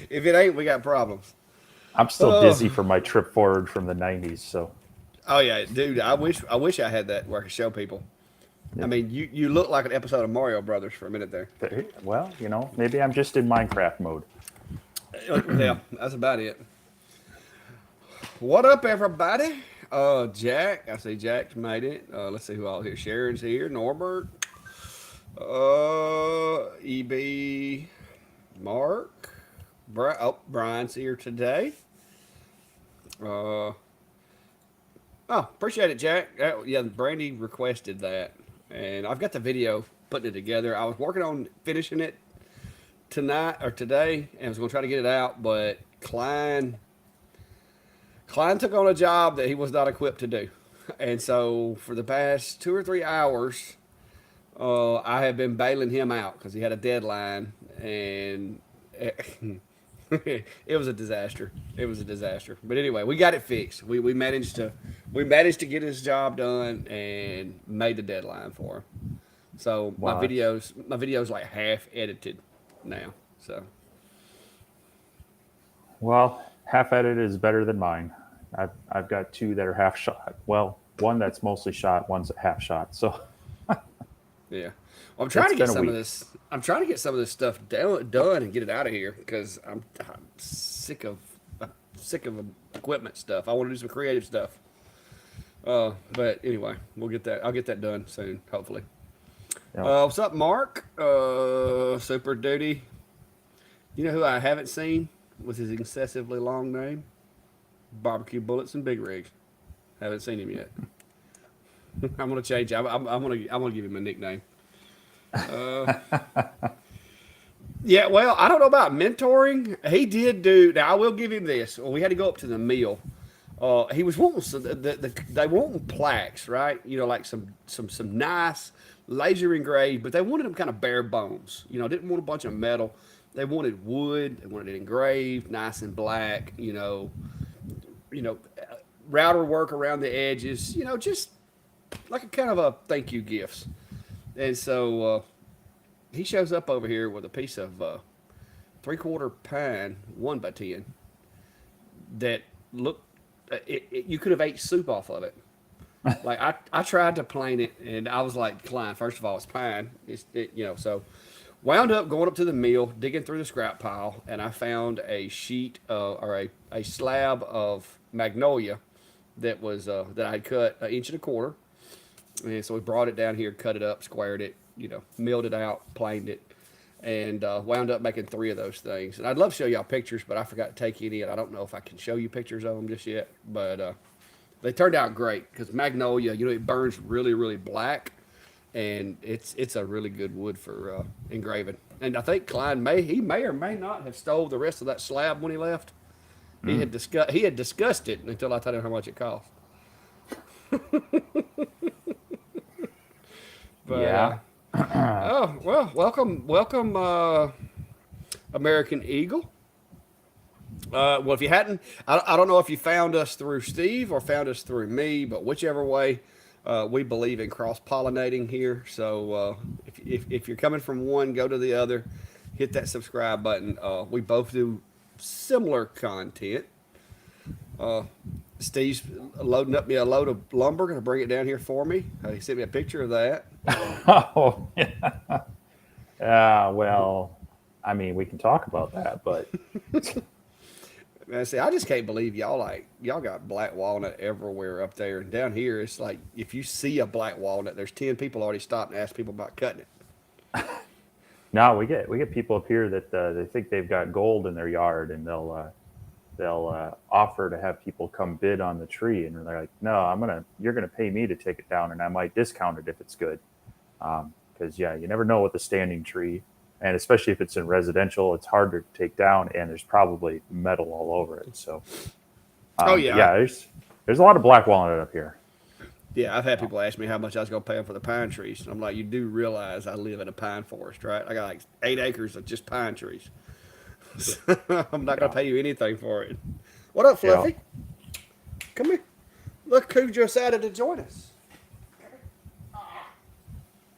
If it ain't, we got problems. I'm still dizzy Oh, from my trip forward from the '90s. So, oh yeah, dude. I wish I had that where I could show people. I yeah. mean, you look like an episode of Mario Brothers for a minute there. Well, maybe I'm just in Minecraft mode. Yeah, that's about it. What up, everybody? Jack. I see Jack's made it. Let's see who all here. Sharon's here. Norbert. EB. Mark. Brian's here today. Uh, appreciate it, Jack. Yeah, Brandy requested that, and I've got the video putting it together. I was working on finishing it tonight or today, and I was going to try to get it out, but Klein took on a job that he was not equipped to do, and so for the past 2 or 3 hours, I have been bailing him out because he had a deadline, and it was a disaster. It was a disaster. But anyway, we got it fixed. We managed to get his job done and made the deadline for him. So my Wow, that's videos my videos like half edited now. So well, half edited is better than mine. I've got two that are half shot. Well, one that's mostly shot, one's half shot. So yeah, well, I'm trying it's to get been a some of week. this. I'm trying to get some of this stuff done and get it out of here because I'm sick of equipment stuff. I want to do some creative stuff. But anyway, we'll get that. I'll get that done soon, hopefully. You know, What's up, Mark? Super Duty. You know who I haven't seen with his excessively long name? Barbecue Bullets and Big Rigs. Haven't seen him yet. I'm gonna change. I'm gonna give him a nickname. Uh, yeah. Well, I don't know about mentoring. He did do. Now I will give him this. Well, we had to go up to the mill. He was wanting they wanting plaques, right? You know, like some nice laser engraved, but they wanted them kind of bare bones. You know, didn't want a bunch of metal. They wanted wood. They wanted it engraved, nice and black. You know, router work around the edges. You know, just like a kind of a thank you gifts. And so he shows up over here with a piece of 3/4 pine 1x10 that looked. You could have ate soup off of it. Like I tried to plane it, and I was like, Klein. First of all, it's pine. So wound up going up to the mill, digging through the scrap pile, and I found a sheet or a slab of magnolia that I cut 1.25 inches. And so we brought it down here, cut it up, squared it, milled it out, planed it, and wound up making 3 of those things. And I'd love to show y'all pictures, but I forgot to take any, and I don't know if I can show you pictures of them just yet. But they turned out great because magnolia, it burns really, really black, and it's a really good wood for engraving. And I think Klein may or may not have stole the rest of that slab when he left. mm, He had discussed it until I told him how much it cost. But yeah. oh well, welcome, American Eagle. Well, if you hadn't, I don't know if you found us through Steve or found us through me, but whichever way, we believe in cross pollinating here. So if you're coming from one, go to the other, hit that subscribe button. We both do similar content. Uh, Steve's loading up me a load of lumber, gonna bring it down here for me. He sent me a picture of that. Oh, yeah. Well, I mean, we can talk about that, but Man, see, I just can't believe y'all got black walnut everywhere up there, and down here it's like if you see a black walnut, there's 10 people already stopped and asked people about cutting it. no, we get people up here that they think they've got gold in their yard, and they'll offer to have people come bid on the tree, and they're like, no, you're gonna pay me to take it down, and I might discount it if it's good, because yeah, you never know with a standing tree, and especially if it's in residential, it's hard to take down, and there's probably metal all over it. So, Oh but yeah, yeah, there's a lot of black walnut up here. yeah. I've had people ask me how much I was gonna pay them for the pine trees, and I'm like, you do realize I live in a pine forest, right? I got like 8 acres of just pine trees. I'm not gonna Yeah, pay you anything for it. What up, yeah. Fluffy? Come here. Look who just added to join us.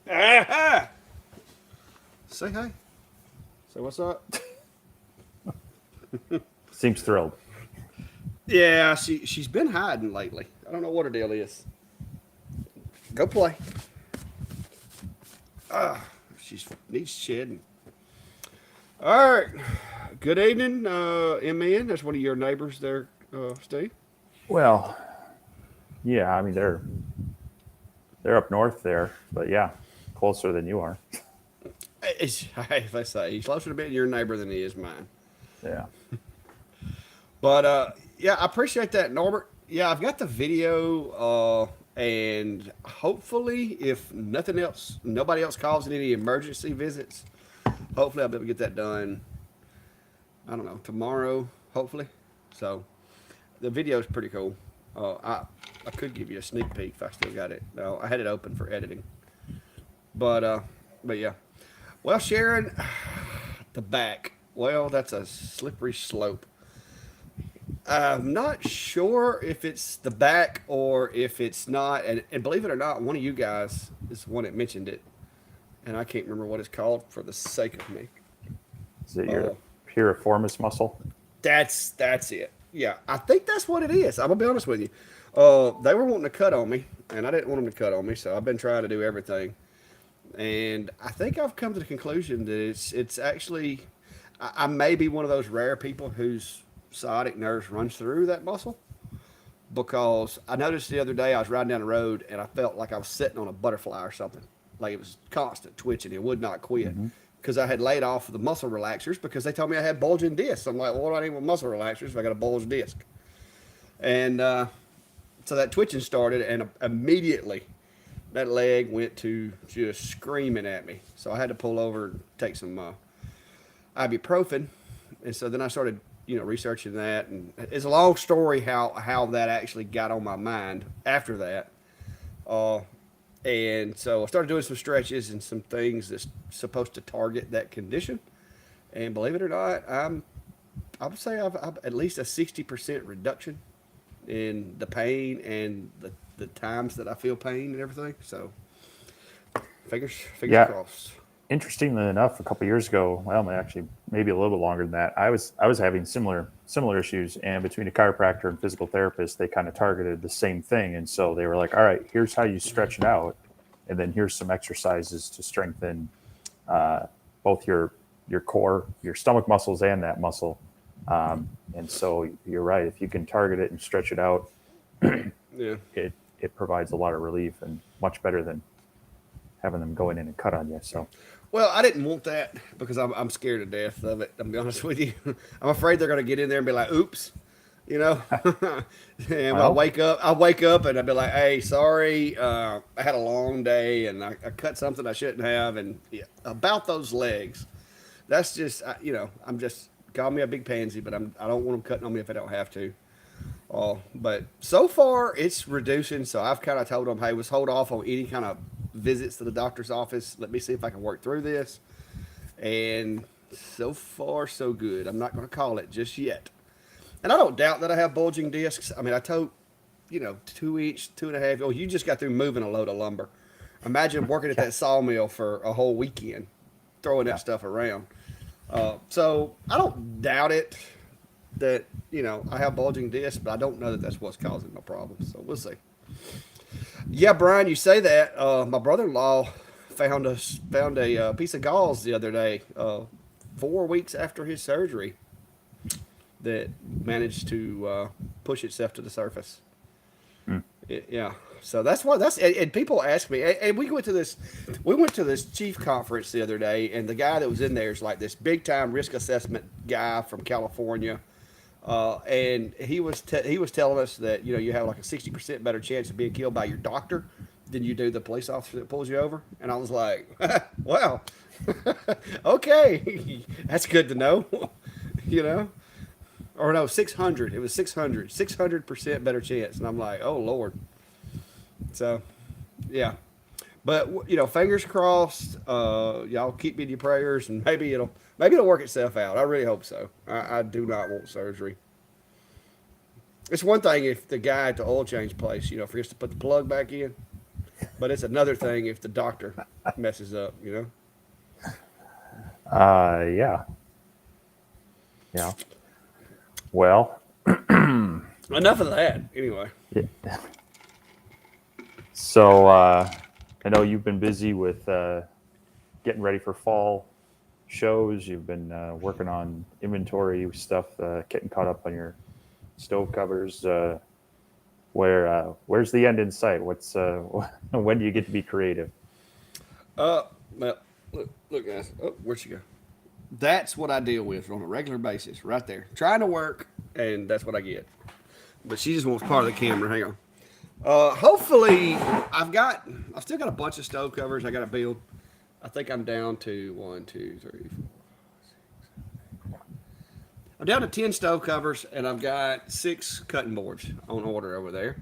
Aha! Say hi. Say what's up? Seems thrilled. Yeah, she's been hiding lately. I don't know what her deal is. Go play. She needs shedding. All right. Good evening, MN. That's one of your neighbors there, Steve. Well, yeah, I mean they're up north there, but yeah, closer than you are. Hey, let's say he's closer to being your neighbor than he is mine. Yeah. But yeah, I appreciate that, Norbert. Yeah, I've got the video, and hopefully, if nothing else, nobody else calls in any emergency visits, hopefully I'll be able to get that done. I don't know, tomorrow, hopefully. So the video is pretty cool. I could give you a sneak peek if I still got it. No, I had it open for editing. But yeah. Well, Sharon, the back. Well, that's a slippery slope. I'm not sure if it's the back or if it's not. And believe it or not, one of you guys is the one that mentioned it. And I can't remember what it's called for the sake of me. Is it your piriformis muscle? That's it. Yeah, I think that's what it is. I'm gonna be honest with you. They were wanting to cut on me, and I didn't want them to cut on me, so I've been trying to do everything. And I think I've come to the conclusion that it's actually I may be one of those rare people whose sciatic nerves runs through that muscle, because I noticed the other day I was riding down the road and I felt like I was sitting on a butterfly or something, like it was constant twitching. It would not quit. Mm-hmm. Because I had laid off the muscle relaxers because they told me I had bulging discs. I'm like, well, what do I need with muscle relaxers if I got a bulged disc? And so that twitching started, and immediately that leg went to just screaming at me. So I had to pull over and take some ibuprofen. And so then I started, researching that. And it's a long story how that actually got on my mind after that. And so I started doing some stretches and some things that's supposed to target that condition. And believe it or not, I would say I've at least a 60% reduction in the pain and the times that I feel pain and everything. So fingers crossed. Interestingly enough, a couple years ago, well, actually maybe a little bit longer than that, I was having similar issues, and between a chiropractor and physical therapist, they kind of targeted the same thing. And so they were like, all right, here's how you stretch it out, and then here's some exercises to strengthen both your core, your stomach muscles, and that muscle. And so you're right, if you can target it and stretch it out, Yeah. it provides a lot of relief, and much better than having them going in and cut on you. So Well, I didn't want that because I'm scared to death of it. I'm be honest with you. I'm afraid they're going to get in there and be like, "Oops," and Well, I'll wake up and I'll be like, "Hey, sorry, I had a long day and I cut something I shouldn't have." And yeah, about those legs, that's just I'm just call me a big pansy, but I don't want them cutting on me if I don't have to. But so far it's reducing, so I've kind of told them, "Hey, let's hold off on any kind of visits to the doctor's office. Let me see if I can work through this." And so far, so good. I'm not going to call it just yet. And I don't doubt that I have bulging discs. I mean, I tote, 2 inch, 2.5. Oh, you just got through moving a load of lumber. Imagine working at that sawmill for a whole weekend, throwing that stuff around. So I don't doubt it that, I have bulging discs, but I don't know that that's what's causing my problems. So we'll see. Yeah, Brian, you say that. My brother-in-law found a piece of gauze the other day, 4 weeks after his surgery, that managed to push itself to the surface. Yeah. So and people ask me, and we went to this chief conference the other day, and the guy that was in there is like this big time risk assessment guy from California. And he was telling us that you have like a 60% better chance of being killed by your doctor than you do the police officer that pulls you over. And I was like, wow, okay, that's good to know, Or no, 600. It was 600% better chance. And I'm like, oh Lord. So, yeah. But fingers crossed. Y'all keep me in your prayers, and maybe it'll work itself out. I really hope so. I do not want surgery. It's one thing if the guy at the oil change place, forgets to put the plug back in, but it's another thing if the doctor messes up. Yeah. Yeah. Well, Enough of that. Anyway. yeah. So I know you've been busy with getting ready for fall shows. You've been working on inventory stuff, getting caught up on your stove covers. Where's the end in sight? What's when do you get to be creative? Well, look, guys. Oh, where'd she go? That's what I deal with on a regular basis, right there. Trying to work, and that's what I get. But she just wants part of the camera. Hang on. Hopefully, I've still got a bunch of stove covers I got to build. I think I'm down to 1, 2, 3, 4. I'm down to 10 stove covers, and I've got 6 cutting boards on order over there.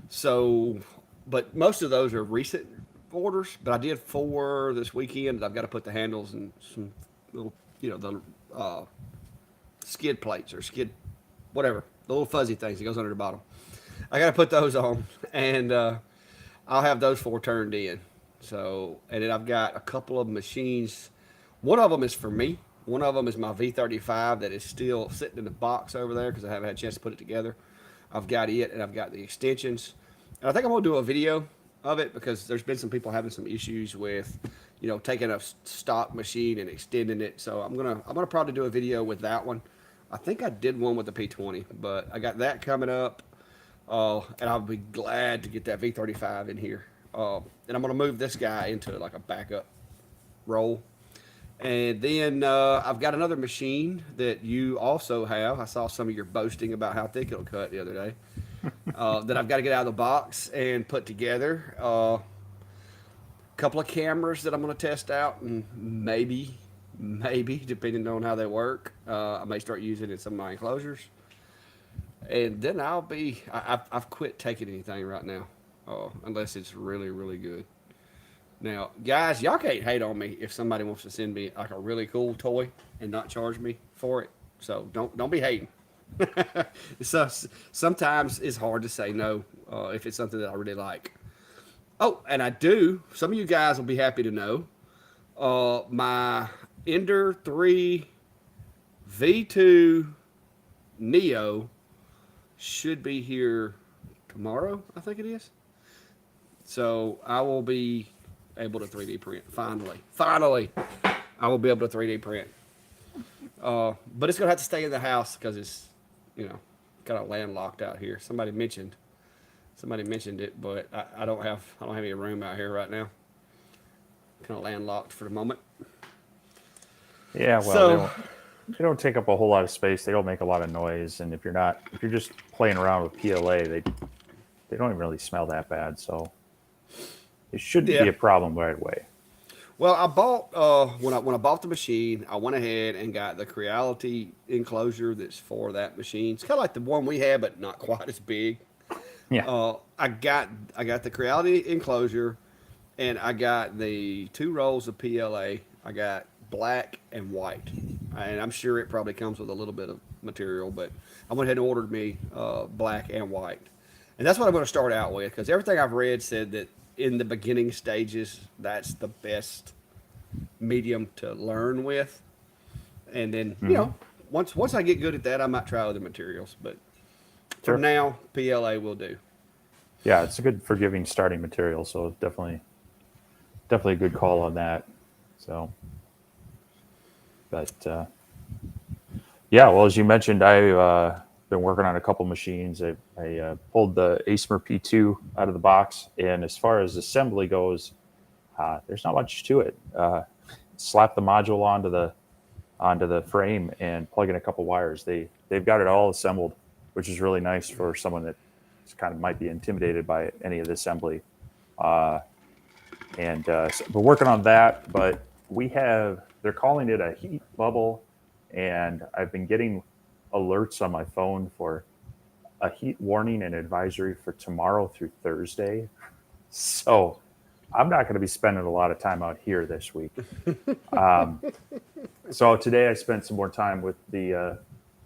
So, but most of those are recent orders. But I did 4 this weekend. I've got to put the handles and some little, the skid plates or skid, whatever, the little fuzzy things that goes under the bottom. I got to put those on, and I'll have those 4 turned in. So, and then I've got a couple of machines. One of them is for me. One of them is my V35 that is still sitting in the box over there because I haven't had a chance to put it together. I've got it, and I've got the extensions. And I think I'm going to do a video of it because there's been some people having some issues with, taking a stock machine and extending it. So I'm gonna probably do a video with that one. I think I did one with the P20, but I got that coming up. And I'll be glad to get that V35 in here. And I'm going to move this guy into like a backup role. And then I've got another machine that you also have. I saw some of your boasting about how thick it'll cut the other day. That I've got to get out of the box and put together. A couple of cameras that I'm going to test out, and maybe, depending on how they work, I may start using it in some of my enclosures. And then I've quit taking anything right now, unless it's really, really good. Now, guys, y'all can't hate on me if somebody wants to send me like a really cool toy and not charge me for it. So don't be hating. So sometimes it's hard to say no if it's something that I really like. Oh, and I do. Some of you guys will be happy to know my Ender 3 V2 Neo should be here tomorrow, I think it is. So I will be able to 3D print. Finally, I will be able to 3D print. But it's gonna have to stay in the house because it's, kind of landlocked out here. Somebody mentioned it, but I don't have any room out here right now. Kind of landlocked for the moment. Yeah, well, they don't take up a whole lot of space. They don't make a lot of noise, and if you're just playing around with PLA, they don't even really smell that bad. So it shouldn't be a problem right away. Well, I bought when I bought the machine, I went ahead and got the Creality enclosure that's for that machine. It's kind of like the one we had, but not quite as big. Yeah. I got the Creality enclosure, and I got the 2 rolls of PLA. I got black and white, and I'm sure it probably comes with a little bit of material, but I went ahead and ordered me black and white, and that's what I'm going to start out with because everything I've read said that in the beginning stages that's the best medium to learn with, and then once I get good at that, I might try other materials, but for now PLA will do. Yeah, it's a good forgiving starting material, so definitely a good call on that. So, but yeah, well, as you mentioned, I've been working on a couple machines. I pulled the ASMR P2 out of the box, and as far as assembly goes, there's not much to it. Slap the module onto the frame and plug in a couple wires. They've got it all assembled, which is really nice for someone that kind of might be intimidated by any of the assembly. So we're working on that, but they're calling it a heat bubble, and I've been getting alerts on my phone for a heat warning and advisory for tomorrow through Thursday. So I'm not going to be spending a lot of time out here this week. So today I spent some more time with the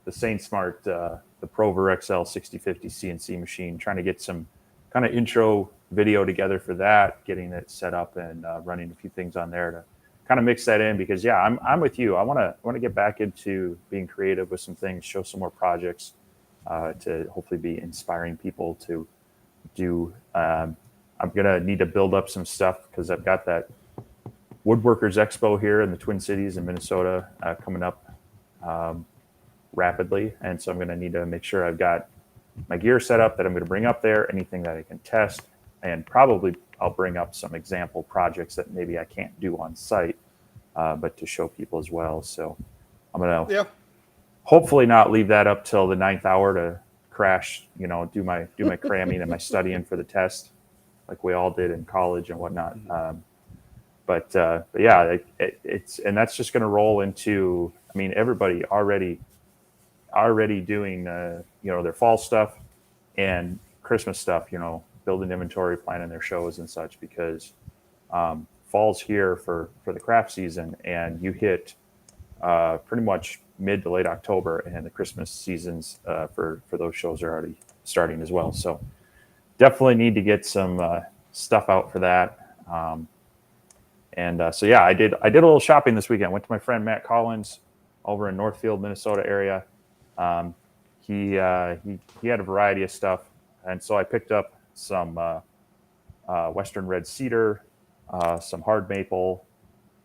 SaintSmart, the Prover XL 6050 CNC machine, trying to get some kind of intro video together for that, getting it set up and running a few things on there to kind of mix that in because yeah, I'm with you. I want to get back into being creative with some things, show some more projects to hopefully be inspiring people to do. I'm gonna need to build up some stuff because I've got that Woodworkers Expo here in the Twin Cities in Minnesota coming up rapidly, and so I'm gonna need to make sure I've got my gear set up that I'm going to bring up there, anything that I can test, and probably I'll bring up some example projects that maybe I can't do on site, but to show people as well. So I'm going to Yeah. hopefully not leave that up till the ninth hour to crash, do my cramming and my studying for the test, like we all did in college and whatnot. But yeah, it's and that's just going to roll into. I mean, everybody already doing their fall stuff and Christmas stuff, building inventory, planning their shows and such, because fall's here for the craft season, and you hit pretty much mid to late October, and the Christmas seasons for those shows are already starting as well. So definitely need to get some stuff out for that. So yeah, I did a little shopping this weekend. Went to my friend Matt Collins over in Northfield, Minnesota area. He had a variety of stuff, and so I picked up some Western red cedar, some hard maple,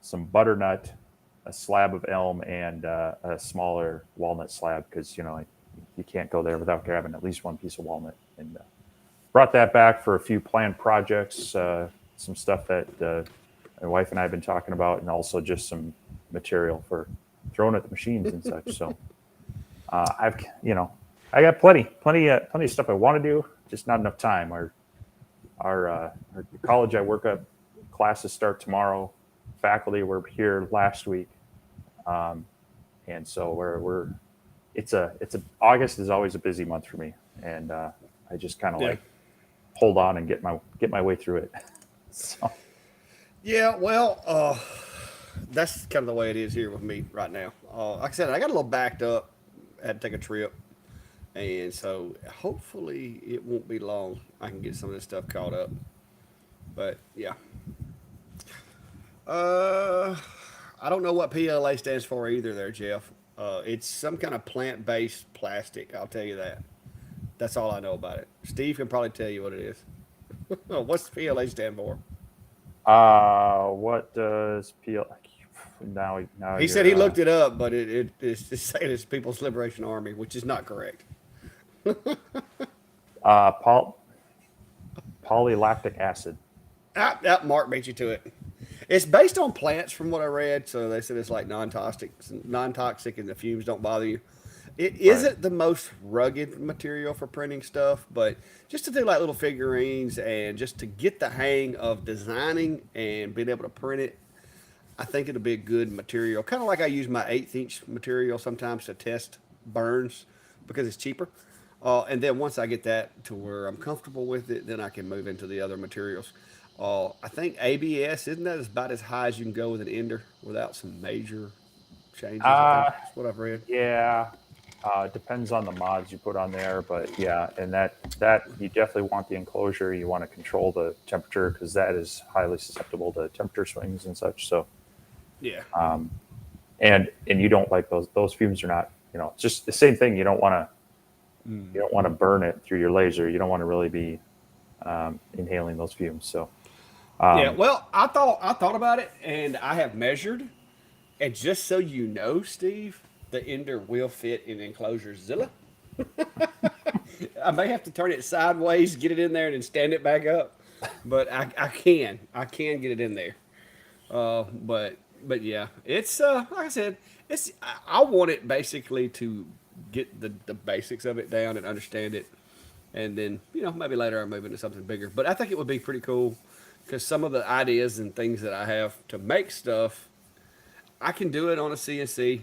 some butternut, a slab of elm, and a smaller walnut slab because you can't go there without grabbing at least one piece of walnut. And brought that back for a few planned projects, some stuff that my wife and I have been talking about, and also just some material for throwing at the machines and such. So. I got plenty of stuff I want to do, just not enough time. Our college I work at, classes start tomorrow. Faculty were here last week, and so it's August is always a busy month for me, and I just kind of like hold on and get my way through it. So Yeah, well, that's kind of the way it is here with me right now. Like I said, I got a little backed up. Had to take a trip, and so hopefully it won't be long. I can get some of this stuff caught up. But yeah, uh, I don't know what PLA stands for either. There, Jeff. It's some kind of plant-based plastic. I'll tell you that. That's all I know about it. Steve can probably tell you what it is. What's the PLA stand for? what does PL now He said you're he looked it up, but it's saying it's People's Liberation Army, which is not correct. poly polylactic acid. Mark beat you to it. It's based on plants, from what I read. So they said it's like non-toxic, and the fumes don't bother you. It Right. isn't the most rugged material for printing stuff, but just to do like little figurines and just to get the hang of designing and being able to print it, I think it'll be a good material. Kind of like I use my 1/8 inch material sometimes to test burns because it's cheaper. And then once I get that to where I'm comfortable with it, then I can move into the other materials. I think ABS, isn't that about as high as you can go with an ender without some major changes? I think Uh, that's what I've read. yeah. Depends on the mods you put on there, but yeah, and that you definitely want the enclosure. You want to control the temperature because that is highly susceptible to temperature swings and such. So, Yeah. and you don't like those fumes are not. It's just the same thing. You don't want to burn it through your laser. You don't want to really be inhaling those fumes. So, Yeah. um, Well, I thought about it, and I have measured. And just so you know, Steve, the ender will fit in enclosure Zilla. I may have to turn it sideways, get it in there, and then stand it back up. But I can get it in there. But yeah, it's like I said, I want it basically to get the basics of it down and understand it, and then maybe later I move into something bigger. But I think it would be pretty cool because some of the ideas and things that I have to make stuff, I can do it on a CNC.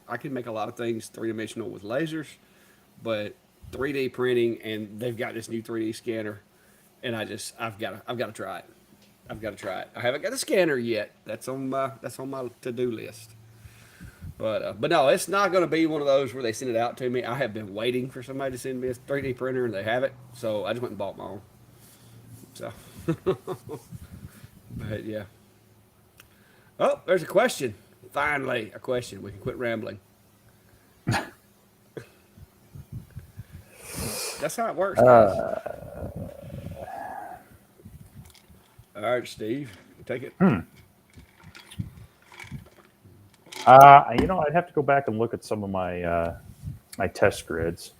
I can make a lot of things three dimensional with lasers, but 3D printing, and they've got this new 3D scanner, and I've got to try it. I've got to try it. I haven't got the scanner yet. That's on my to do list. But no, it's not going to be one of those where they send it out to me. I have been waiting for somebody to send me a 3D printer, and they have it. So I just went and bought my own. So, but yeah. Oh, there's a question. Finally, a question. We can quit rambling. That's how it works, guys. All right, Steve, take it. I'd have to go back and look at some of my test grids.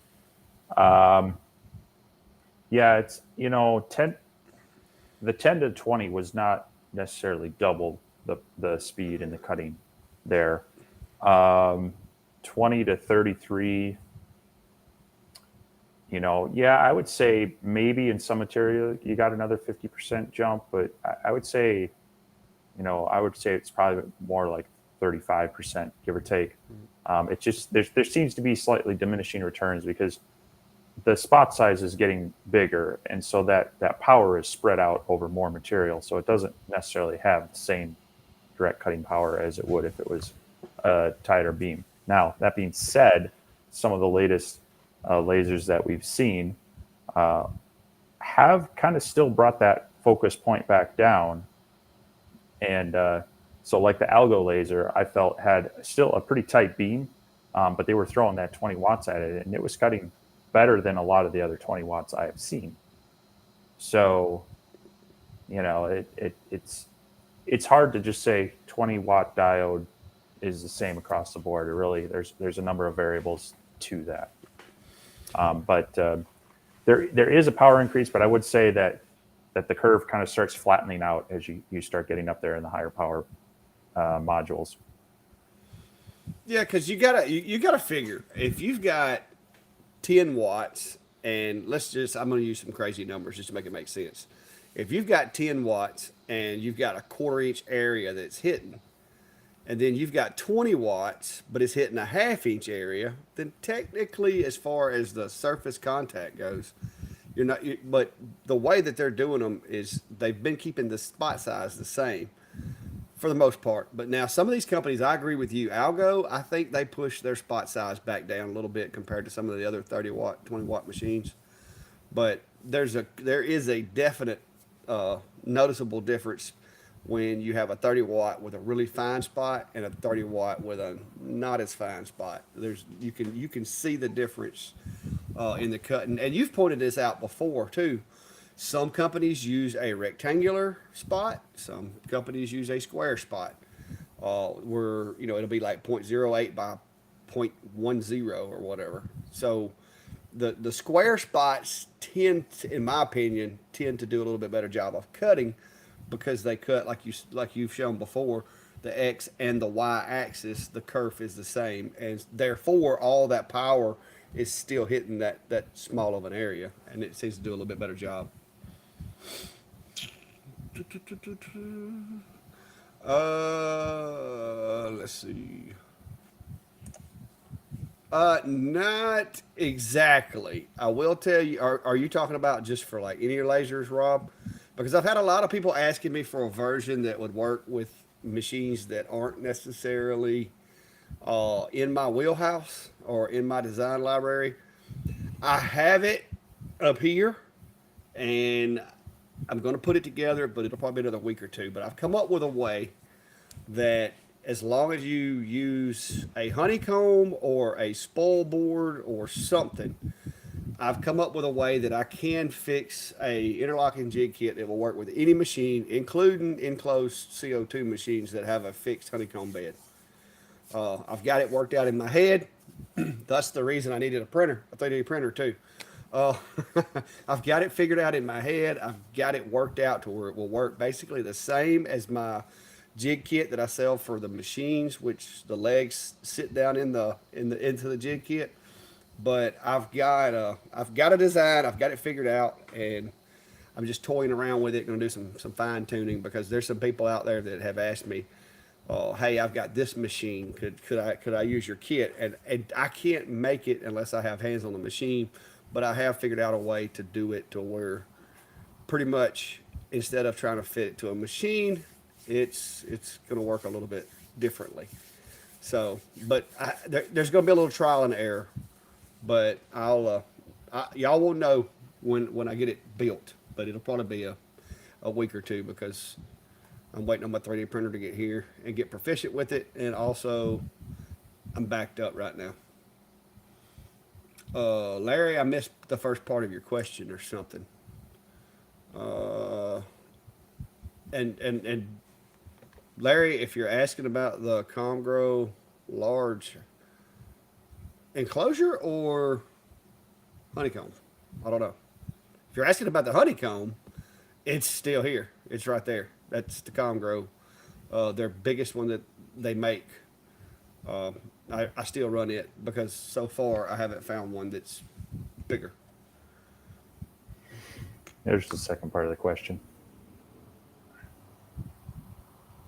Um, yeah, it's 10 to 20 was not necessarily double the speed and the cutting there. Um, 20 to 33, yeah, I would say maybe in some material you got another 50% jump, but I would say, I would say it's probably more like 35%, give or take. It just there seems to be slightly diminishing returns because the spot size is getting bigger, and so that power is spread out over more material, so it doesn't necessarily have the same direct cutting power as it would if it was a tighter beam. Now, that being said, some of the latest lasers that we've seen uh, have kind of still brought that focus point back down. And so, like the algo laser, I felt had still a pretty tight beam, but they were throwing that 20 watts at it, and it was cutting better than a lot of the other 20 watts I have seen. So, it's hard to just say 20-watt diode is the same across the board. It really there's a number of variables to that. But there is a power increase, but I would say that the curve kind of starts flattening out as you start getting up there in the higher power modules. Yeah, because you gotta figure if you've got 10 watts, and I'm gonna use some crazy numbers just to make it make sense. If you've got 10 watts and you've got a quarter-inch area that's hitting, and then you've got 20 watts, but it's hitting a half-inch area, then technically, as far as the surface contact goes, you're not. But the way that they're doing them is they've been keeping the spot size the same for the most part. But now some of these companies, I agree with you. Algo, I think they push their spot size back down a little bit compared to some of the other 30 watt, 20 watt machines. But there is a definite noticeable difference when you have a 30 watt with a really fine spot and a 30 watt with a not as fine spot. You can see the difference in the cut, and you've pointed this out before too. Some companies use a rectangular spot. Some companies use a square spot. Where it'll be like 0.08 by 0.10 or whatever. So the square spots in my opinion, tend to do a little bit better job of cutting because they cut like you've shown before. The x and the y axis, the kerf is the same, and therefore all that power is still hitting that small of an area, and it seems to do a little bit better job. Let's see. Not exactly. I will tell you. Are you talking about just for like any of your lasers, Rob? Because I've had a lot of people asking me for a version that would work with machines that aren't necessarily in my wheelhouse or in my design library. I have it up here, and I'm going to put it together, but it'll probably be another week or two. But I've come up with a way that as long as you use a honeycomb or a spoil board or something, I've come up with a way that I can fix a interlocking jig kit that will work with any machine, including enclosed CO2 machines that have a fixed honeycomb bed. I've got it worked out in my head. That's the reason I needed a printer, a 3D printer too. Uh, I've got it figured out in my head. I've got it worked out to where it will work basically the same as my jig kit that I sell for the machines, which the legs sit down in the into the jig kit. But I've got a design. I've got it figured out, and I'm just toying around with it. Going to do some fine tuning because there's some people out there that have asked me, "Hey, I've got this machine. Could I use your kit?" And I can't make it unless I have hands on the machine. But I have figured out a way to do it to where pretty much instead of trying to fit it to a machine, it's going to work a little bit differently. So, but there's going to be a little trial and error. But y'all will know when I get it built. But it'll probably be a week or two because I'm waiting on my 3D printer to get here and get proficient with it, and also I'm backed up right now. Larry, I missed the first part of your question or something. Uh, and Larry, if you're asking about the Comgrow large enclosure or honeycomb, I don't know. If you're asking about the honeycomb, it's still here. It's right there. That's the Comgrow, their biggest one that they make. Uh, I still run it because so far I haven't found one that's bigger. There's the second part of the question.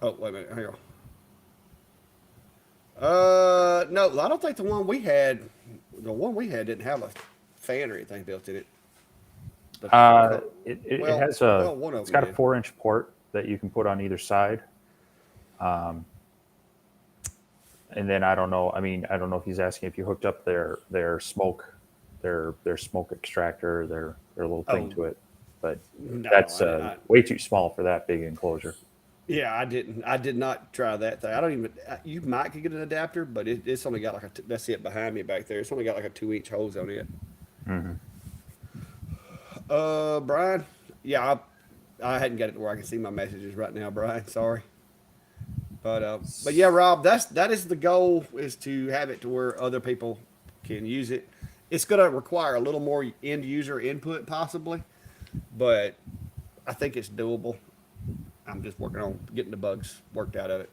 Oh, wait a minute. Hang on. No, I don't think the one we had didn't have a fan or anything built in it. But, It has a, one of it's them got a did. 4-inch port that you can put on either side. And then I don't know. I mean, I don't know if he's asking if you hooked up their smoke, their smoke extractor, their little thing Oh, to it. But no, that's way too small for that big enclosure. yeah, I didn't. I did not try that thing. I don't even. You might could get an adapter, but it's only got like that's it behind me back there. It's only got like a 2-inch hose on it. Hmm. Brian. Yeah, I hadn't got it to where I can see my messages right now, Brian. Sorry. But yeah, Rob, that is the goal, is to have it to where other people can use it. It's going to require a little more end user input possibly, but I think it's doable. I'm just working on getting the bugs worked out of it.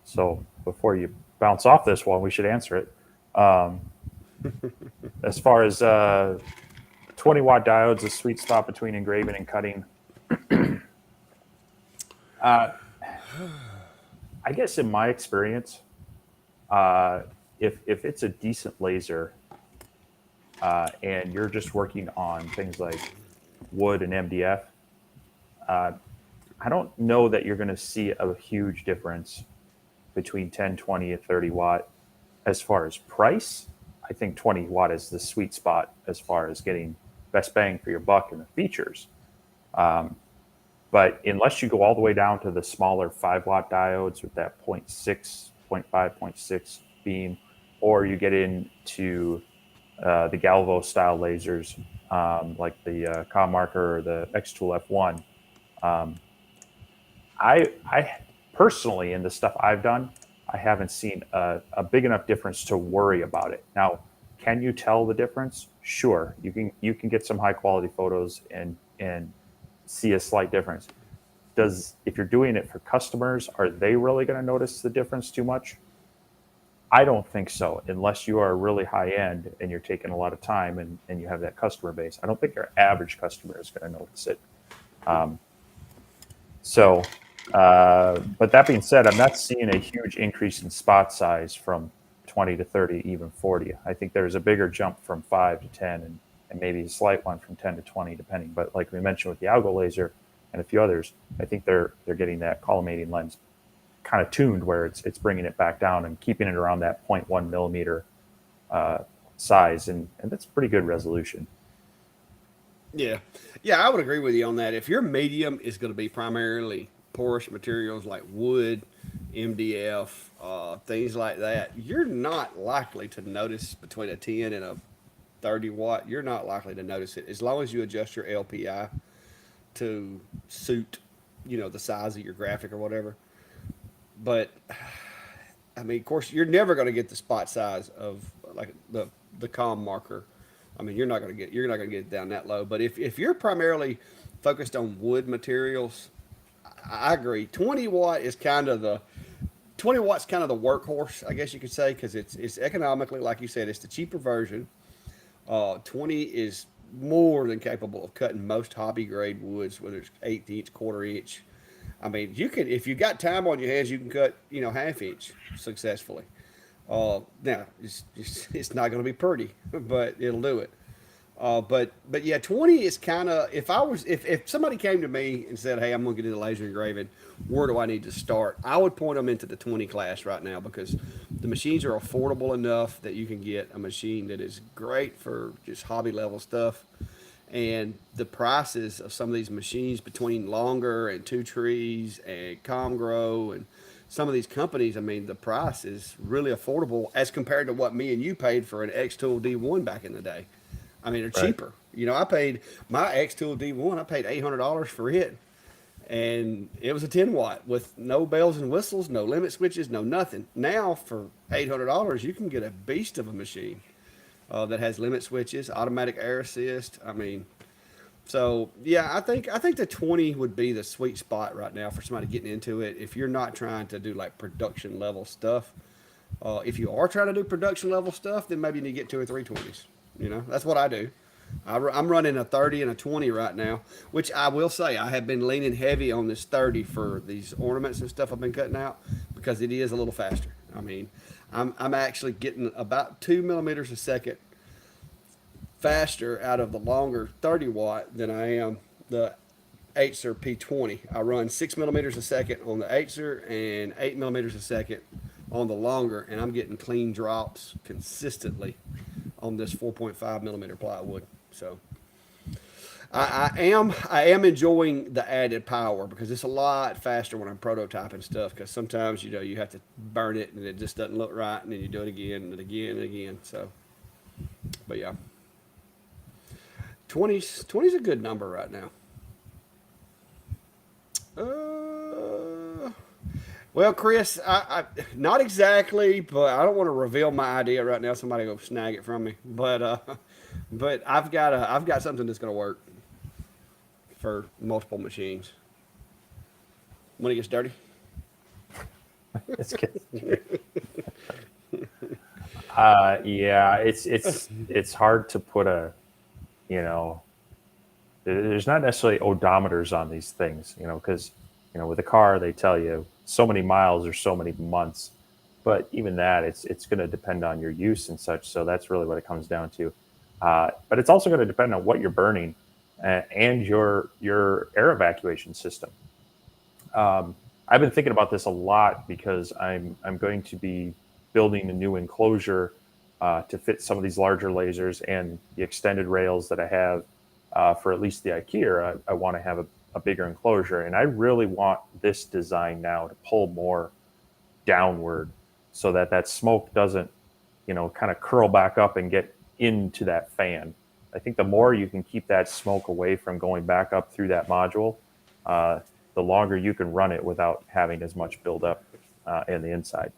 So before you bounce off this one, we should answer it. Um, as far as 20-watt diodes, a sweet spot between engraving and cutting. Uh, I guess in my experience, uh, if it's a decent laser and you're just working on things like wood and MDF, uh, I don't know that you're going to see a huge difference between 10, 20, and 30 watt. As far as price, I think 20 watt is the sweet spot as far as getting best bang for your buck and the features. Um, but unless you go all the way down to the smaller 5-watt diodes with that point 0.6, 0.5, zero point 0.6 beam, or you get into the Galvo style lasers like the Com Marker or the X-Tool F1, um, I personally, in the stuff I've done, I haven't seen a big enough difference to worry about it. Now, can you tell the difference? Sure, you can get some high quality photos and see a slight difference. If you're doing it for customers, are they really going to notice the difference too much? I don't think so, unless you are really high end and you're taking a lot of time and you have that customer base. I don't think your average customer is going to notice it. Um, so, but that being said, I'm not seeing a huge increase in spot size from 20 to 30, even 40. I think there's a bigger jump from 5 to 10 and maybe a slight one from 10 to 20, depending. But like we mentioned with the algo laser and a few others, I think they're getting that collimating lens kind of tuned where it's bringing it back down and keeping it around that 0.1 millimeter size. And that's pretty good resolution. Yeah, yeah, I would agree with you on that. If your medium is going to be primarily porous materials like wood, MDF, things like that, you're not likely to notice between a 10 and a 30 watt. You're not likely to notice it as long as you adjust your LPI to suit, the size of your graphic or whatever. But I mean, of course, you're never going to get the spot size of like the com marker. I mean, you're not going to get it down that low. But if you're primarily focused on wood materials, I agree. 20 watts kind of the workhorse, I guess you could say, because it's economically, like you said, it's the cheaper version. 20 is more than capable of cutting most hobby grade woods, whether it's 1/8 inch, 1/4 inch. I mean, you can, if you got time on your hands, you can cut 1/2 inch successfully. Now it's not going to be pretty, but it'll do it. But yeah, 20 is kind of, if somebody came to me and said, "Hey, I'm going to get into laser engraving. Where do I need to start?" I would point them into the 20 class right now because the machines are affordable enough that you can get a machine that is great for just hobby level stuff, And the prices of some of these machines between Longer and Two Trees and Comgrow and some of these companies, I mean, the price is really affordable as compared to what me and you paid for an X Tool D1 back in the day. I mean, they're Right. cheaper. You know, I paid my X Tool D1. I paid $800 for it, and it was a 10 watt with no bells and whistles, no limit switches, no nothing. Now for $800, you can get a beast of a machine that has limit switches, automatic air assist. I mean, so yeah, I think the 20 would be the sweet spot right now for somebody getting into it. If you're not trying to do like production level stuff, if you are trying to do production level stuff, then maybe you need to get two or three 20s. You know, that's what I do. I'm running a 30 and a 20 right now, which I will say I have been leaning heavy on this 30 for these ornaments and stuff I've been cutting out because it is a little faster. I mean, I'm actually getting about 2 millimeters a second faster out of the Longer 30 watt than I am the Acer P20. I run 6 millimeters a second on the Acer and 8 millimeters a second on the Longer, and I'm getting clean drops consistently on this 4.5 millimeter plywood. So I am enjoying the added power because it's a lot faster when I'm prototyping stuff. Because sometimes you have to burn it and it just doesn't look right, and then you do it again and again and again. So, but yeah, 20's a good number right now. Uh, well, Chris, not exactly, but I don't want to reveal my idea right now. Somebody go snag it from me. But I've got something that's going to work for multiple machines. When it gets dirty. It's good. Yeah, it's hard to put a, you know, there's not necessarily odometers on these things, because with a car they tell you so many miles or so many months, but even that it's going to depend on your use and such. So that's really what it comes down to. But it's also going to depend on what you're burning and your air evacuation system. I've been thinking about this a lot because I'm going to be building a new enclosure to fit some of these larger lasers and the extended rails that I have for at least the IKEA. I want to have a bigger enclosure, and I really want this design now to pull more downward so that that smoke doesn't, kind of curl back up and get into that fan. I think the more you can keep that smoke away from going back up through that module, uh, the longer you can run it without having as much buildup in the inside.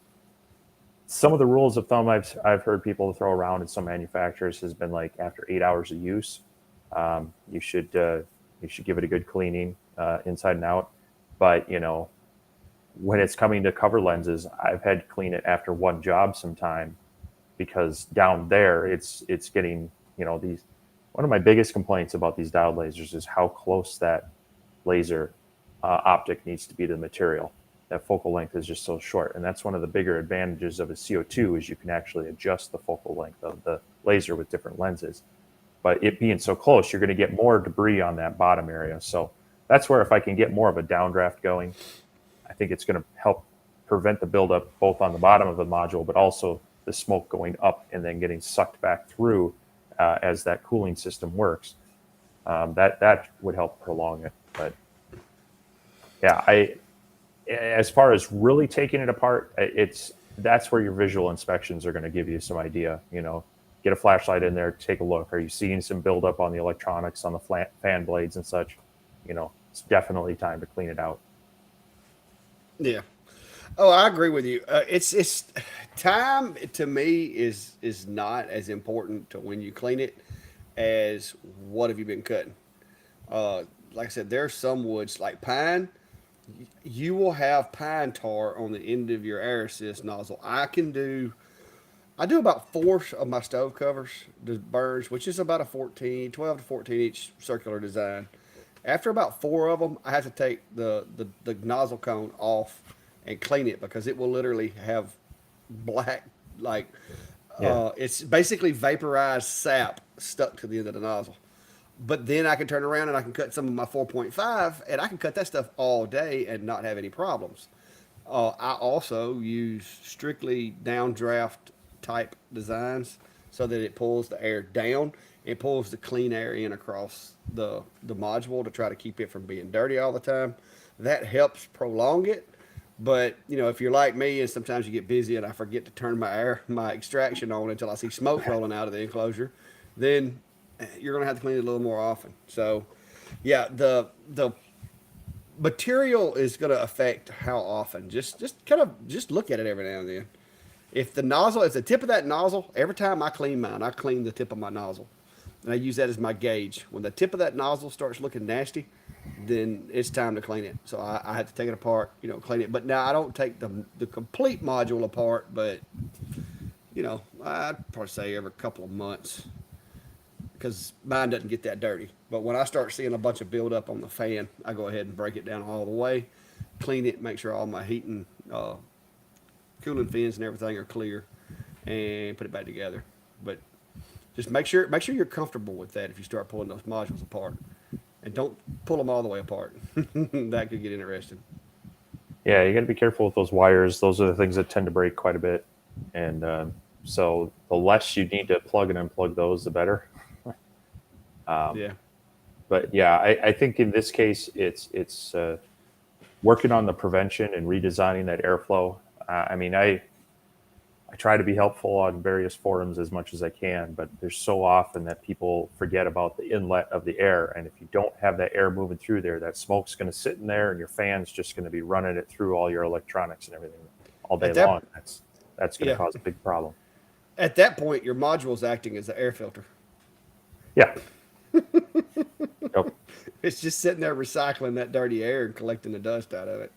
Some of the rules of thumb I've heard people throw around in some manufacturers has been like after 8 hours of use, you should give it a good cleaning inside and out. But when it's coming to cover lenses, I've had to clean it after one job sometime because down there it's getting these. One of my biggest complaints about these diode lasers is how close that laser optic needs to be to the material. That focal length is just so short, and that's one of the bigger advantages of a CO2 is you can actually adjust the focal length of the laser with different lenses. But it being so close, you're going to get more debris on that bottom area. So that's where if I can get more of a downdraft going, I think it's going to help prevent the buildup both on the bottom of the module, but also the smoke going up and then getting sucked back through as that cooling system works. That would help prolong it. But yeah, as far as really taking it apart, that's where your visual inspections are going to give you some idea. Get a flashlight in there, take a look. Are you seeing some buildup on the electronics, on the fan blades and such? It's definitely time to clean it out. Yeah. Oh, I agree with you. It's time to me is not as important to when you clean it as what have you been cutting. Like I said, there's some woods like pine. You will have pine tar on the end of your air assist nozzle. I do about four of my stove covers, the burrs, which is about a 12 to 14 each circular design. After about four of them, I have to take the nozzle cone off and clean it because it will literally have black, like, Yeah. it's basically vaporized sap stuck to the end of the nozzle. But then I can turn around and I can cut some of my 4.5 and I can cut that stuff all day and not have any problems. I also use strictly downdraft type designs so that it pulls the air down it pulls the clean air in across the module to try to keep it from being dirty all the time. That helps prolong it. But if you're like me, and sometimes you get busy and I forget to turn my extraction on until I see smoke rolling out of the enclosure, then you're gonna have to clean it a little more often. So, yeah, the material is gonna affect how often. Just kind of just look at it every now and then. If the tip of that nozzle, every time I clean mine, I clean the tip of my nozzle. And I use that as my gauge. When the tip of that nozzle starts looking nasty, then it's time to clean it. So I have to take it apart, clean it. But now I don't take the complete module apart, but I'd probably say every couple of months because mine doesn't get that dirty. But when I start seeing a bunch of buildup on the fan, I go ahead and break it down all the way, clean it, make sure all my heating, cooling fins and everything are clear, and put it back together. But just make sure you're comfortable with that if you start pulling those modules apart, and don't pull them all the way apart. That could get interesting. Yeah, you got to be careful with those wires. Those are the things that tend to break quite a bit, and so the less you need to plug and unplug those, the better. Yeah. But yeah, I think in this case, it's working on the prevention and redesigning that airflow. I mean, I try to be helpful on various forums as much as I can, but there's so often that people forget about the inlet of the air. And if you don't have that air moving through there, that smoke's going to sit in there and your fan's just going to be running it through all your electronics and everything all day long. That's going to cause a big problem. At that point, your module's acting as the air filter. Yeah. Yep. It's just sitting there recycling that dirty air and collecting the dust out of it.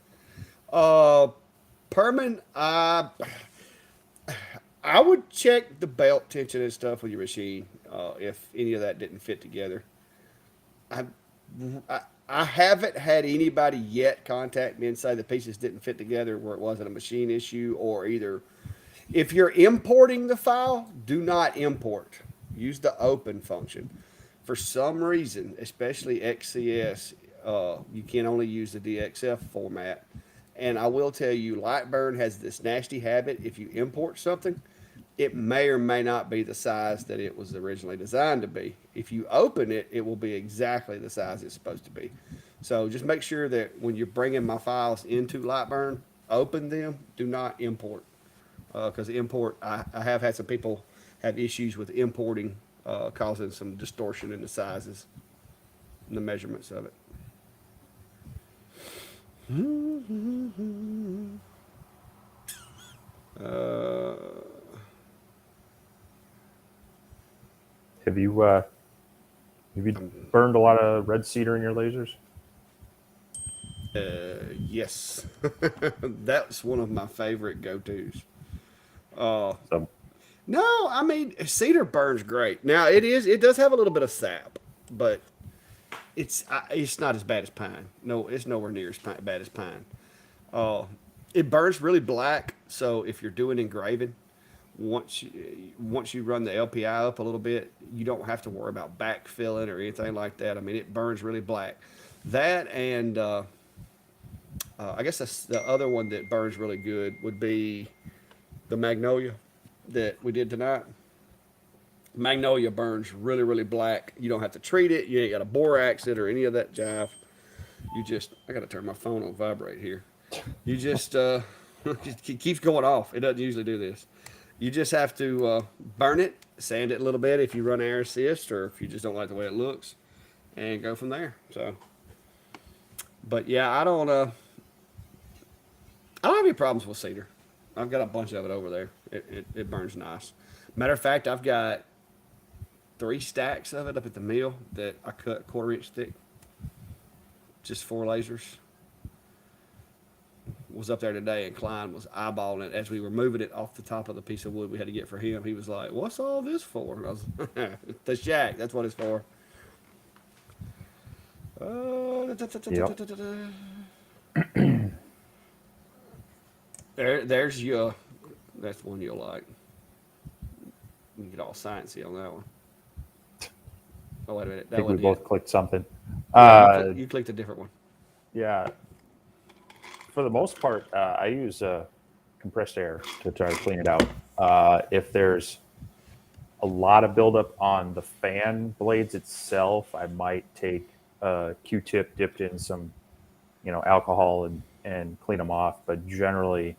Perman, I would check the belt tension and stuff with your machine if any of that didn't fit together. I, I haven't had anybody yet contact me and say the pieces didn't fit together where it wasn't a machine issue, or either if you're importing the file, do not import. Use the open function. For some reason, especially XCS, you can only use the DXF format. And I will tell you, Lightburn has this nasty habit. If you import something, it may or may not be the size that it was originally designed to be. If you open it, it will be exactly the size it's supposed to be. So just make sure that when you're bringing my files into Lightburn, open them. Do not import. Because I have had some people have issues with importing, causing some distortion in the sizes and the measurements of it. Have you burned a lot of red cedar in your lasers? Yes. That's one of my favorite go-tos. So, No, I mean, cedar burns great. Now it does have a little bit of sap, but it's not as bad as pine. No, it's nowhere near as bad as pine. It burns really black, so if you're doing engraving, once you run the LPI up a little bit, you don't have to worry about backfilling or anything like that. I mean, it burns really black. That and I guess that's the other one that burns really good would be the magnolia that we did tonight. Magnolia burns really, really black. You don't have to treat it. You ain't got to borax it or any of that jive. I got to turn my phone on vibrate here. You just, it keeps going off. It doesn't usually do this. You just have to burn it, sand it a little bit if you run air assist, or if you just don't like the way it looks, and go from there. So, but yeah, I don't have any problems with cedar. I've got a bunch of it over there. It burns nice. Matter of fact, I've got 3 stacks of it up at the mill that I cut 1/4 inch thick. Just 4 lasers. Was up there today, and Klein was eyeballing it as we were moving it off the top of the piece of wood we had to get for him. He was like, "What's all this for?" And I was, "The shack. That's what it's for." There's your. That's one you'll like. You get all sciencey on that one. Oh wait a minute. I think we both clicked something. You clicked a different one. Yeah. For the most part, I use compressed air to try to clean it out. If there's a lot of buildup on the fan blades itself, I might take a Q-tip dipped in some, alcohol and clean them off. But generally,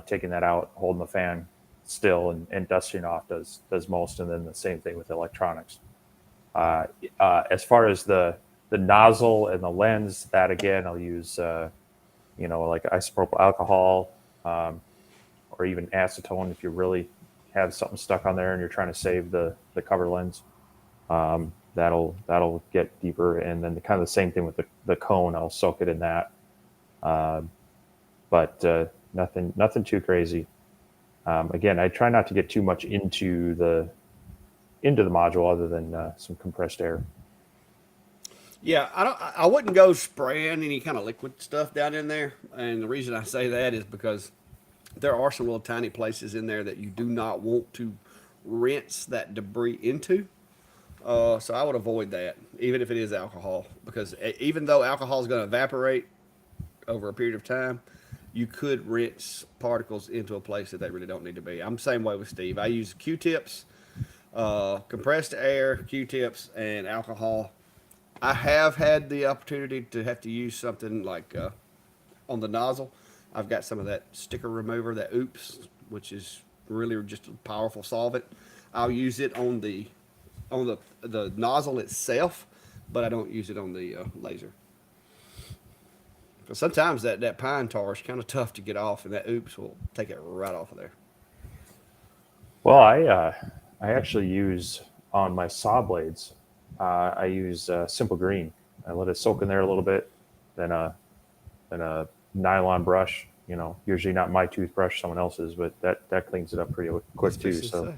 taking that out, holding the fan still, and dusting off does most. And then the same thing with electronics. As far as the nozzle and the lens, that again, I'll use like isopropyl alcohol, or even acetone if you really have something stuck on there and you're trying to save the cover lens. That'll get deeper, and then kind of the same thing with the cone. I'll soak it in that, but nothing too crazy. Again, I try not to get too much into the module other than some compressed air. Yeah, I wouldn't go spraying any kind of liquid stuff down in there, and the reason I say that is because there are some little tiny places in there that you do not want to rinse that debris into. So I would avoid that, even if it is alcohol, because even though alcohol is going to evaporate over a period of time, you could rinse particles into a place that they really don't need to be. I'm the same way with Steve. I use Q-tips, compressed air, Q-tips, and alcohol. I have had the opportunity to have to use something like on the nozzle. I've got some of that sticker remover, that Oops, which is really just a powerful solvent. I'll use it on the nozzle itself, but I don't use it on the laser. Because sometimes that pine tar is kind of tough to get off, and that Oops will take it right off of there. Well, I actually use on my saw blades. I use Simple Green. I let it soak in there a little bit, then a nylon brush. Usually not my toothbrush, someone else's, but that cleans it up pretty quick too. So.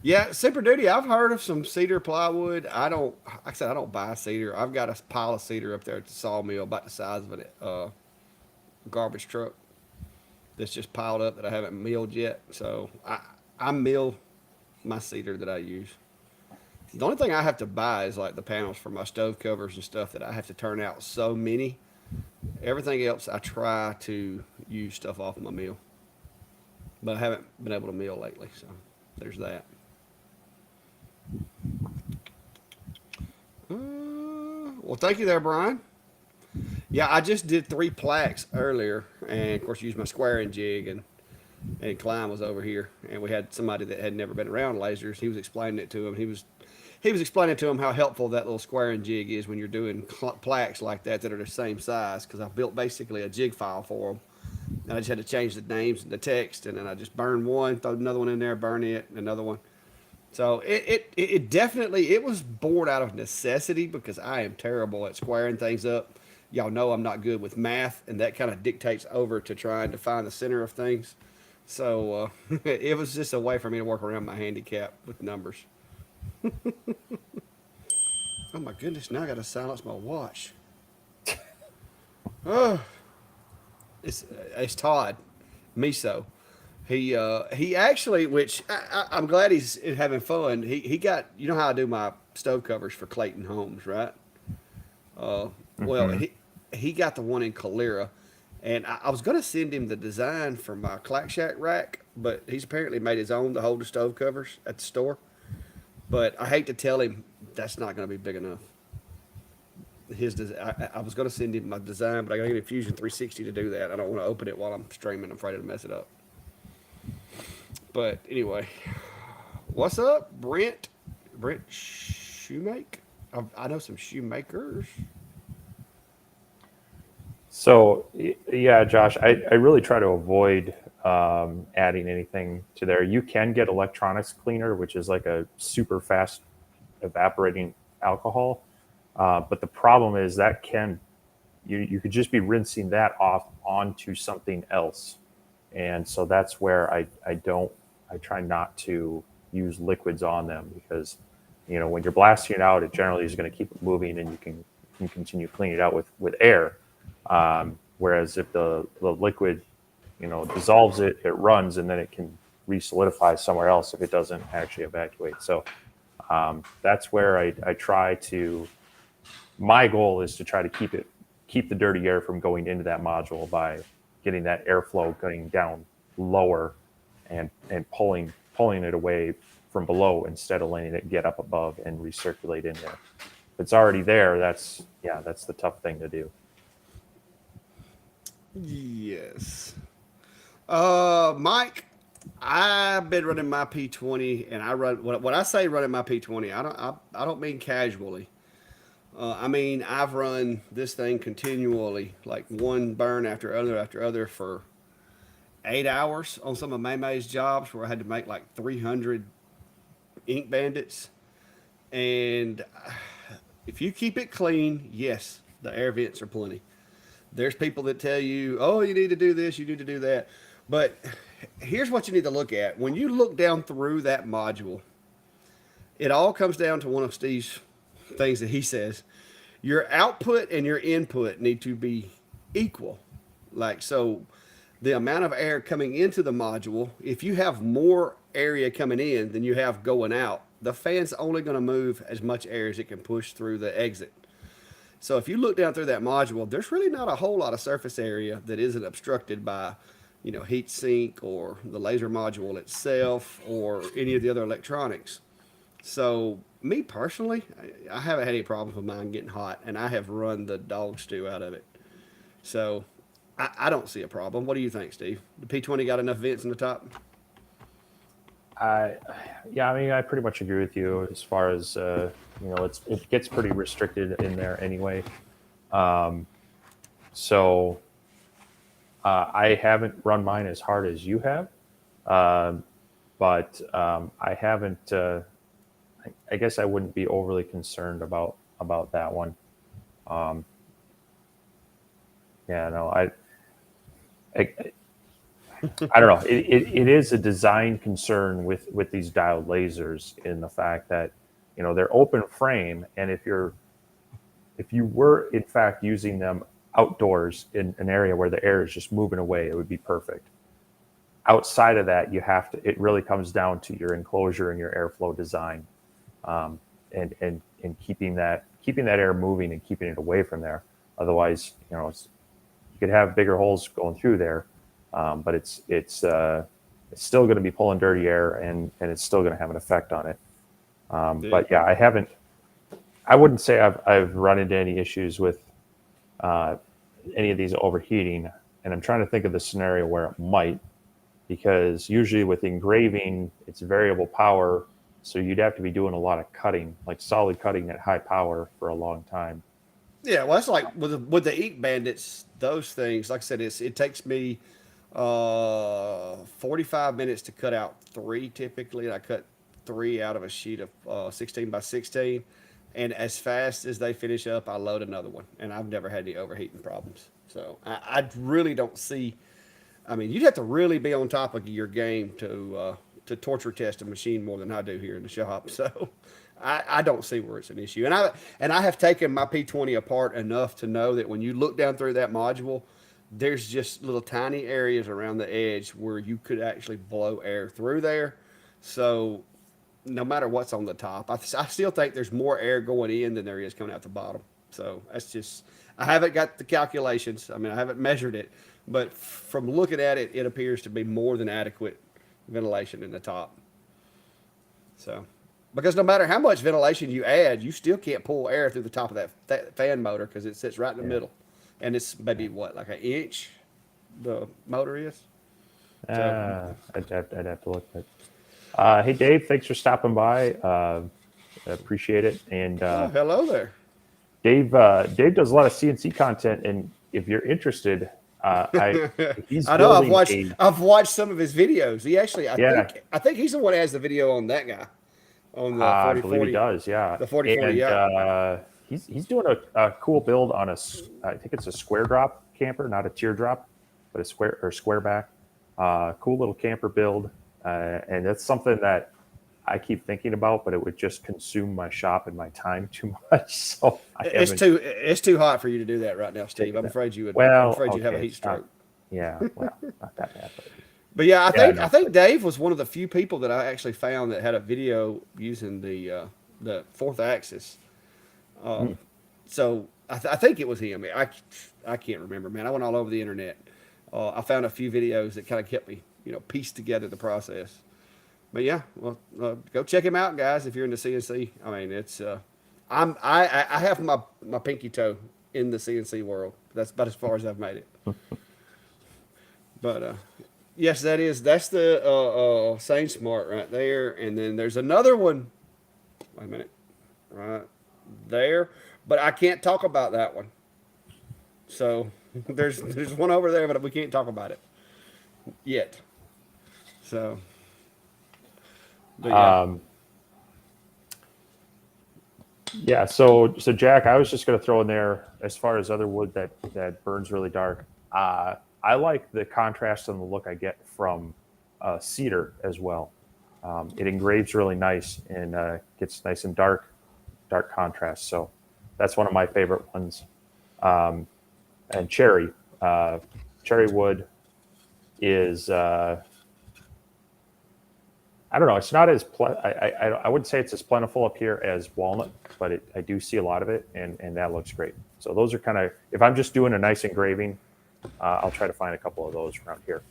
Yeah, Super Duty. I've heard of some cedar plywood. I don't. Like I said, I don't buy cedar. I've got a pile of cedar up there at the sawmill, about the size of a garbage truck, that's just piled up that I haven't milled yet. So I mill my cedar that I use. The only thing I have to buy is like the panels for my stove covers and stuff that I have to turn out so many. Everything else I try to use stuff off of my mill, but I haven't been able to mill lately. So there's that. Well, thank you there, Brian. Yeah, I just did 3 plaques earlier, and of course used my squaring jig, and Klein was over here, and we had somebody that had never been around lasers. He was explaining it to him. He was explaining to him how helpful that little squaring jig is when you're doing plaques like that are the same size. Because I built basically a jig file for them, and I just had to change the names and the text, and then I just burned one, throw another one in there, burn it, and another one. So it definitely, it was born out of necessity because I am terrible at squaring things up. Y'all know I'm not good with math, and that kind of dictates over to trying to find the center of things. So it was just a way for me to work around my handicap with numbers. Oh my goodness! Now I got to silence my watch. Oh, it's Todd Miso. He actually, which I'm glad he's having fun. He got, how I do my stove covers for Clayton Homes, right? Well, Mm-hmm. he got the one in Calera, and I was gonna send him the design for my Clack Shack rack, but he's apparently made his own to hold the stove covers at the store. But I hate to tell him that's not gonna be big enough. I was gonna send him my design, but I gotta get a Fusion 360 to do that. I don't want to open it while I'm streaming. I'm afraid to mess it up. But anyway, what's up, Brent? Brent Shoemake? I know some shoemakers. So yeah, Josh, I really try to avoid adding anything to there. You can get electronics cleaner, which is like a super fast evaporating alcohol. But the problem is that you could just be rinsing that off onto something else. And so that's where I try not to use liquids on them because, when you're blasting it out, it generally is going to keep it moving and you can continue cleaning it out with air. Whereas if the liquid, dissolves it, it runs and then it can re-solidify somewhere else if it doesn't actually evacuate. So that's where I try to. My goal is to try to keep the dirty air from going into that module by getting that airflow going down lower and pulling it away from below instead of letting it get up above and recirculate in there. If it's already there, that's the tough thing to do. Yes. Mike, I've been running my P20, and I run when I say running my P20, I don't mean casually. I mean I've run this thing continually, like one burn after other for 8 hours on some of May's jobs where I had to make like 300 ink bandits. And if you keep it clean, yes, the air vents are plenty. There's people that tell you, oh, you need to do this, you need to do that. But here's what you need to look at. When you look down through that module, it all comes down to one of Steve's things that he says. Your output and your input need to be equal. Like, so the amount of air coming into the module, if you have more area coming in than you have going out, the fan's only going to move as much air as it can push through the exit. So if you look down through that module, there's really not a whole lot of surface area that isn't obstructed by, heat sink or the laser module itself or any of the other electronics. So me personally, I haven't had any problems with mine getting hot, and I have run the dog stew out of it. So I don't see a problem. What do you think, Steve? The P20 got enough vents in the top? Yeah, I mean, I pretty much agree with you as far as it gets pretty restricted in there anyway. So I haven't run mine as hard as you have, but I haven't. I guess I wouldn't be overly concerned about that one. Yeah, no, I I don't know. It is a design concern with these diode lasers in the fact that they're open frame, and if you were in fact using them outdoors in an area where the air is just moving away, it would be perfect. Outside of that, it really comes down to your enclosure and your airflow design, and keeping that air moving and keeping it away from there. Otherwise, you could have bigger holes going through there, but it's still going to be pulling dirty air, and it's still going to have an effect on it. But yeah, I wouldn't say I've run into any issues with any of these overheating, and I'm trying to think of the scenario where it might, because usually with engraving, it's variable power, so you'd have to be doing a lot of cutting, like solid cutting at high power for a long time. Yeah, well, that's like with the ink bandits. Those things, like I said, it takes me 45 minutes to cut out three typically, and I cut three out of a sheet of 16 by 16. And as fast as they finish up, I load another one, and I've never had any overheating problems. So I really don't see. I mean, you'd have to really be on top of your game to torture test a machine more than I do here in the shop. So I don't see where it's an issue. And I have taken my P20 apart enough to know that when you look down through that module, there's just little tiny areas around the edge where you could actually blow air through there. So no matter what's on the top, I still think there's more air going in than there is coming out the bottom. So that's just, I haven't got the calculations. I mean, I haven't measured it, but from looking at it, it appears to be more than adequate ventilation in the top. So, because no matter how much ventilation you add, you still can't pull air through the top of that fan motor because it sits right in the middle. And it's maybe what, like an inch the motor is? So, I'd have to look at. Hey Dave, thanks for stopping by. I appreciate it. And hello there. Dave does a lot of CNC content, and if you're interested, he's I know building I've watched some of his videos. He actually, I think he's the one that has the video on that guy on the 4040. I believe he does, yeah. The 4040, yeah. He's doing a cool build on I think it's a square drop camper, not a teardrop, but a square back. Cool little camper build, and that's something that I keep thinking about, but it would just consume my shop and my time too much. So it's too hot for you to do that right now, Steve. I'm afraid you would. Well, I'm afraid you'd have a heat stroke. Yeah, well, not that bad. But yeah, I think Dave was one of the few people that I actually found that had a video using the fourth axis. So I think it was him. I can't remember, man. I went all over the internet, I found a few videos that kind of kept me, pieced together the process. But yeah, well, go check him out, guys. If you're into CNC, I mean, it's I have my pinky toe in the CNC world. That's about as far as I've made it. But yes, that's the Sane Smart right there, and then there's another one. Wait a minute, right there, but I can't talk about that one. So there's one over there, but we can't talk about it yet. So, but yeah. Um, yeah. So Jack, I was just going to throw in there as far as other wood that burns really dark. I like the contrast and the look I get from cedar as well. It engraves really nice and gets nice and dark contrast. So that's one of my favorite ones. And cherry wood is I don't know. It's not as I wouldn't say it's as plentiful up here as walnut, but I do see a lot of it, and that looks great. So those are kind of, if I'm just doing a nice engraving, I'll try to find a couple of those around here.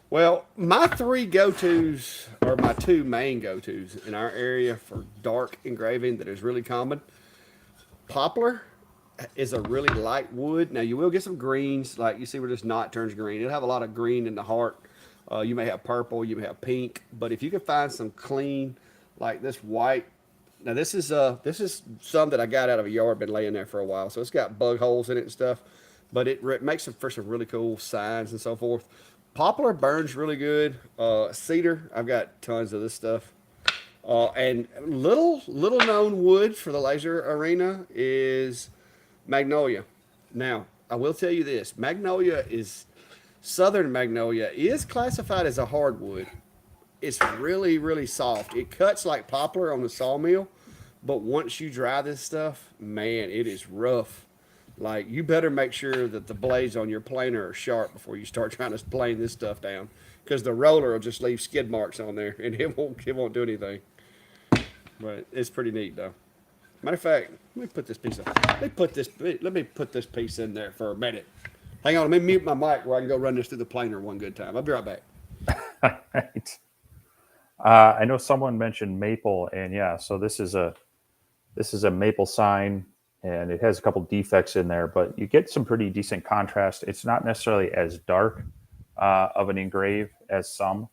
Well, my three go-tos are my two main go-tos in our area for dark engraving that is really common. Poplar is a really light wood. Now you will get some greens, like you see where this knot turns green. It'll have a lot of green in the heart. You may have purple, you may have pink, but if you can find some clean, like this white. Now this is some that I got out of a yard, been laying there for a while, so it's got bug holes in it and stuff, but it makes it for some really cool signs and so forth. Poplar burns really good. Cedar, I've got tons of this stuff. And little known wood for the laser arena is magnolia. Now, I will tell you this: southern magnolia is classified as a hardwood. It's really really soft. It cuts like poplar on the sawmill, but once you dry this stuff, man, it is rough. Like you better make sure that the blades on your planer are sharp before you start trying to plane this stuff down, because the roller will just leave skid marks on there and it won't do anything. But it's pretty neat though. Matter of fact, let me put this piece in there for a minute. Hang on, let me mute my mic where I can go run this through the planer one good time. I'll be right back. Right. I know someone mentioned maple, and yeah, so this is a maple sign, and it has a couple defects in there, but you get some pretty decent contrast. It's not necessarily as dark of an engrave as some,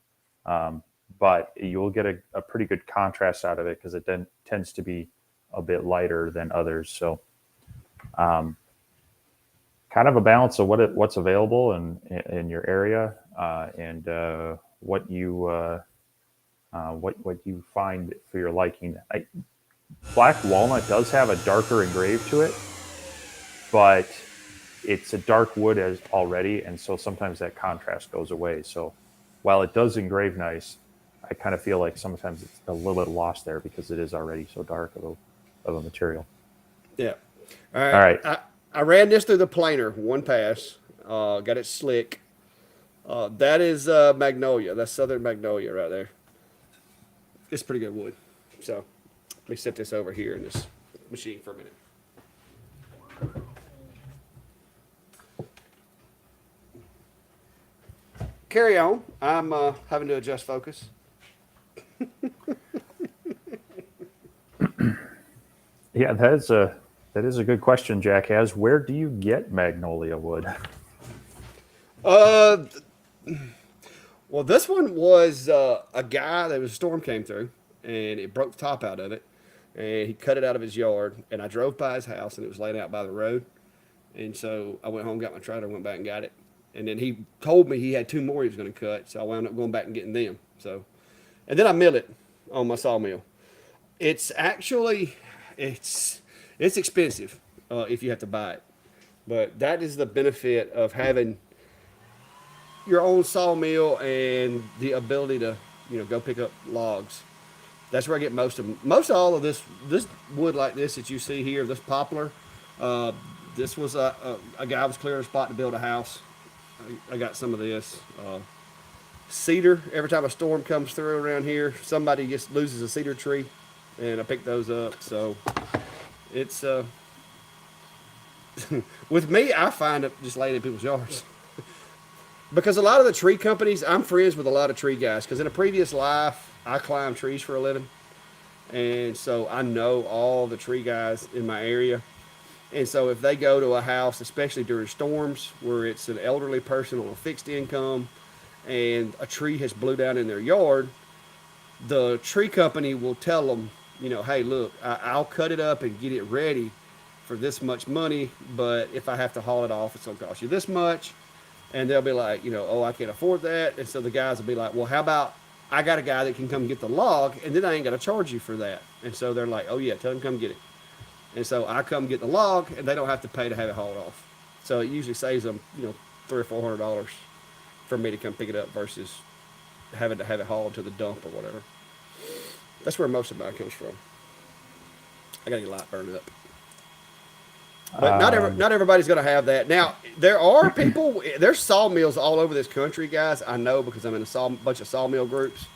but you'll get a pretty good contrast out of it because it then tends to be a bit lighter than others. So kind of a balance of what's available in your area, and what you find for your liking. Black walnut does have a darker engrave to it, but it's a dark wood as already, and so sometimes that contrast goes away. So while it does engrave nice, I kind of feel like sometimes it's a little bit lost there because it is already so dark of a material. Yeah. All right. I ran this through the planer one pass. Got it slick. That is magnolia. That's southern magnolia right there. It's pretty good wood. So let me set this over here in this machine for a minute. Carry on. I'm having to adjust focus. Yeah, that is a good question, Jack has. Where do you get magnolia wood? Well, this one was a guy. There was a storm came through, and it broke the top out of it, and he cut it out of his yard. And I drove by his house, and it was laid out by the road. And so I went home, got my trailer, went back and got it. And then he told me he had two more he was going to cut, so I wound up going back and getting them. So, and then I mill it on my sawmill. It's actually it's expensive if you have to buy it, but that is the benefit of having your own sawmill and the ability to go pick up logs. That's where I get most of all of this wood like this that you see here, this poplar. This was a guy was clearing a spot to build a house. I got some of this. Cedar. Every time a storm comes through around here, somebody loses a cedar tree, and I pick those up. So it's With me, I find it just laying in people's yards. Because a lot of the tree companies, I'm friends with a lot of tree guys. Because in a previous life, I climbed trees for a living. And so I know all the tree guys in my area. And so if they go to a house, especially during storms, where it's an elderly person on a fixed income and a tree has blew down in their yard, the tree company will tell them, hey, look, I'll cut it up and get it ready for this much money, but if I have to haul it off, it's going to cost you this much. And they'll be like, oh, I can't afford that. And so the guys will be like, well, how about I got a guy that can come get the log, and then I ain't got to charge you for that. And so they're like, oh, yeah, tell him come get it. And so I come get the log, and they don't have to pay to have it hauled off. So it usually saves them, $300 or $400 for me to come pick it up versus having to have it hauled to the dump or whatever. That's where most of mine comes from. I got to get light burned up. But not everybody's going to have that. Now, there are people, there's sawmills all over this country, guys. I know because I'm in a bunch of sawmill groups.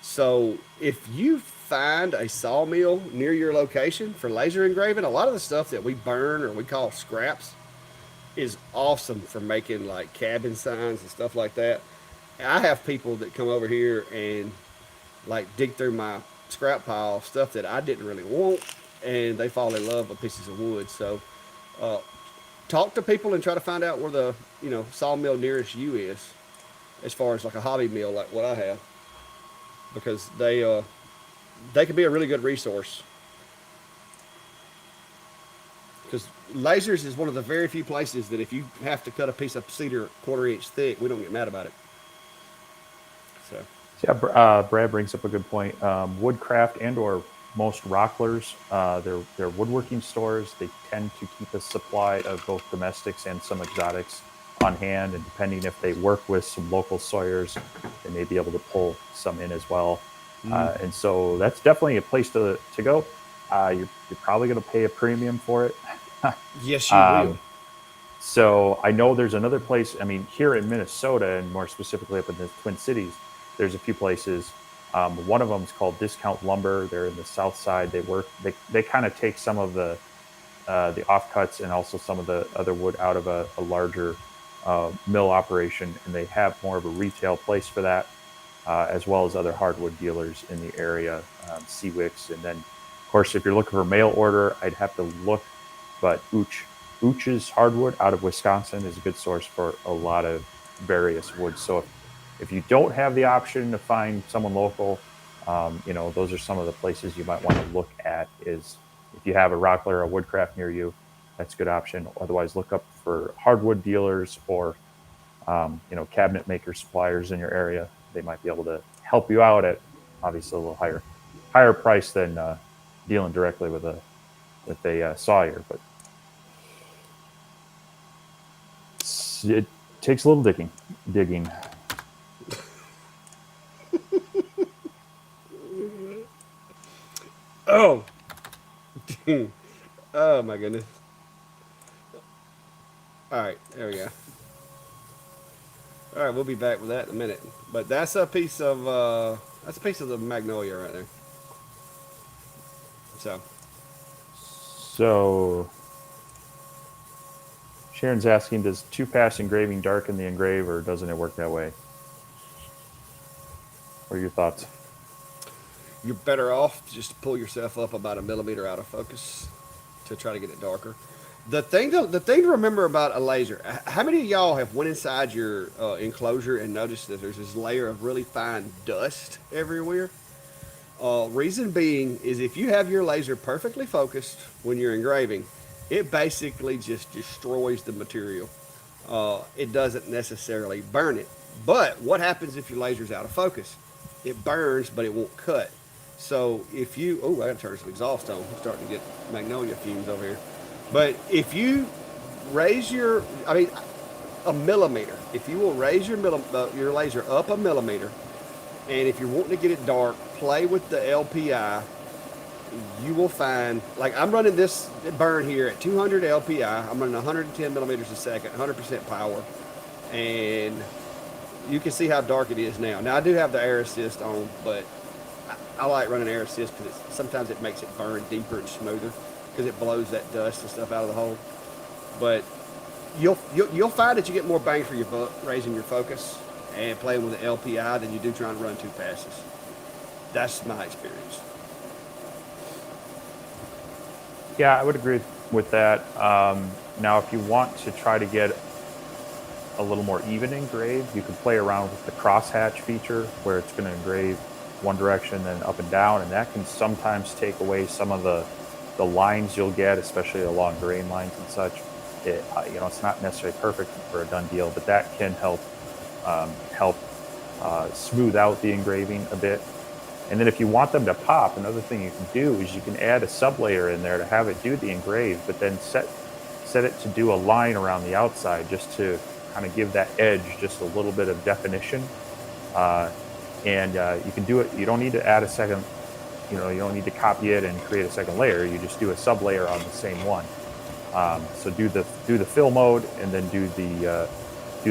So if you find a sawmill near your location for laser engraving, a lot of the stuff that we burn or we call scraps is awesome for making like cabin signs and stuff like that. I have people that come over here and like dig through my scrap pile, stuff that I didn't really want, and they fall in love with pieces of wood. So talk to people and try to find out where the sawmill nearest you is, as far as like a hobby mill like what I have, because they can be a really good resource. Because lasers is one of the very few places that if you have to cut a piece of cedar 1/4 inch thick, we don't get mad about it. So Yeah, Brad brings up a good point. Woodcraft and/or most rocklers, they're woodworking stores. They tend to keep a supply of both domestics and some exotics on hand, and depending if they work with some local sawyers, they may be able to pull some in as well. And so that's definitely a place to go. You're probably going to pay a premium for it. yes, you will. So I know there's another place. I mean, here in Minnesota, and more specifically up in the Twin Cities, there's a few places. One of them is called Discount Lumber. They're in the South Side. They kind of take some of the offcuts and also some of the other wood out of a larger mill operation, and they have more of a retail place for that, as well as other hardwood dealers in the area, Seawicks. And then, of course, if you're looking for mail order, I'd have to look, but Ooch's Hardwood out of Wisconsin is a good source for a lot of various woods. So if you don't have the option to find someone local, those are some of the places you might want to look at. Is if you have a rockler or a woodcraft near you, that's a good option. Otherwise, look up for hardwood dealers or cabinet maker suppliers in your area. They might be able to help you out at obviously a little higher price than dealing directly with a sawyer, but it takes a little digging. Oh, oh my goodness! All right, there we go. All right, we'll be back with that in a minute. But that's a piece of the magnolia right there. So Sharon's asking, does 2-pass engraving darken the engrave, or doesn't it work that way? What are your thoughts? You're better off just to pull yourself up about a millimeter out of focus to try to get it darker. The thing to remember about a laser, how many of y'all have went inside your enclosure and noticed that there's this layer of really fine dust everywhere? Reason being is if you have your laser perfectly focused when you're engraving, it basically just destroys the material. It doesn't necessarily burn it. But what happens if your laser's out of focus? It burns, but it won't cut. So if you, I gotta turn some exhaust on. I'm starting to get magnolia fumes over here. But if you raise a millimeter, if you will raise your laser up a millimeter, and if you're wanting to get it dark, play with the LPI, you will find, like I'm running this burn here at 200 LPI. I'm running 110 millimeters a second, 100% power. And you can see how dark it is now. Now I do have the air assist on, but I like running air assist because sometimes it makes it burn deeper and smoother because it blows that dust and stuff out of the hole. But you'll find that you get more bang for your buck raising your focus and playing with the LPI than you do trying to run two passes. That's my experience. Yeah, I would agree with that. Now, if you want to try to get a little more even engraved, you can play around with the crosshatch feature where it's going to engrave one direction then up and down, and that can sometimes take away some of the lines you'll get, especially along grain lines and such. It's not necessarily perfect for a done deal, but that can help smooth out the engraving a bit. And then if you want them to pop, another thing you can do is you can add a sublayer in there to have it do the engrave, but then set it to do a line around the outside just to kind of give that edge just a little bit of definition. You can do it. You don't need to add a second, you don't need to copy it and create a second layer. You just do a sublayer on the same one. So do the fill mode and then do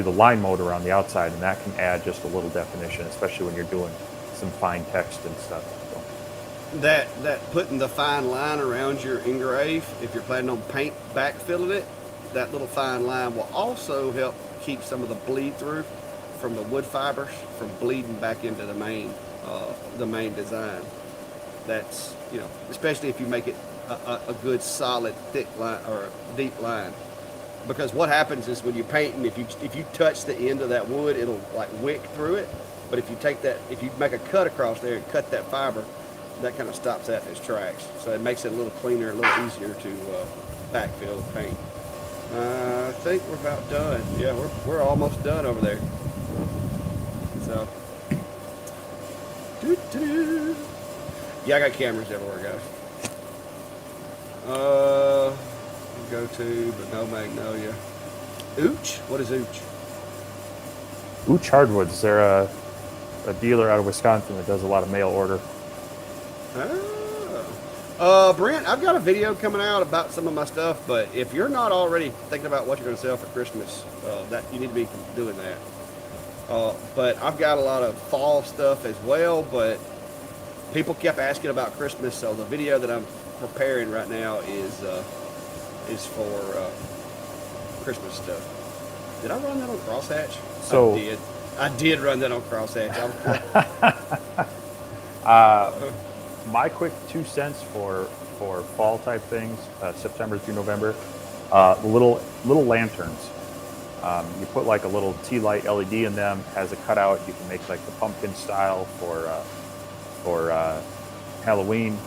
the line mode around the outside, and that can add just a little definition, especially when you're doing some fine text and stuff. So. That putting the fine line around your engrave, if you're planning on paint backfilling it, that little fine line will also help keep some of the bleed through from the wood fibers from bleeding back into the main design. That's, especially if you make it a good solid thick line or deep line. Because what happens is when you're painting, if you touch the end of that wood, it'll like wick through it. But if you make a cut across there and cut that fiber, that kind of stops that in its tracks. So it makes it a little cleaner, a little easier to backfill the paint. I think we're about done. Yeah, we're almost done over there. So, yeah, I got cameras everywhere, guys. Go to, but no Magnolia. Ooch? What is Ooch? Ooch Hardwoods. They're a dealer out of Wisconsin that does a lot of mail order. Brent, I've got a video coming out about some of my stuff, but if you're not already thinking about what you're going to sell for Christmas, that you need to be doing that. But I've got a lot of fall stuff as well, but people kept asking about Christmas, so the video that I'm preparing right now is for Christmas stuff. Did I run that on crosshatch? So I did run that on crosshatch. My quick 2 cents for fall type things, September through November, little lanterns. You put like a little tea light LED in them, has a cutout. You can make like the pumpkin style for Halloween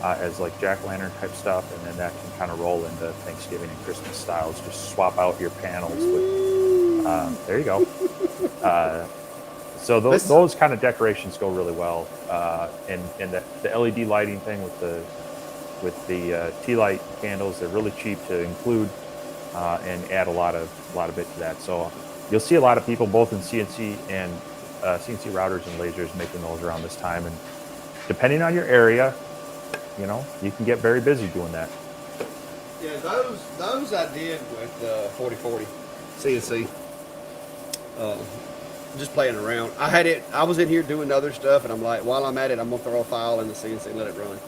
as like jack-o'-lantern type stuff, and then that can kind of roll into Thanksgiving and Christmas styles. Just swap out your panels with, there you go. So those kind of decorations go really well, and the LED lighting thing with the tea light candles, they're really cheap to include and add a lot of bit to that. So you'll see a lot of people both in CNC and CNC routers and lasers making those around this time, and depending on your area, you can get very busy doing that. Yeah, those I did with 4040 CNC. Just playing around. I was in here doing other stuff, and I'm like, while I'm at it, I'm gonna throw a file in the CNC and let it run.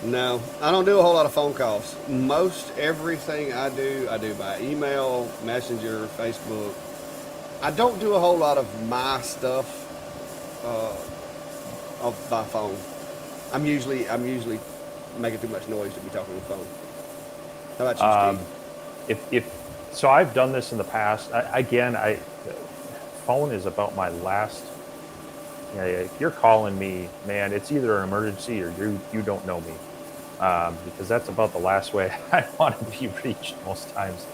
No, I don't do a whole lot of phone calls. Most everything I do by email, Messenger, Facebook. I don't do a whole lot of my stuff by phone. I'm usually making too much noise to be talking on the phone. How about you, Steve? So I've done this in the past. Phone is about my last. If you're calling me, man, it's either an emergency or you don't know me, because that's about the last way I want to be reached most times.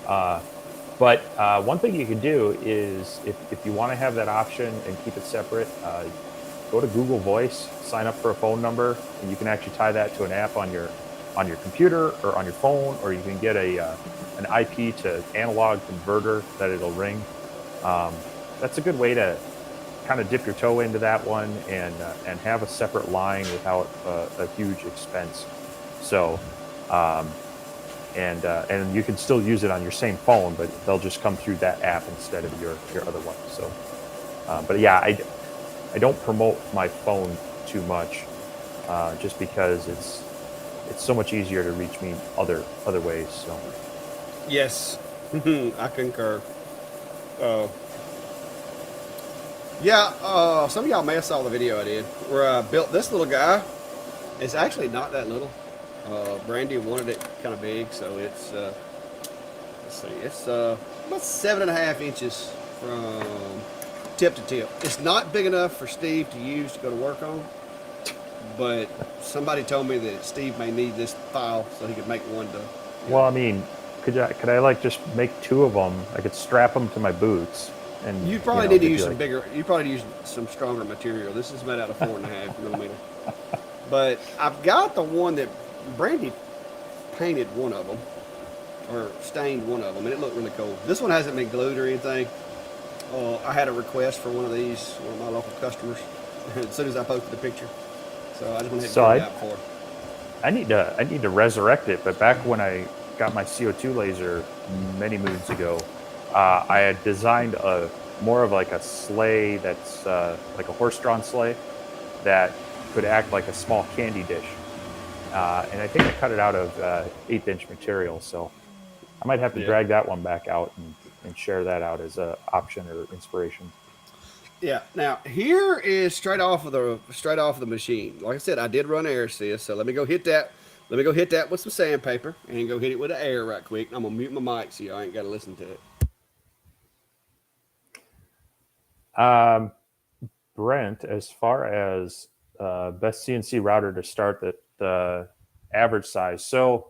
But one thing you can do is if you want to have that option and keep it separate, go to Google Voice, sign up for a phone number, and you can actually tie that to an app on your computer or on your phone, or you can get an IP to analog converter that it'll ring. That's a good way to kind of dip your toe into that one and have a separate line without a huge expense. So, and you can still use it on your same phone, but they'll just come through that app instead of your other one. So, but yeah, I don't promote my phone too much, just because it's so much easier to reach me other ways. So Yes, I concur. Uh, yeah, some of y'all may have saw the video I did where I built this little guy. It's actually not that little. Brandy wanted it kind of big, so it's let's see, it's about 7.5 inches from tip to tip. It's not big enough for Steve to use to go to work on, but somebody told me that Steve may need this file so he could make one to, you well, know. I mean, could I like just make two of them? I could strap them to my boots, and You probably need to it'd be use some like, bigger. You probably use some stronger material. This is made out of 4.5 millimeter. But I've got the one that Brandy painted one of them or stained one of them, and it looked really cool. This one hasn't been glued or anything. I had a request for one of these, one of my local customers, as soon as I posted the picture. So I just went ahead and so put it out for her. I need to resurrect it. But back when I got my CO2 laser many moons ago, I had designed a more of like a sleigh that's like a horse-drawn sleigh that could act like a small candy dish. And I think I cut it out of 1/8 inch material. So I might have to Yeah. drag that one back out and share that out as an option or inspiration. Yeah. Now here is straight off of the machine. Like I said, I did run air assist, so let me go hit that. Let me go hit that with some sandpaper and go hit it with the air right quick. I'm gonna mute my mic so y'all ain't gotta listen to it. Um, Brent, as far as best CNC router to start the average size. So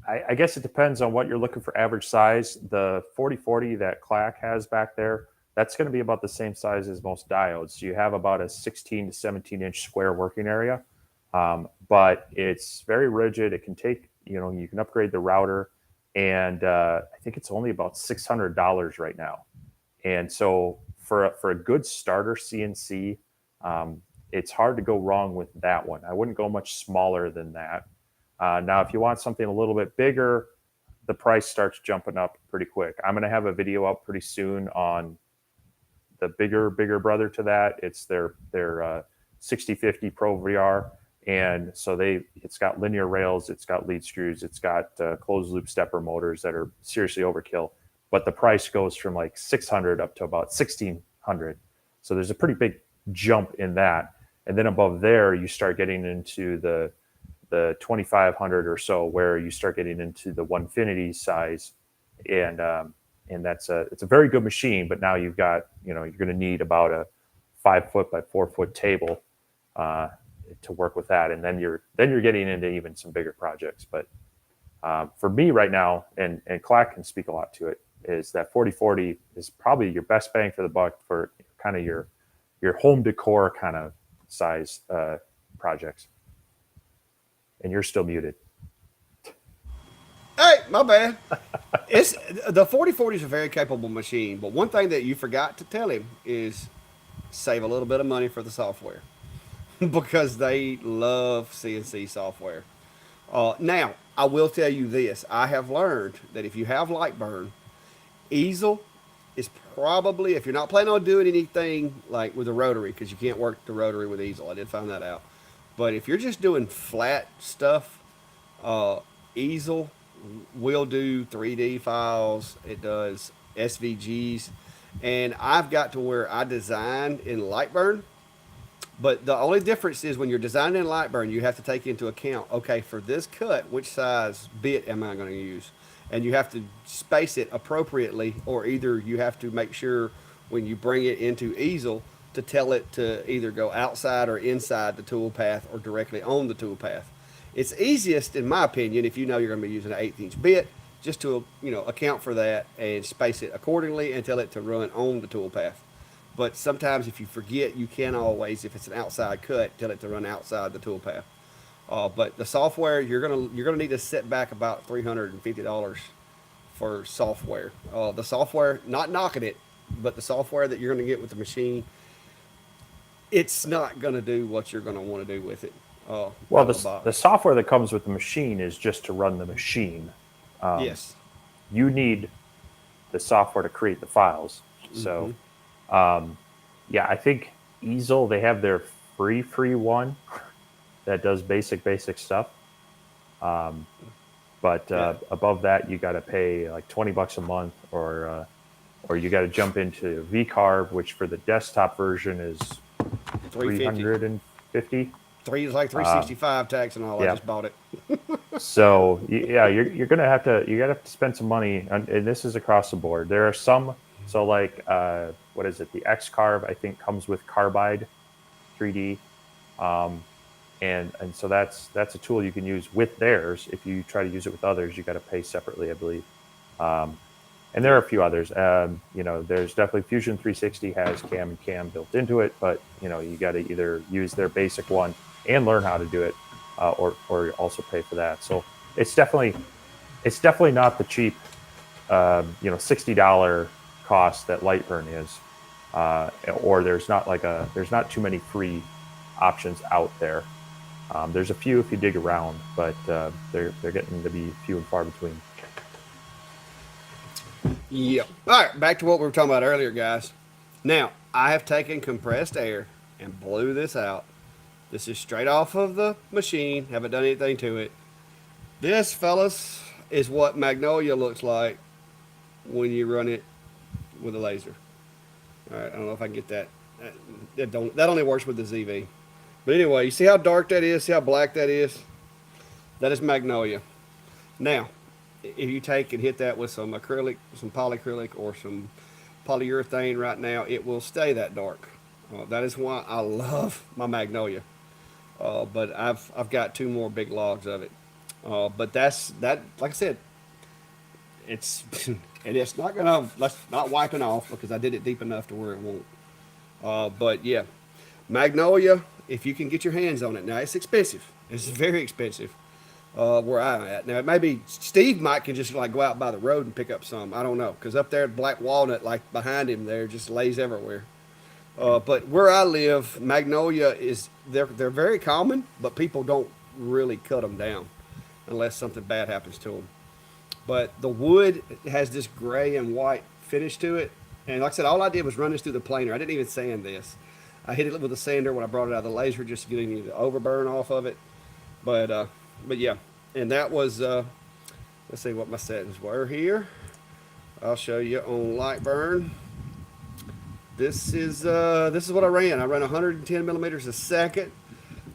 I guess it depends on what you're looking for average size. The 4040 that Clack has back there, that's going to be about the same size as most diodes. So you have about a 16 to 17 inch square working area, but it's very rigid. It can take, you can upgrade the router, and I think it's only about $600 right now. And so for a good starter CNC, it's hard to go wrong with that one. I wouldn't go much smaller than that. Now, if you want something a little bit bigger, the price starts jumping up pretty quick. I'm going to have a video up pretty soon on the bigger brother to that. It's their 6050 Pro VR, and so it's got linear rails, it's got lead screws, it's got closed loop stepper motors that are seriously overkill. But the price goes from like 600 up to about 1600. So there's a pretty big jump in that, and then above there you start getting into the 2500 or so, where you start getting into the 1finity size, and it's a very good machine. But now you've got, you're going to need about a 5 foot by 4 foot table uh, to work with that, and then you're getting into even some bigger projects. But for me right now, and Clack can speak a lot to it, is that 4040 is probably your best bang for the buck for kind of your home decor kind of size projects. And you're still muted. Hey, my bad. It's the 4040 is a very capable machine, but one thing that you forgot to tell him is save a little bit of money for the software because they love CNC software. Now, I will tell you this: I have learned that if you have Lightburn, easel is probably, if you're not planning on doing anything like with a rotary, because you can't work the rotary with easel. I did find that out. But if you're just doing flat stuff, uh, easel will do 3D files. It does SVGs, and I've got to where I designed in Lightburn. But the only difference is when you're designing in Lightburn, you have to take into account, okay, for this cut, which size bit am I going to use? And you have to space it appropriately, or either you have to make sure when you bring it into easel to tell it to either go outside or inside the tool path or directly on the tool path. It's easiest, in my opinion, if you know you're going to be using an 1/8 inch bit, just to account for that and space it accordingly and tell it to run on the tool path. But sometimes if you forget, you can always, if it's an outside cut, tell it to run outside the tool path. But the software, you're gonna need to set back about $350 for software. The software, not knocking it, but the software that you're gonna get with the machine, it's not gonna do what you're gonna want to do with it. Out Well, of the the box. software that comes with the machine is just to run the machine. Yes. You need the software to create the files. So, yeah, I think Easel, they have their free one that does basic stuff. But Yeah. above that, you got to pay like $20 a month, or you got to jump into VCarve, which for the desktop version is 350. 350. Three is like 365 tax and all. I Yeah. just bought it. So yeah, you're gonna have to spend some money, and this is across the board. There are some, so like what is it? The Xcarve I think comes with Carbide 3D, and so that's a tool you can use with theirs. If you try to use it with others, you got to pay separately, I believe. Um, and there are Yeah. a few others. There's definitely Fusion 360 has cam and cam built into it, but you got to either use their basic one and learn how to do it, or also pay for that. So it's definitely not the cheap, $60 cost that Lightburn is, or there's not too many free options out there. There's a few if you dig around, but they're getting to be few and far between. Yep. All right, back to what we were talking about earlier, guys. Now, I have taken compressed air and blew this out. This is straight off of the machine. Haven't done anything to it. This, fellas, is what Magnolia looks like when you run it with a laser. All right, I don't know if I can get that. That only works with the ZV. But anyway, you see how dark that is? See how black that is? That is Magnolia. Now, if you take and hit that with some acrylic, some polyacrylic, or some polyurethane right now, it will stay that dark. That is why I love my Magnolia. But I've got two more big logs of it. But that's that. Like I said, it's and it's not wiping off because I did it deep enough to where it won't. But yeah, Magnolia. If you can get your hands on it, now it's expensive. It's very expensive. Where I'm at now, maybe Steve might can just like go out by the road and pick up some. I don't know because up there at Black Walnut, like behind him, there just lays everywhere. But where I live, Magnolia is they're very common, but people don't really cut them down unless something bad happens to them. But the wood has this gray and white finish to it, and like I said, all I did was run this through the planer. I didn't even sand this. I hit it with a sander when I brought it out of the laser, just to get any of the overburn off of it. But yeah, and that was let's see what my settings were here. I'll show you on Lightburn. This is what I ran. I ran 110 millimeters a second,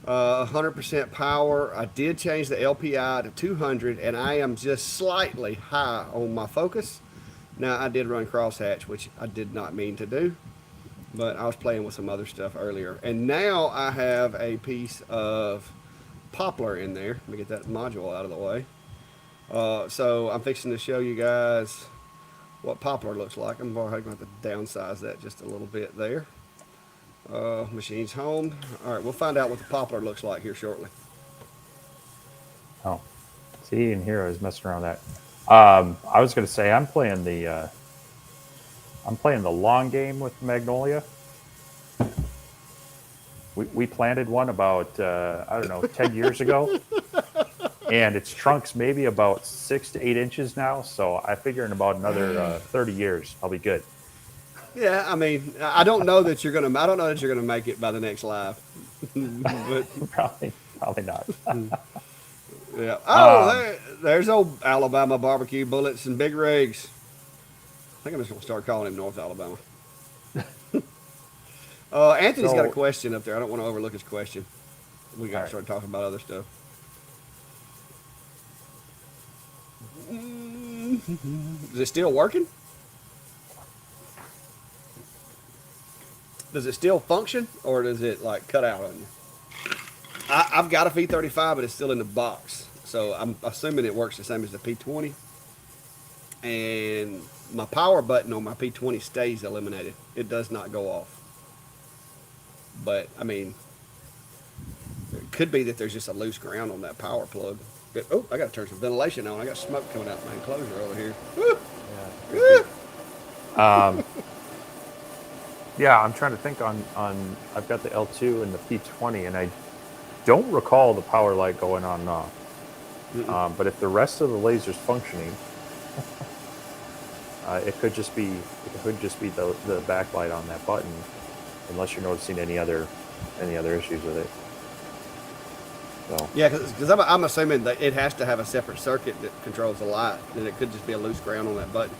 100% power. I did change the LPI to 200, and I am just slightly high on my focus. Now I did run crosshatch, which I did not mean to do, but I was playing with some other stuff earlier. And now I have a piece of poplar in there. Let me get that module out of the way. So I'm fixing to show you guys what poplar looks like. I'm going to have to downsize that just a little bit there. Machine's home. All right, we'll find out what the poplar looks like here shortly. Oh, see, and here I was messing around with that. I was going to say I'm playing the long game with Magnolia. We planted one about I don't know 10 years ago, and its trunk's maybe about 6 to 8 inches now. So I figure in about another 30 years I'll be good. Yeah, I mean, I don't know that you're gonna. I don't know that you're gonna make it by the next live. But probably not. yeah. Oh, there's old Alabama barbecue bullets and big rigs. I think I'm just gonna start calling him North Alabama. Anthony's got a question up there. I don't want to overlook his question. We got to start talking about other stuff. Is it still working? Does it still function, or does it like cut out on you? I've got a P35, but it's still in the box, so I'm assuming it works the same as the P20. And my power button on my P20 stays eliminated; it does not go off. But I mean, it could be that there's just a loose ground on that power plug. But, oh, I got to turn some ventilation on. I got smoke coming out my enclosure over here. Yeah, I'm trying to think on I've got the L2 and the P20, and I don't recall the power light going on and off. But if the rest of the laser's functioning, it could just be the backlight on that button, unless you're noticing any other issues with it. So Yeah, because I'm assuming that it has to have a separate circuit that controls the light, and it could just be a loose ground on that button.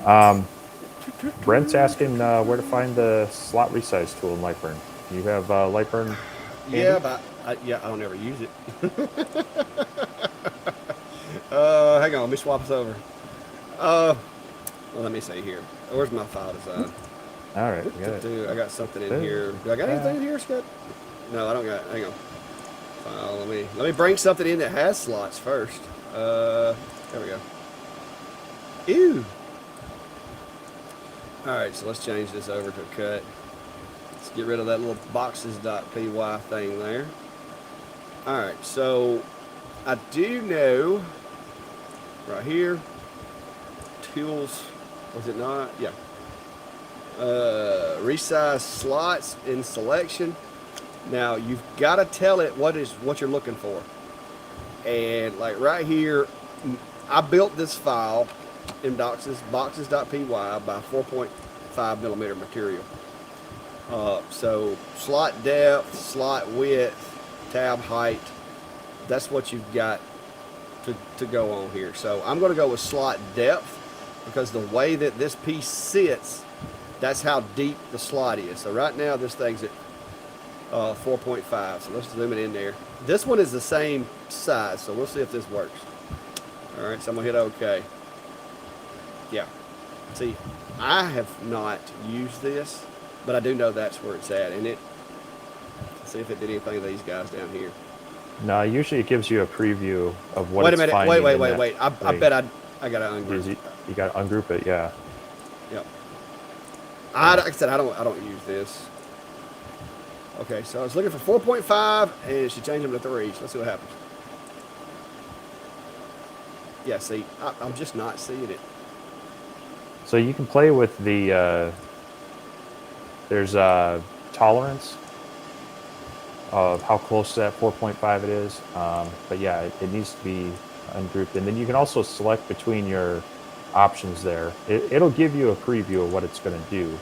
yeah. Brent's asking where to find the slot resize tool in Lightburn. Do you have Lightburn Yeah, handy? but I don't ever use it. Hang on, let me swap this over. Well, let me see here. Where's my file design? All right, we got it. I got something in There, here. Do I got that. anything in here, Scott? No, I don't got. Hang on. File. Let me bring something in that has slots first. There we go. Ew. All right, so let's change this over to a cut. Let's get rid of that little boxes.py thing there. All right, so I do know right here, tools, was it not? Yeah. Resize slots in selection. Now you've got to tell it what you're looking for. And like right here, I built this file in boxes.py by 4.5 millimeter material. So slot depth, slot width, tab height, that's what you've got to go on here. So I'm going to go with slot depth because the way that this piece sits, that's how deep the slot is. So right now this thing's at 4.5. So let's zoom it in there. This one is the same size, so we'll see if this works. All right, so I'm gonna hit OK. Yeah. See, I have not used this, but I do know that's where it's at. And let's see if it did anything to these guys down here. No, usually it gives you a preview of what Wait a it's minute. finding. Wait. I bet I got to ungroup. You got to ungroup it, yeah. Yep. Like I said, I don't use this. Okay, so I was looking for 4.5, and she changed them to 3. So let's see what happens. Yeah, see, I'm just not seeing it. So you can play with the there's tolerance of how close to that 4.5 it is. But yeah, it needs to be ungrouped. And then you can also select between your options there. It'll give you a preview of what it's going to do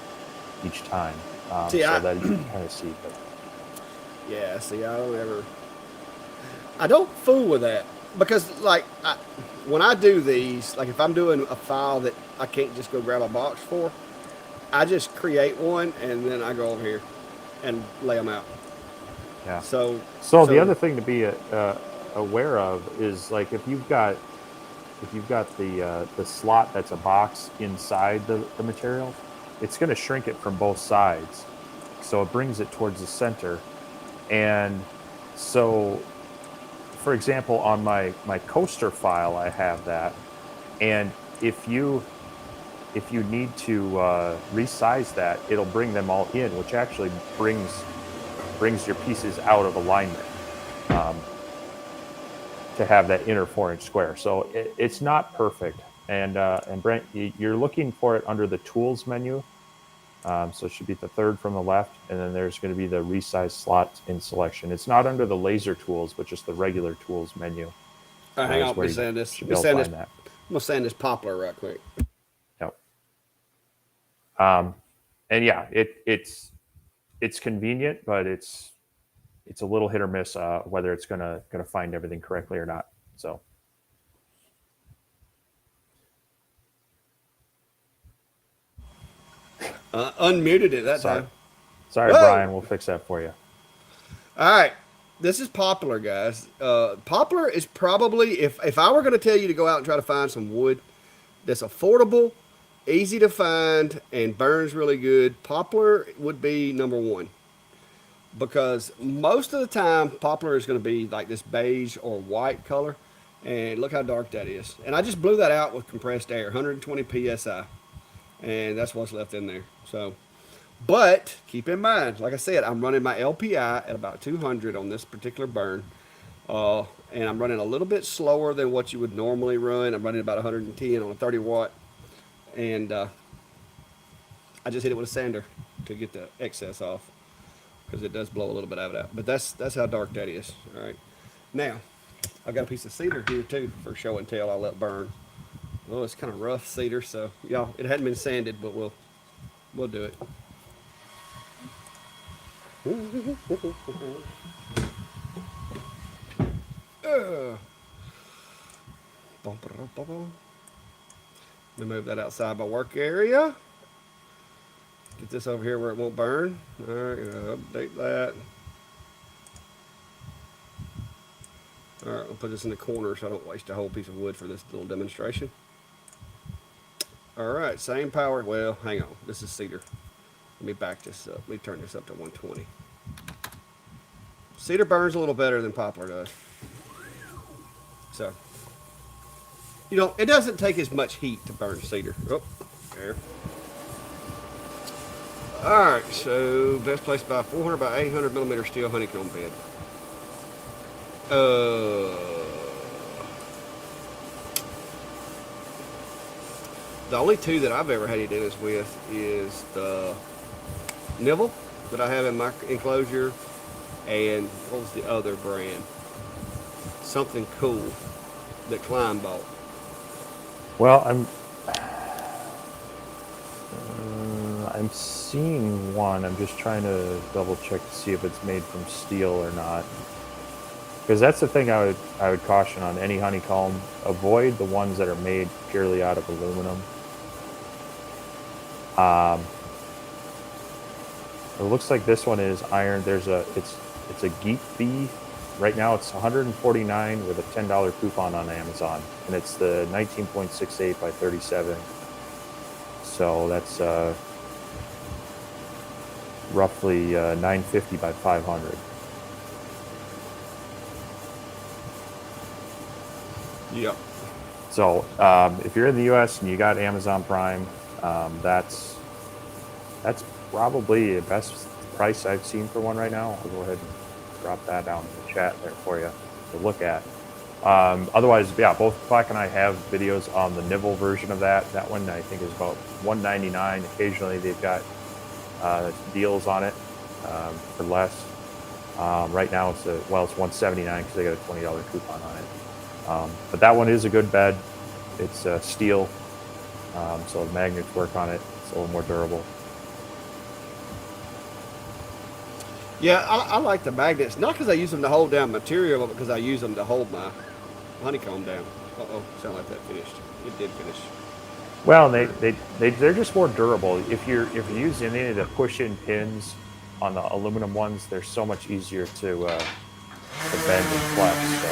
each time. So that you can kind of see. But yeah, see, I don't fool with that because like when I do these, like if I'm doing a file that I can't just go grab a box for, I just create one and then I go over here and lay them out. yeah. So the other thing to be aware of is like if you've got the slot that's a box inside the material, it's going to shrink it from both sides, so it brings it towards the center. And so, for example, on my coaster file, I have that. And if you need to resize that, it'll bring them all in, which actually brings your pieces out of alignment to have that inner 4-inch square. So it's not perfect. And Brent, you're looking for it under the tools menu. So it should be the third from the left, and then there's going to be the resize slots in selection. It's not under the laser tools, but just the regular tools menu. All right, hang on, let me sand this. I'm gonna sand this poplar right quick. Yep. And yeah, it's convenient, but it's a little hit or miss whether it's gonna find everything correctly or not. So. Unmuted it that time. Sorry, Brian. We'll fix that for you. All right. This is Poplar, guys. Poplar is probably, if I were going to tell you to go out and try to find some wood that's affordable, easy to find, and burns really good, Poplar would be number one. Because most of the time, Poplar is going to be like this beige or white color. And look how dark that is. And I just blew that out with compressed air, 120 psi. And that's what's left in there. So, but keep in mind, like I said, I'm running my LPI at about 200 on this particular burn. And I'm running a little bit slower than what you would normally run. I'm running about 110 on a 30 watt. And I just hit it with a sander to get the excess off because it does blow a little bit of it out. But that's how dark that is. All right. Now, I've got a piece of cedar here too for show and tell. I'll let burn. Well, it's kind of rough cedar, so y'all, it hadn't been sanded, but we'll do it. Let me move that outside my work area. Get this over here where it won't burn. All right, update that. All right, I'll put this in the corner so I don't waste a whole piece of wood for this little demonstration. All right, same power. Well, hang on. This is cedar. Let me back this up. Let me turn this up to 120. Cedar burns a little better than poplar does. So, you know, it doesn't take as much heat to burn cedar. Oh, there. All right, so best place to buy 400 by 800 millimeter steel honeycomb bed. The only two that I've ever had any dealings with is the Nivel that I have in my enclosure, and what was the other brand? Something cool that Klein bought. Well, I'm seeing one. I'm just trying to double check to see if it's made from steel or not. Because that's the thing I would caution on any honeycomb. Avoid the ones that are made purely out of aluminum. It looks like this one is iron. It's a Geek Bee. Right now it's $149 with a $10 coupon on Amazon, and it's the 19.68 by 37. So that's roughly $950 by 500. Yep. So if you're in the U.S. and you got Amazon Prime, that's probably the best price I've seen for one right now. I'll go ahead and drop that down in the chat there for you to look at. Otherwise, yeah, both Clack and I have videos on the Nivel version of that. That one I think is about $199. Occasionally they've got deals on it for less. Right now it's $179 because they got a $20 coupon on it. But that one is a good bed. It's steel, so the magnets work on it. It's a little more durable. Yeah, I like the magnets, not because I use them to hold down material, but because I use them to hold my honeycomb down. Uh-oh, sound like that finished. It did finish. Well, they're just more durable. If you're using any of the push-in pins on the aluminum ones, they're so much easier to bend and flex. So.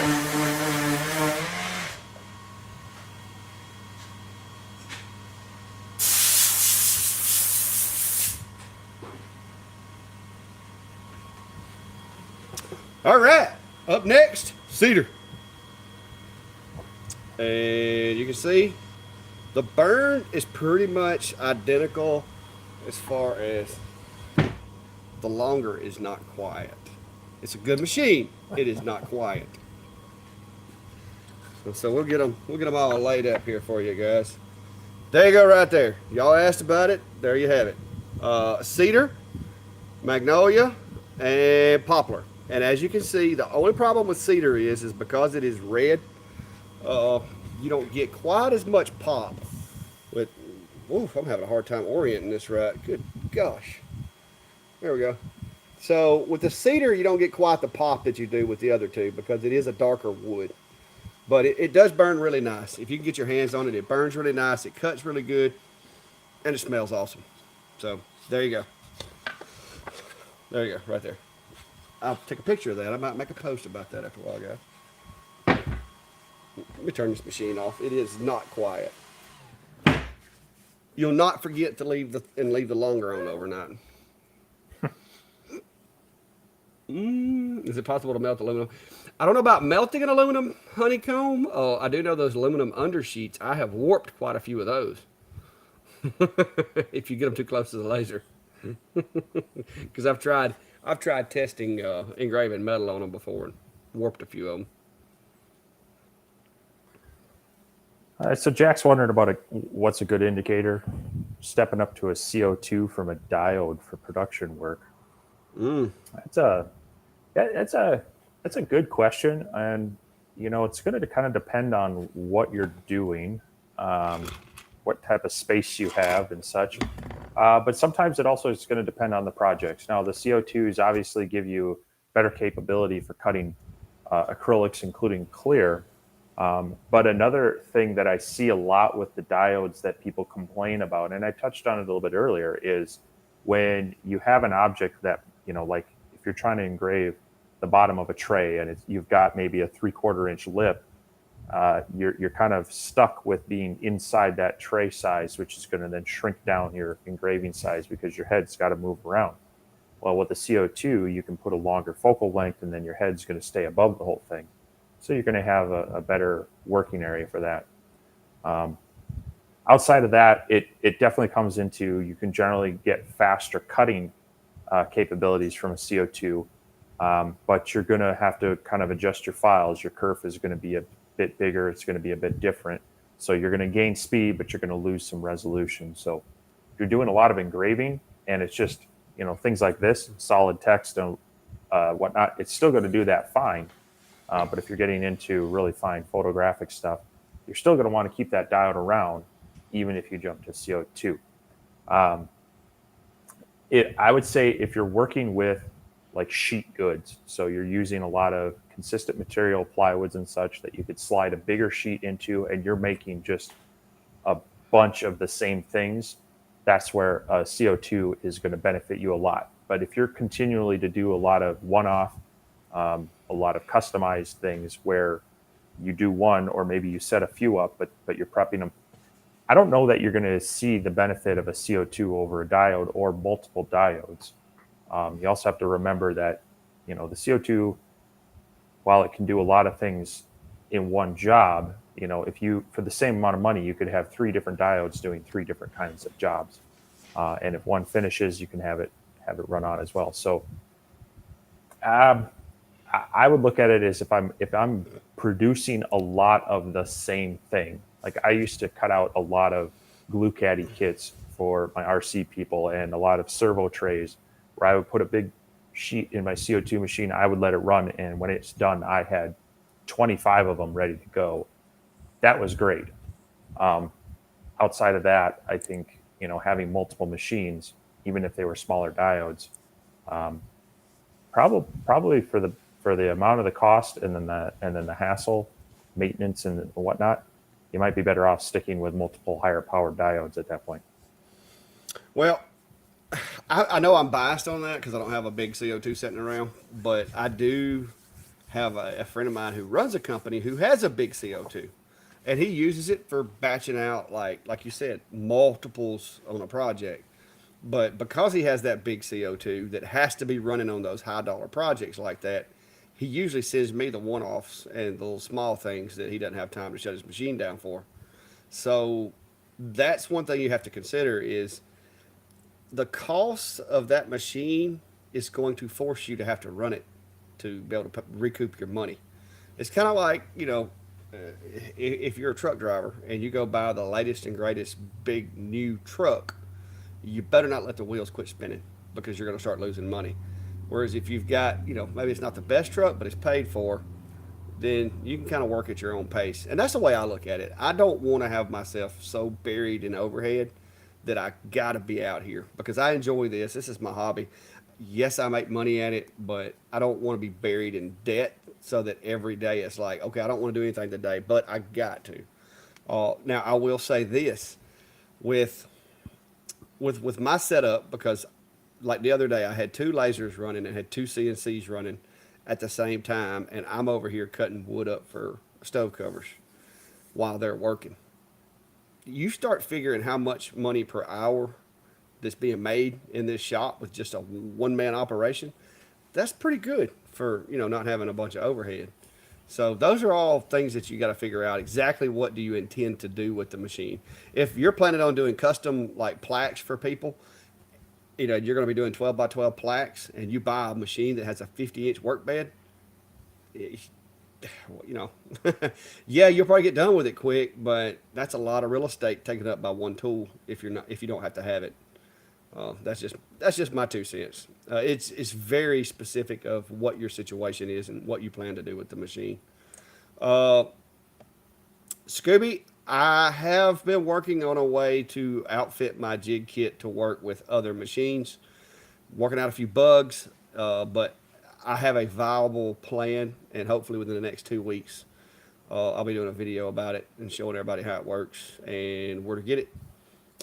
All right, up next, cedar. And you can see the burn is pretty much identical as far as the longer is not quiet. It's a good machine. It is not quiet. So we'll get them all laid up here for you guys. There you go, right there. Y'all asked about it. There you have it. Cedar, magnolia, and poplar. And as you can see, the only problem with cedar is because it is red, you don't get quite as much pop. With, oof, I'm having a hard time orienting this right. Good gosh. There we go. So with the cedar, you don't get quite the pop that you do with the other two because it is a darker wood. But it does burn really nice. If you can get your hands on it, it burns really nice. It cuts really good, and it smells awesome. So there you go. There you go, right there. I'll take a picture of that. I might make a post about that after a while, guys. Let me turn this machine off. It is not quiet. You'll not forget to leave the longer on overnight. Is it possible to melt aluminum? I don't know about melting an aluminum honeycomb. I do know those aluminum undersheets. I have warped quite a few of those. If you get them too close to the laser, because I've tried testing engraving metal on them before and warped a few of them. So Jack's wondering about what's a good indicator. Stepping up to a CO2 from a diode for production work. That's a good question, and it's going to kind of depend on what you're doing, what type of space you have, and such. But sometimes it also is going to depend on the projects. Now, the CO2s obviously give you better capability for cutting acrylics, including clear. But another thing that I see a lot with the diodes that people complain about, and I touched on it a little bit earlier, is when you have an object that, like if you're trying to engrave the bottom of a tray and you've got maybe a 3/4 inch lip, you're kind of stuck with being inside that tray size, which is going to then shrink down your engraving size because your head's got to move around. Well, with the CO2, you can put a longer focal length, and then your head's going to stay above the whole thing. So you're going to have a better working area for that. Um, Outside of that, it definitely comes into, you can generally get faster cutting capabilities from a CO2, but you're going to have to kind of adjust your files. Your kerf is going to be a bit bigger. It's going to be a bit different. So you're going to gain speed, but you're going to lose some resolution. So if you're doing a lot of engraving and it's just, things like this, solid text and whatnot, it's still going to do that fine. But if you're getting into really fine photographic stuff, you're still going to want to keep that diode around, even if you jump to CO2. Um, I would say if you're working with like sheet goods, so you're using a lot of consistent material, plywoods and such that you could slide a bigger sheet into, and you're making just a bunch of the same things, that's where CO2 is going to benefit you a lot. But if you're continually to do a lot of one-off, a lot of customized things where you do one, or maybe you set a few up, but you're prepping them, I don't know that you're going to see the benefit of a CO2 over a diode or multiple diodes. You also have to remember that, the CO2, while it can do a lot of things in one job, if you, for the same amount of money, you could have 3 different diodes doing 3 different kinds of jobs. And if one finishes, you can have it run on as well. So I would look at it as if I'm producing a lot of the same thing. Like I used to cut out a lot of glue caddy kits for my RC people and a lot of servo trays where I would put a big sheet in my CO2 machine. I would let it run, and when it's done, I had 25 of them ready to go. That was great. Um, Outside of that, I think having multiple machines, even if they were smaller diodes, um, probably for the amount of the cost and then the hassle, maintenance and whatnot, you might be better off sticking with multiple higher powered diodes at that point. Well, I know I'm biased on that because I don't have a big CO2 sitting around, but I do have a friend of mine who runs a company who has a big CO2, and he uses it for batching out, like you said, multiples on a project. But because he has that big CO2 that has to be running on those high dollar projects like that, he usually sends me the one offs and the little small things that he doesn't have time to shut his machine down for. So that's one thing you have to consider is the cost of that machine is going to force you to have to run it to be able to recoup your money. It's kind of like, if you're a truck driver and you go buy the latest and greatest big new truck, you better not let the wheels quit spinning because you're going to start losing money. Whereas if you've got, maybe it's not the best truck, but it's paid for, then you can kind of work at your own pace. And that's the way I look at it. I don't want to have myself so buried in overhead that I got to be out here because I enjoy this. This is my hobby. Yes, I make money at it, but I don't want to be buried in debt so that every day it's like, okay, I don't want to do anything today, but I got to. Now, I will say this with with my setup because like the other day I had 2 lasers running and had 2 CNCs running at the same time, and I'm over here cutting wood up for stove covers while they're working. You start figuring how much money per hour that's being made in this shop with just a one man operation. That's pretty good for not having a bunch of overhead. So those are all things that you got to figure out exactly what do you intend to do with the machine. If you're planning on doing custom like plaques for people, you're going to be doing 12 by 12 plaques, and you buy a machine that has a 50-inch work bed. You know, yeah, you'll probably get done with it quick, but that's a lot of real estate taken up by one tool if you don't have to have it. That's just my 2 cents. It's very specific of what your situation is and what you plan to do with the machine. Uh, Scooby, I have been working on a way to outfit my jig kit to work with other machines, working out a few bugs, but I have a viable plan, and hopefully within the next 2 weeks, I'll be doing a video about it and showing everybody how it works and where to get it.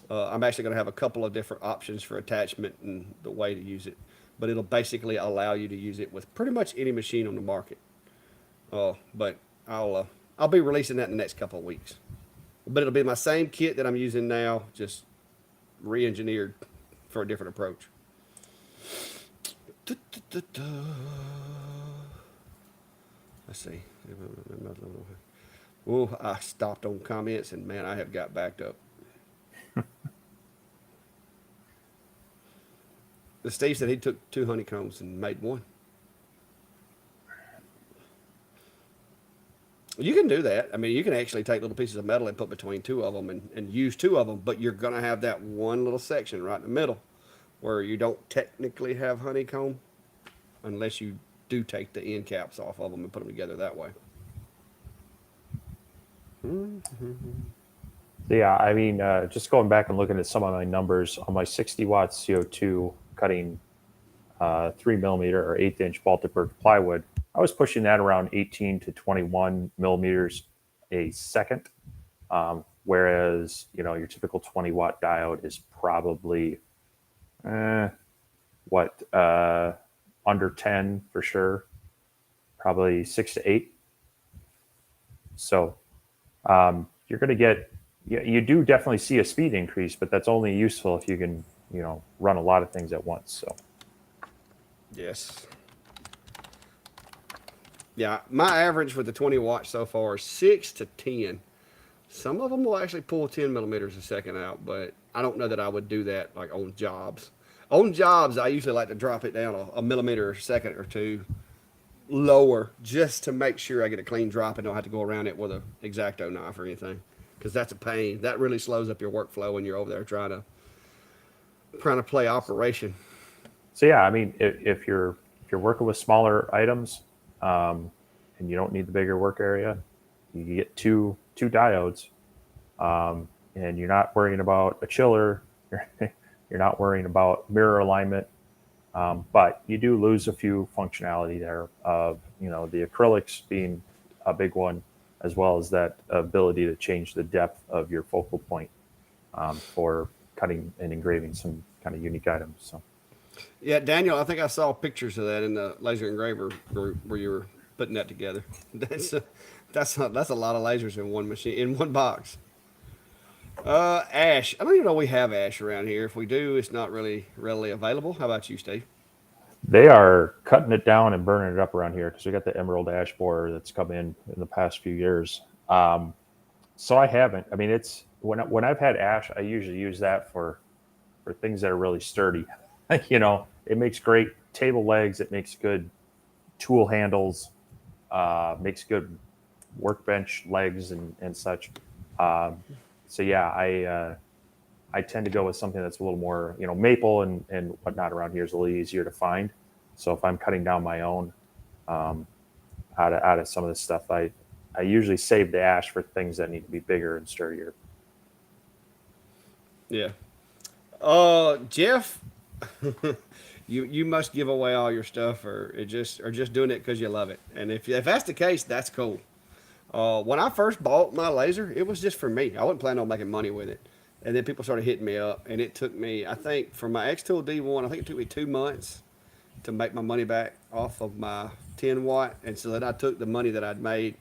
I'm actually going to have a couple of different options for attachment and the way to use it, but it'll basically allow you to use it with pretty much any machine on the market. But I'll be releasing that in the next couple of weeks. But it'll be my same kit that I'm using now, just re-engineered for a different approach. Let's see. Oh, I stopped on comments, and man, I have got backed up. Steve said he took 2 honeycombs and made one. You can do that. I mean, you can actually take little pieces of metal and put between 2 of them and use 2 of them, but you're going to have that one little section right in the middle where you don't technically have honeycomb unless you do take the end caps off of them and put them together that way. Yeah, I mean, just going back and looking at some of my numbers on my 60 watt CO2 cutting 3mm or 1/8" Baltic plywood, I was pushing that around 18 to 21 millimeters a second. Whereas, your typical 20 watt diode is probably, under 10 for sure, probably 6 to 8. So you're going to get, you do definitely see a speed increase, but that's only useful if you can, run a lot of things at once. So. Yes. Yeah, my average with the 20 watts so far is 6 to 10. Some of them will actually pull 10 millimeters a second out, but I don't know that I would do that like on jobs. On jobs, I usually like to drop it down a millimeter a second or 2 lower just to make sure I get a clean drop and don't have to go around it with an X-Acto knife or anything, because that's a pain. That really slows up your workflow when you're over there trying to play operation. So yeah, I mean, if you're working with smaller items, and you don't need the bigger work area, you get two diodes, and you're not worrying about a chiller. You're not worrying about mirror alignment, but you do lose a few functionality there of the acrylics being a big one, as well as that ability to change the depth of your focal point for cutting and engraving some kind of unique items. So. Yeah, Daniel, I think I saw pictures of that in the laser engraver group where you were putting that together. That's a lot of lasers in one machine, in one box. Ash. I don't even know we have ash around here. If we do, it's not really readily available. How about you, Steve? They are cutting it down and burning it up around here because we got the emerald ash borer that's come in the past few years. So I haven't. I mean, it's when I've had ash, I usually use that for things that are really sturdy. It makes great table legs. It makes good tool handles. Makes good workbench legs and such. So yeah, I tend to go with something that's a little more, maple and whatnot around here is a little easier to find. So if I'm cutting down my own out of some of this stuff, I usually save the ash for things that need to be bigger and sturdier. Yeah. Jeff, you must give away all your stuff, or just doing it because you love it. And if that's the case, that's cool. When I first bought my laser, it was just for me. I wasn't planning on making money with it. And then people started hitting me up, and it took me, I think, for my X-Tool D1, I think it took me 2 months to make my money back off of my 10 watt. And so then I took the money that I'd made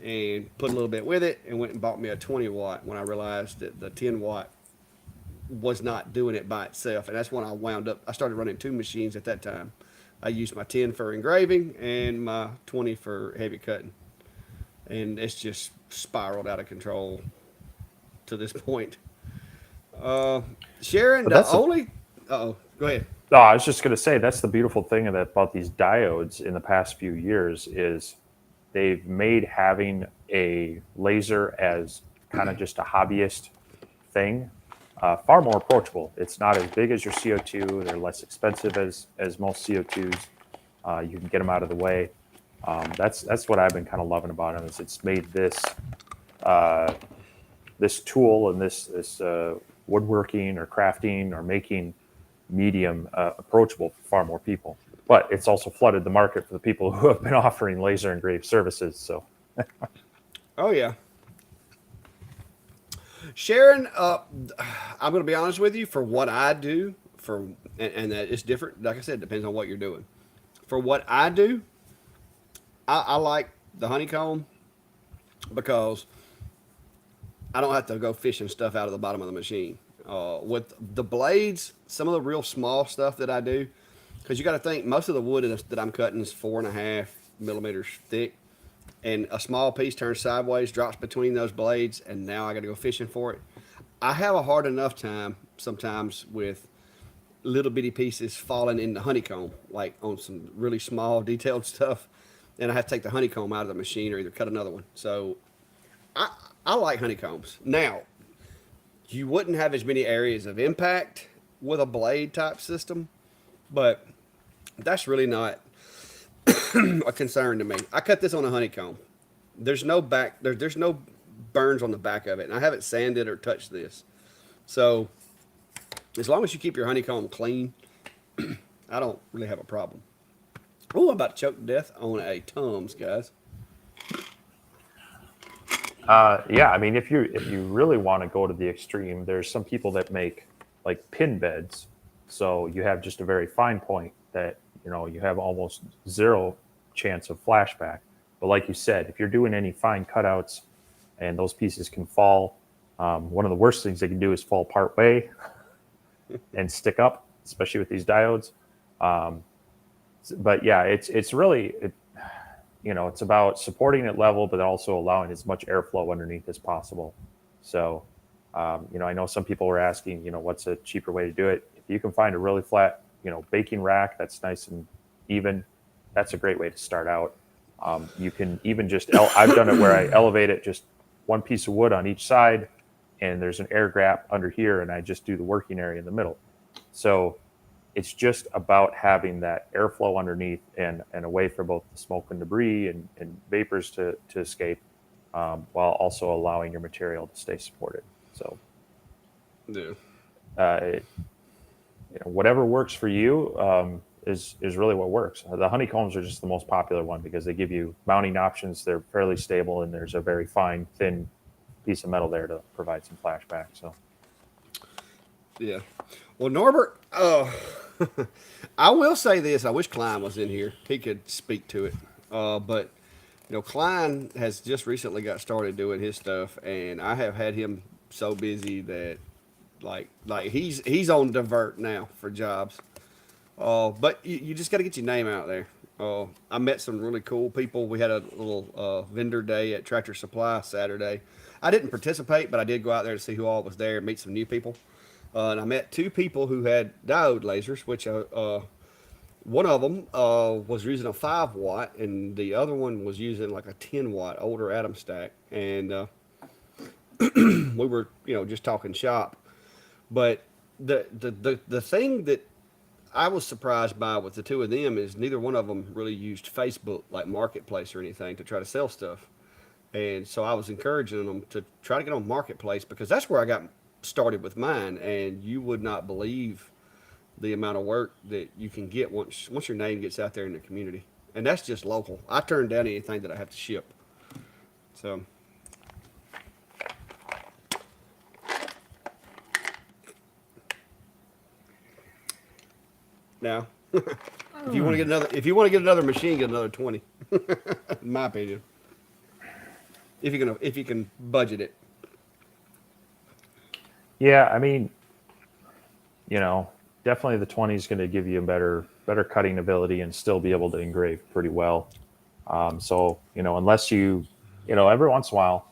and put a little bit with it and went and bought me a 20 watt when I realized that the 10 watt was not doing it by itself. And that's when I started running 2 machines at that time. I used my 10 for engraving and my 20 for heavy cutting. And it's just spiraled out of control to this point. Sharon, go ahead. No, I was just going to say that's the beautiful thing about these diodes in the past few years is they've made having a laser as kind of just a hobbyist thing far more approachable. It's not as big as your CO2. They're less expensive as most CO2s. You can get them out of the way. That's what I've been kind of loving about them is it's made this this tool and this woodworking or crafting or making medium approachable for far more people. But it's also flooded the market for the people who have been offering laser engraved services. So, Oh yeah, Sharon. I'm going to be honest with you. For what I do, and that it's different. Like I said, it depends on what you're doing. For what I do, I like the honeycomb because I don't have to go fishing stuff out of the bottom of the machine. With the blades, some of the real small stuff that I do, because you got to think most of the wood that I'm cutting is 4.5 millimeters thick, and a small piece turns sideways, drops between those blades, and now I got to go fishing for it. I have a hard enough time sometimes with little bitty pieces falling in the honeycomb, like on some really small detailed stuff, and I have to take the honeycomb out of the machine or either cut another one. So I I like honeycombs. Now, you wouldn't have as many areas of impact with a blade type system, but that's really not a concern to me. I cut this on a honeycomb. There's no there's no burns on the back of it, and I haven't sanded or touched this. So as long as you keep your honeycomb clean, I don't really have a problem. Oh, I'm about to choke to death on a Tums, guys. Yeah, I mean, if you really want to go to the extreme, there's some people that make like pin beds, so you have just a very fine point that you have almost zero chance of flashback. But like you said, if you're doing any fine cutouts and those pieces can fall, one of the worst things they can do is fall part way and stick up, especially with these diodes. Um, but yeah, it's really it's about supporting it level, but also allowing as much airflow underneath as possible. So, I know some people were asking, what's a cheaper way to do it? If you can find a really flat, baking rack that's nice and even, that's a great way to start out. You can even I've done it where I elevate it just one piece of wood on each side, and there's an air gap under here, and I just do the working area in the middle. So it's just about having that airflow underneath and away from both the smoke and debris and vapors to escape, while also allowing your material to stay supported. So, Yeah. uh, whatever works for you is really what works. The honeycombs are just the most popular one because they give you mounting options. They're fairly stable, and there's a very fine, thin piece of metal there to provide some flashback. So, Yeah. Well, Norbert, I will say this. I wish Klein was in here. He could speak to it. But Klein has just recently got started doing his stuff, and I have had him so busy that like he's on divert now for jobs. But you just got to get your name out there. I met some really cool people. We had a little vendor day at Tractor Supply Saturday. I didn't participate, but I did go out there to see who all was there and meet some new people. And I met two people who had diode lasers, which one of them was using a 5 watt, and the other one was using like a 10 watt older atom stack. And we were, just talking shop. But the thing that I was surprised by with the two of them is neither one of them really used Facebook like Marketplace or anything to try to sell stuff. And so I was encouraging them to try to get on Marketplace because that's where I got started with mine. And you would not believe the amount of work that you can get once your name gets out there in the community. And that's just local. I turn down anything that I have to ship. So now, if you want to get another machine, get another 20. In my opinion, if you can budget it. yeah, I mean, definitely the 20 is going to give you a better cutting ability and still be able to engrave pretty well. So, unless every once in a while,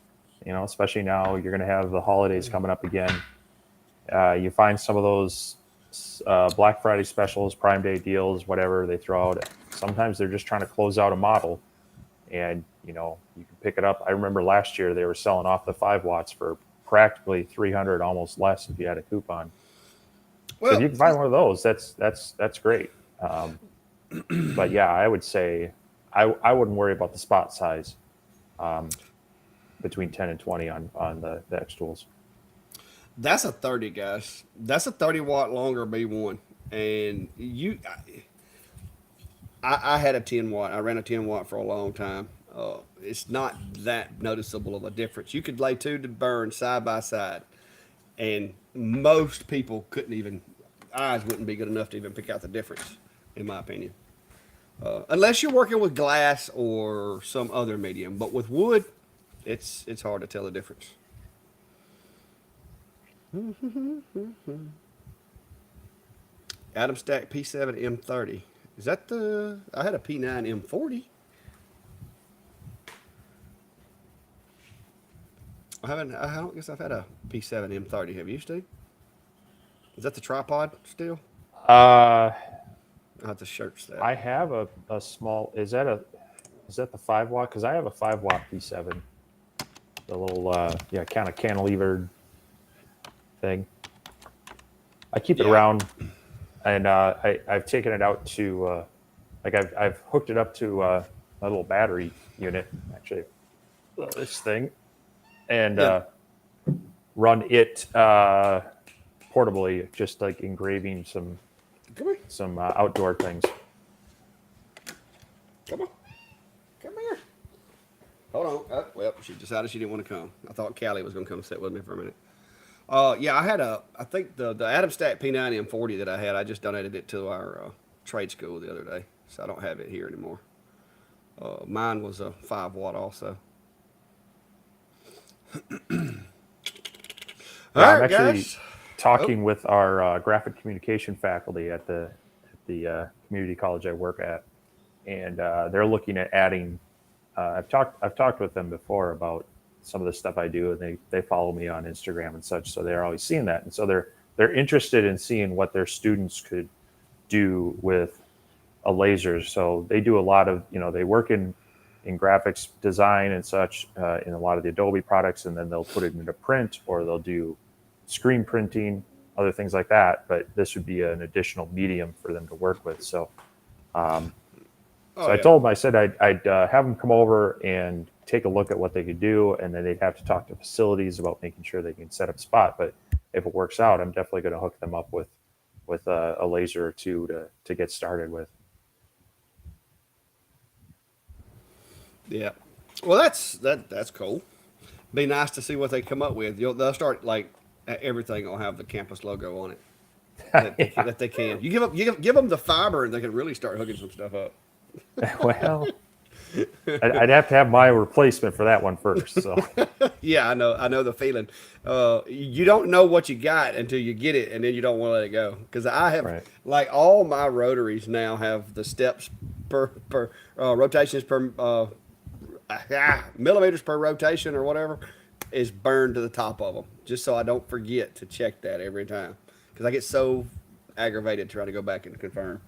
especially now you're going to have the holidays coming up again. You find some of those Black Friday specials, Prime Day deals, whatever they throw out. Sometimes they're just trying to close out a model, and you can pick it up. I remember last year they were selling off the 5 watts for practically 300, almost less if you had a coupon. So if you can find one of those, that's great. But yeah, I would say I wouldn't worry about the spot size. between 10 and 20 on the X tools. That's a 30, guys. That's a 30-watt longer B1. And I had a 10 watt. I ran a 10 watt for a long time. It's not that noticeable of a difference. You could lay two to burn side by side, and most people couldn't even, eyes wouldn't be good enough to even pick out the difference, in my opinion. Unless you're working with glass or some other medium. But with wood, it's hard to tell the difference. Adam Stack P7 M30. Is that the? I had a P9 M40. I haven't. I don't guess I've had a P7 M30. Have you, Steve? Is that the tripod still? Uh, I have to search that. I have a small. Is that the 5 watt? Because I have a 5 watt P7. The little kind of cantilevered thing. I keep it around, and I've taken it out to I've hooked it up to a little battery unit, actually, this thing, and run it portably, just like engraving some outdoor things. Come on. Come here. Hold on. Oh, well, she decided she didn't want to come. I thought Callie was going to come sit with me for a minute. I think the Adam Stack P9 M40 that I had, I just donated it to our trade school the other day, so I don't have it here anymore. Mine was a 5 watt also. I'm actually talking with our graphic communication faculty at the community college I work at, and they're looking at adding. I've talked with them before about some of the stuff I do, and they follow me on Instagram and such, so they're always seeing that, and so they're interested in seeing what their students could do with a laser. So they do a lot of, they work in graphics design and such in a lot of the Adobe products, and then they'll put it into print, or they'll do screen printing, other things like that. But this would be an additional medium for them to work with. So, I told them, I said I'd have them come over and take a look at what they could do, and then they'd have to talk to facilities about making sure they can set up spot. But if it works out, I'm definitely going to hook them up with a laser or two to get started with. Yeah. Well, that's cool. Be nice to see what they come up with. They'll start like everything will have the campus logo on it. That they can. You give them the fiber, and they can really start hooking some stuff up. Well, I'd have to have my replacement for that one first. So yeah, I know the feeling. You don't know what you got until you get it, and then you don't want to let it go. Because I have like all my rotaries now have the steps per rotations per millimeters per rotation or whatever is burned to the top of them, just so I don't forget to check that every time. Because I get so aggravated trying to go back and confirm.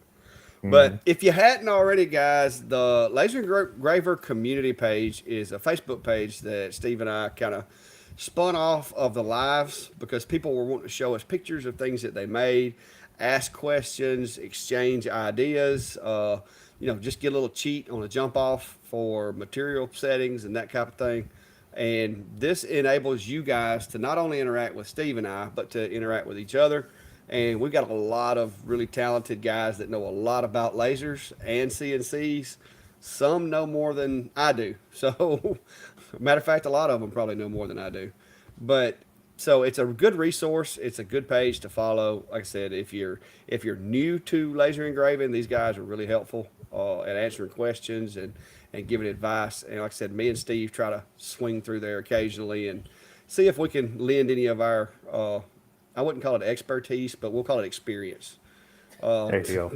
But if you hadn't already, guys, the Laser Engraver community page is a Facebook page that Steve and I kind of spun off of the lives, because people were wanting to show us pictures of things that they made, ask questions, exchange ideas, just get a little cheat on a jump off for material settings and that kind of thing. And this enables you guys to not only interact with Steve and I, but to interact with each other. And we've got a lot of really talented guys that know a lot about lasers and CNCs. Some know more than I do. So, matter of fact, a lot of them probably know more than I do. But so it's a good resource. It's a good page to follow. Like I said, if you're new to laser engraving, these guys are really helpful at answering questions and giving advice. And like I said, me and Steve try to swing through there occasionally and see if we can lend any of our I wouldn't call it expertise, but we'll call it experience there you go.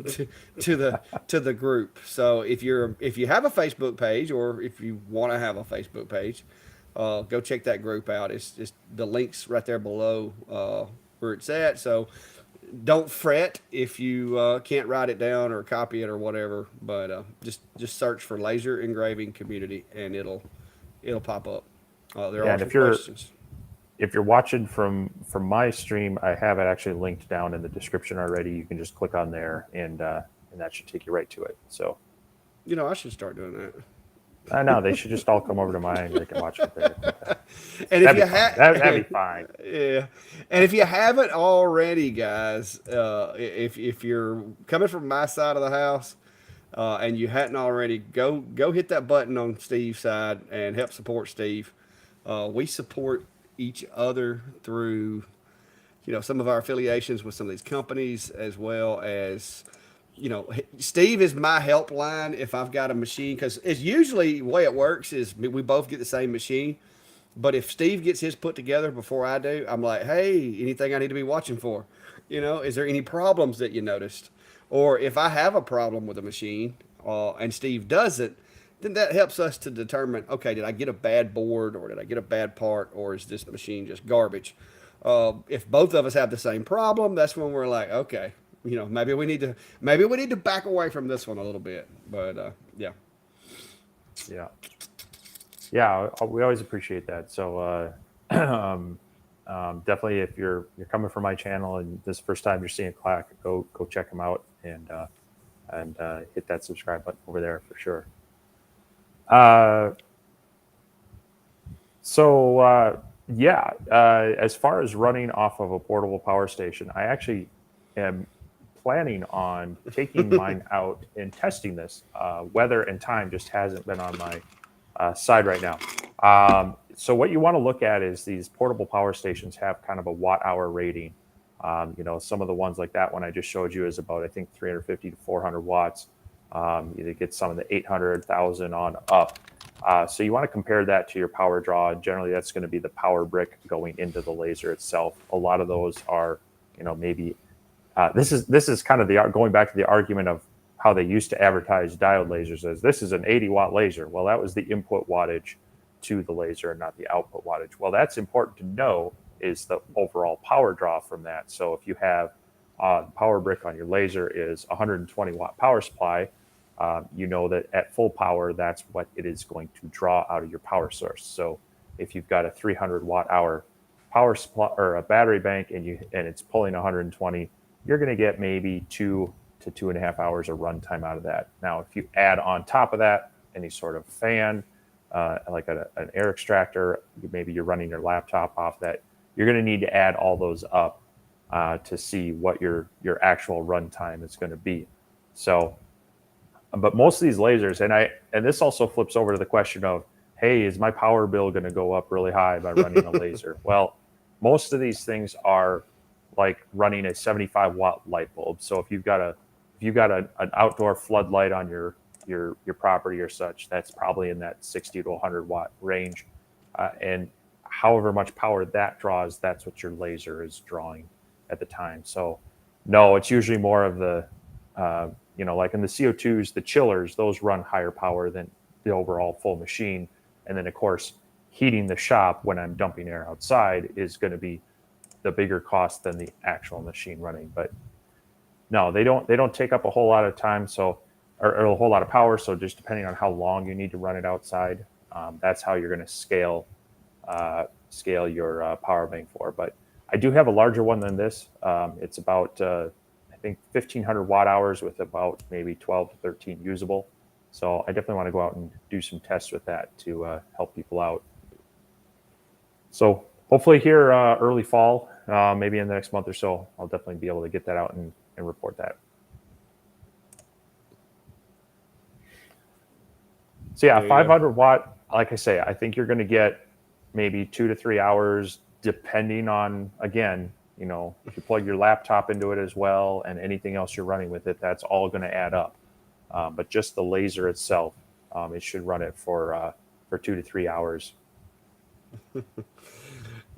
to the group. So if you have a Facebook page, or if you want to have a Facebook page, go check that group out. It's just the links right there below where it's at. So don't fret if you can't write it down or copy it or whatever. But just search for Laser Engraving Community, and it'll pop up. There are some questions. If you're watching from my stream, I have it actually linked down in the description already. You can just click on there, and that should take you right to it. So, I should start doing that. I know they should just all come over to mine and they can watch it there. And if That'd you be fine. That'd be have, fine. yeah, and if you haven't already, guys, if you're coming from my side of the house, and you hadn't already, go hit that button on Steve's side and help support Steve. We support each other through, some of our affiliations with some of these companies, as well as, Steve is my helpline if I've got a machine, because it's usually the way it works is we both get the same machine. But if Steve gets his put together before I do, I'm like, hey, anything I need to be watching for? Is there any problems that you noticed? Or if I have a problem with a machine and Steve doesn't, then that helps us to determine, okay, did I get a bad board, or did I get a bad part, or is this machine just garbage? If both of us have the same problem, that's when we're like, okay, maybe we need to back away from this one a little bit. But yeah. Yeah. Yeah, we always appreciate that. So definitely, if you're coming from my channel and this is the first time you're seeing Clack, go check him out and hit that subscribe button over there for sure. As far as running off of a portable power station, I actually am planning on taking mine out and testing this. Weather and time just hasn't been on my side right now. So what you want to look at is these portable power stations have kind of a watt hour rating. Some of the ones like that one I just showed you is about, I think, 350 to 400 watts. You get some of the 800,000 on up. So you want to compare that to your power draw. Generally, that's going to be the power brick going into the laser itself. A lot of those are, maybe this is kind of going back to the argument of how they used to advertise diode lasers as this is an 80 watt laser. Well, that was the input wattage to the laser and not the output wattage. Well, that's important to know is the overall power draw from that. So if you have power brick on your laser is 120 watt power supply, you know that at full power, that's what it is going to draw out of your power source. So if you've got a 300 watt hour power supply or a battery bank and it's pulling 120, you're going to get maybe 2 to 2.5 hours of runtime out of that. Now, if you add on top of that any sort of fan, like an air extractor, maybe you're running your laptop off that, you're going to need to add all those up to see what your actual runtime is going to be. So, but most of these lasers, and this also flips over to the question of, hey, is my power bill going to go up really high by running a laser? Well, most of these things are like running a 75 watt light bulb. So if you've got an outdoor floodlight on your property or such, that's probably in that 60 to 100 watt range. And however much power that draws, that's what your laser is drawing at the time. So no, it's usually more of the, like in the CO2s, the chillers, those run higher power than the overall full machine. And then of course, heating the shop when I'm dumping air outside is going to be the bigger cost than the actual machine running. But no, they don't take up a whole lot of time. So, or a whole lot of power. So just depending on how long you need to run it outside, that's how you're going to scale your power bank for. But I do have a larger one than this. It's about, I think 1,500 watt hours with about maybe 12 to 13 usable. So I definitely want to go out and do some tests with that to help people out. So hopefully here early fall, maybe in the next month or so, I'll definitely be able to get that out and report that. So yeah, 500 watt, like I say, I think you're going to get maybe 2 to 3 hours, depending on, again, if you plug your laptop into it as well and anything else you're running with it, that's all going to add up. But just the laser itself, it should run it for 2 to 3 hours.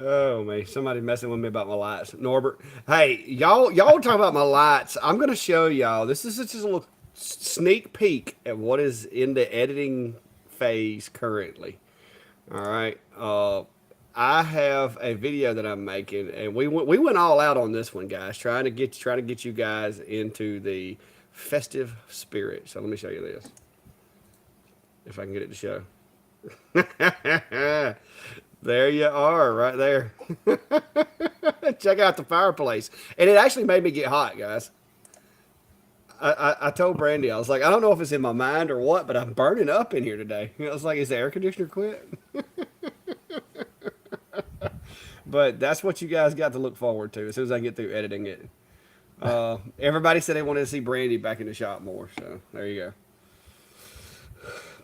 Oh man, somebody messing with me about my lights. Norbert, hey, y'all talk about my lights. I'm gonna show y'all. This is just a little sneak peek at what is in the editing phase currently. All right. I have a video that I'm making, and we went all out on this one, guys, trying to get you guys into the festive spirit. So let me show you this, if I can get it to show. There you are, right there. Check out the fireplace. And it actually made me get hot, guys. I told Brandy, I was like, I don't know if it's in my mind or what, but I'm burning up in here today. I was like, is the air conditioner quit? But that's what you guys got to look forward to as soon as I get through editing it. Everybody said they wanted to see Brandy back in the shop more, so there you go.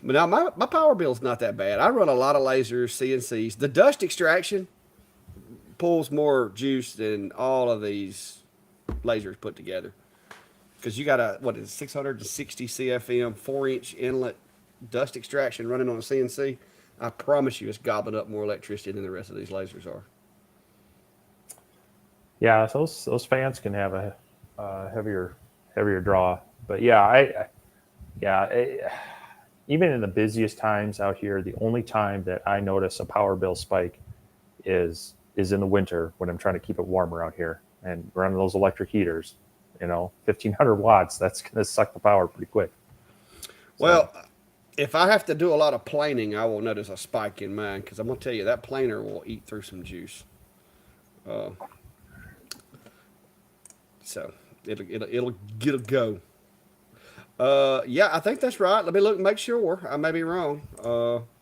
But now my power bill's not that bad. I run a lot of lasers, CNCs. The dust extraction pulls more juice than all of these lasers put together. Because you got a, what is it, 660 CFM, 4-inch inlet dust extraction running on a CNC. I promise you it's gobbling up more electricity than the rest of these lasers are. Yeah, so those fans can have a heavier draw, but yeah, even in the busiest times out here, the only time that I notice a power bill spike is in the winter when I'm trying to keep it warmer out here and running those electric heaters. 1,500 watts, that's going to suck the power pretty quick. So, Well, if I have to do a lot of planing, I will notice a spike in mine because I'm going to tell you that planer will eat through some juice. Uh, so it'll go. Yeah, I think that's right. Let me look, make sure. I may be wrong.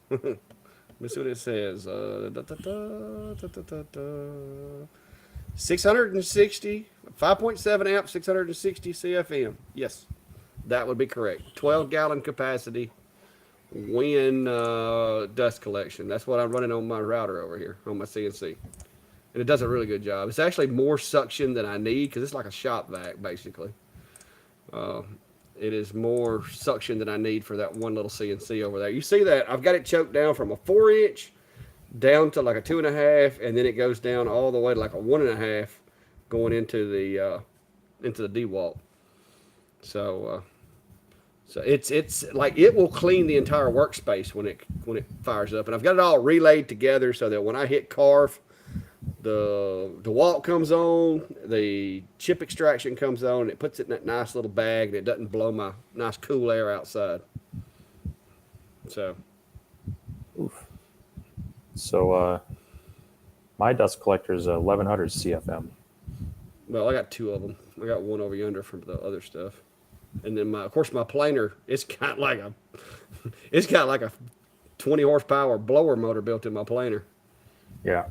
Let me see what it says. 660, 5.7 amp, 660 CFM. Yes, that would be correct. 12-gallon capacity when dust collection. That's what I'm running on my router over here on my CNC. And it does a really good job. It's actually more suction than I need because it's like a shop vac, basically. It is more suction than I need for that one little CNC over there. You see that? I've got it choked down from a 4-inch down to like a 2.5, and then it goes down all the way to like a 1.5, going into the DeWalt. So it's like it will clean the entire workspace when it fires up, and I've got it all relayed together so that when I hit carve, the DeWalt comes on, the chip extraction comes on, and it puts it in that nice little bag, and it doesn't blow my nice cool air outside. So, oof. So my dust collector is 1100 CFM. well, I got two of them. I got one over yonder from the other stuff, and then of course my planer. It's got like a 20 horsepower blower motor built in my planer. Yeah.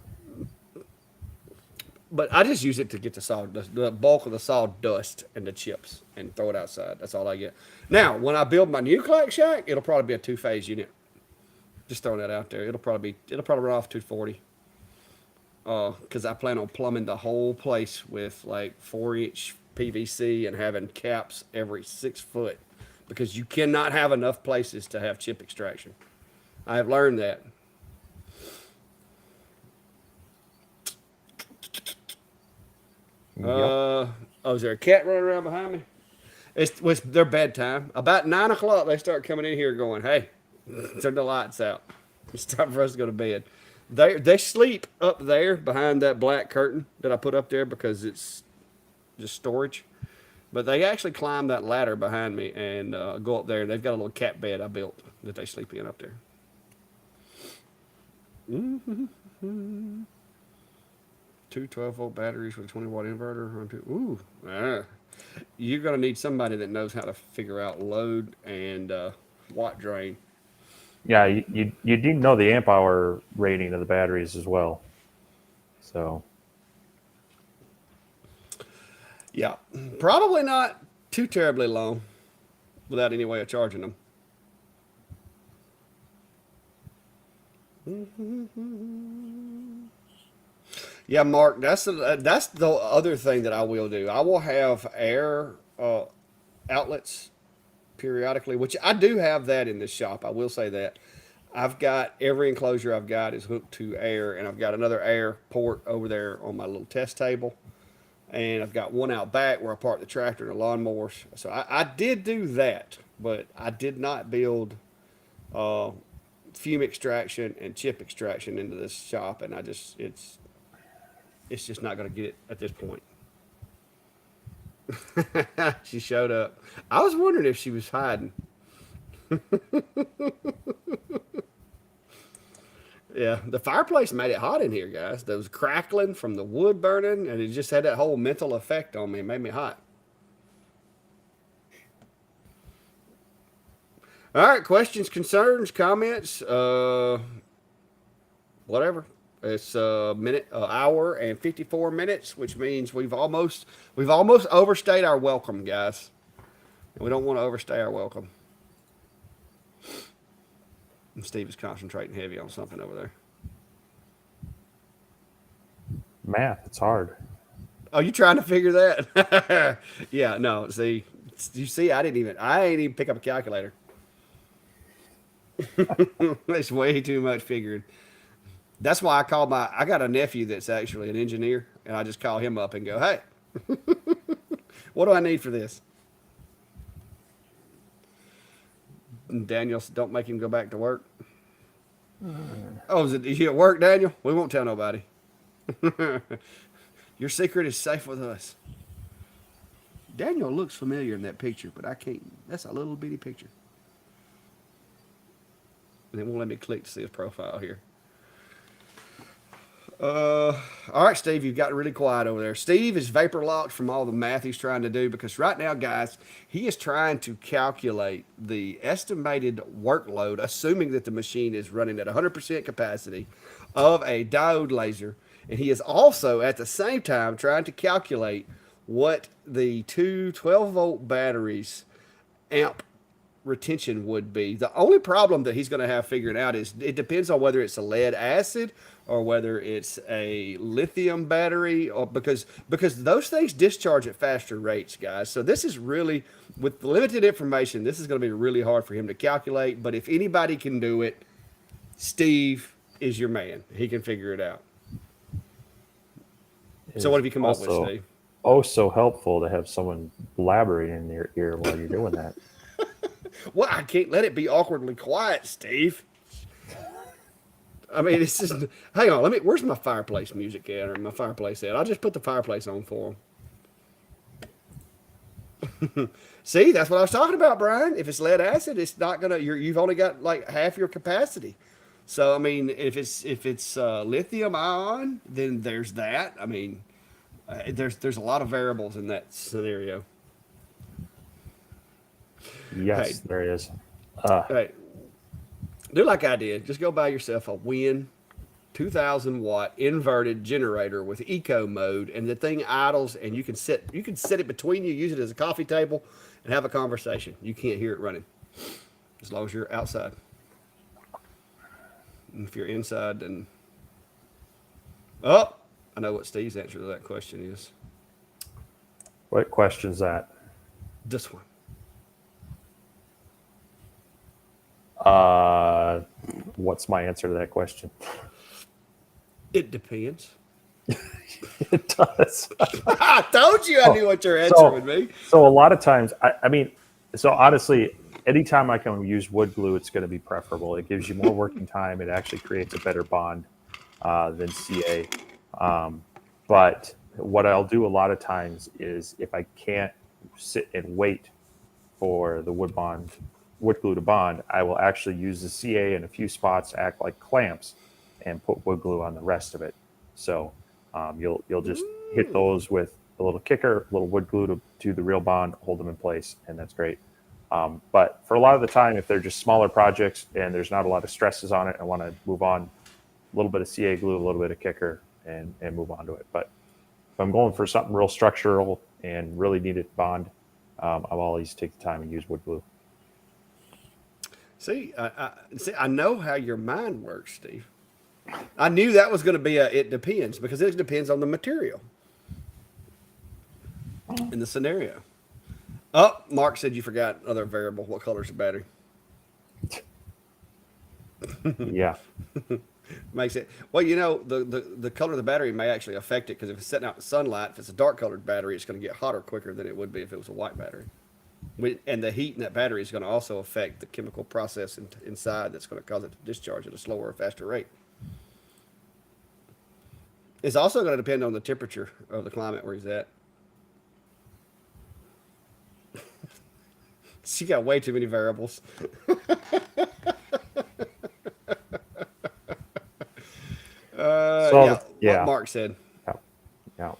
But I just use it to get the bulk of the sawdust and the chips and throw it outside. That's all I get. Now, when I build my new clack shack, it'll probably be a 2-phase unit. Just throwing that out there. It'll probably run off 240. Because I plan on plumbing the whole place with like 4-inch PVC and having caps every 6 foot. Because you cannot have enough places to have chip extraction. I have learned that. Yep. Is there a cat running around behind me? It's their bedtime. About 9 o'clock, they start coming in here going, "Hey, turn the lights out. It's time for us to go to bed." They sleep up there behind that black curtain that I put up there because it's just storage. But they actually climb that ladder behind me and go up there. They've got a little cat bed I built that they sleep in up there. Mm-hmm. Two 12-volt batteries with a 20-watt inverter. You're going to need somebody that knows how to figure out load and watt drain. Yeah, you need to know the amp hour rating of the batteries as well. So. Yeah, probably not too terribly long without any way of charging them. Yeah, Mark, that's the other thing that I will do. I will have air outlets periodically, which I do have that in this shop. I will say that. I've got every enclosure I've got is hooked to air, and I've got another air port over there on my little test table. And I've got one out back where I park the tractor and the lawnmowers. So I did do that, but I did not build fume extraction and chip extraction into this shop, and it's just not going to get it at this point. She showed up. I was wondering if she was hiding. Yeah, the fireplace made it hot in here, guys. There was crackling from the wood burning, and it just had that whole mental effect on me. It made me hot. All right, questions, concerns, comments, whatever. It's a minute, an hour and 54 minutes, which means we've almost overstayed our welcome, guys. And we don't want to overstay our welcome. And Steve is concentrating heavy on something over there. Math, it's hard. Oh, you trying to figure that? Yeah, no. See, you see, I ain't even pick up a calculator. It's way too much figuring. That's why I got a nephew that's actually an engineer, and I just call him up and go, hey, what do I need for this? And Daniel, don't make him go back to work. Oh, is you at work, Daniel? We won't tell nobody. Your secret is safe with us. Daniel looks familiar in that picture, but I can't. That's a little bitty picture. And it won't let me click to see his profile here. All right, Steve, you've got really quiet over there. Steve is vapor locked from all the math he's trying to do because right now, guys, he is trying to calculate the estimated workload, assuming that the machine is running at 100% capacity of a diode laser. And he is also at the same time trying to calculate what the two 12-volt batteries amp retention would be. The only problem that he's going to have figured out is it depends on whether it's a lead acid or whether it's a lithium battery, or because those things discharge at faster rates, guys. So this is really, with limited information, this is going to be really hard for him to calculate. But if anybody can do it, Steve is your man. He can figure it out. So what have you come up with, Steve? Oh, so helpful to have someone blabbering in your ear while you're doing that. Well, I can't let it be awkwardly quiet, Steve. I mean, it's just. Hang on, Where's my fireplace music at, or my fireplace at? I'll just put the fireplace on for him. See, that's what I was talking about, Brian. If it's lead acid, it's not gonna. You've only got like half your capacity. So I mean, if it's lithium ion, then there's that. I mean, there's a lot of variables in that scenario. Yes, Hey, there is. hey, do like I did. Just go buy yourself a Win 2,000-watt inverted generator with eco mode, and the thing idles, and you can set it between you, use it as a coffee table, and have a conversation. You can't hear it running as long as you're outside. And if you're inside, then I know what Steve's answer to that question is. What question's that? This one. What's my answer to that question? It depends. It does. I told you I knew what your answer would be. So a lot of times, I mean, so honestly, anytime I can use wood glue, it's going to be preferable. It gives you more working time. It actually creates a better bond than CA. But what I'll do a lot of times is if I can't sit and wait for the wood glue to bond, I will actually use the CA in a few spots to act like clamps and put wood glue on the rest of it. So you'll just hit those with a little kicker, a little wood glue to do the real bond, hold them in place, and that's great. But for a lot of the time, if they're just smaller projects and there's not a lot of stresses on it, I want to move on, a little bit of CA glue, a little bit of kicker, and move on to it. But if I'm going for something real structural and really need it bond, I'll always take the time and use wood glue. See, I know how your mind works, Steve. I knew that was going to be it depends, because it depends on the material in the scenario. Oh, Mark said you forgot another variable. What color's the battery? Yeah. Makes it. Well, the color of the battery may actually affect it, because if it's sitting out in the sunlight, if it's a dark colored battery, it's going to get hotter quicker than it would be if it was a white battery. And the heat in that battery is going to also affect the chemical process inside that's going to cause it to discharge at a slower or faster rate. It's also going to depend on the temperature of the climate where he's at. She got way too many variables. Yeah. What Mark said. Yeah. Yeah.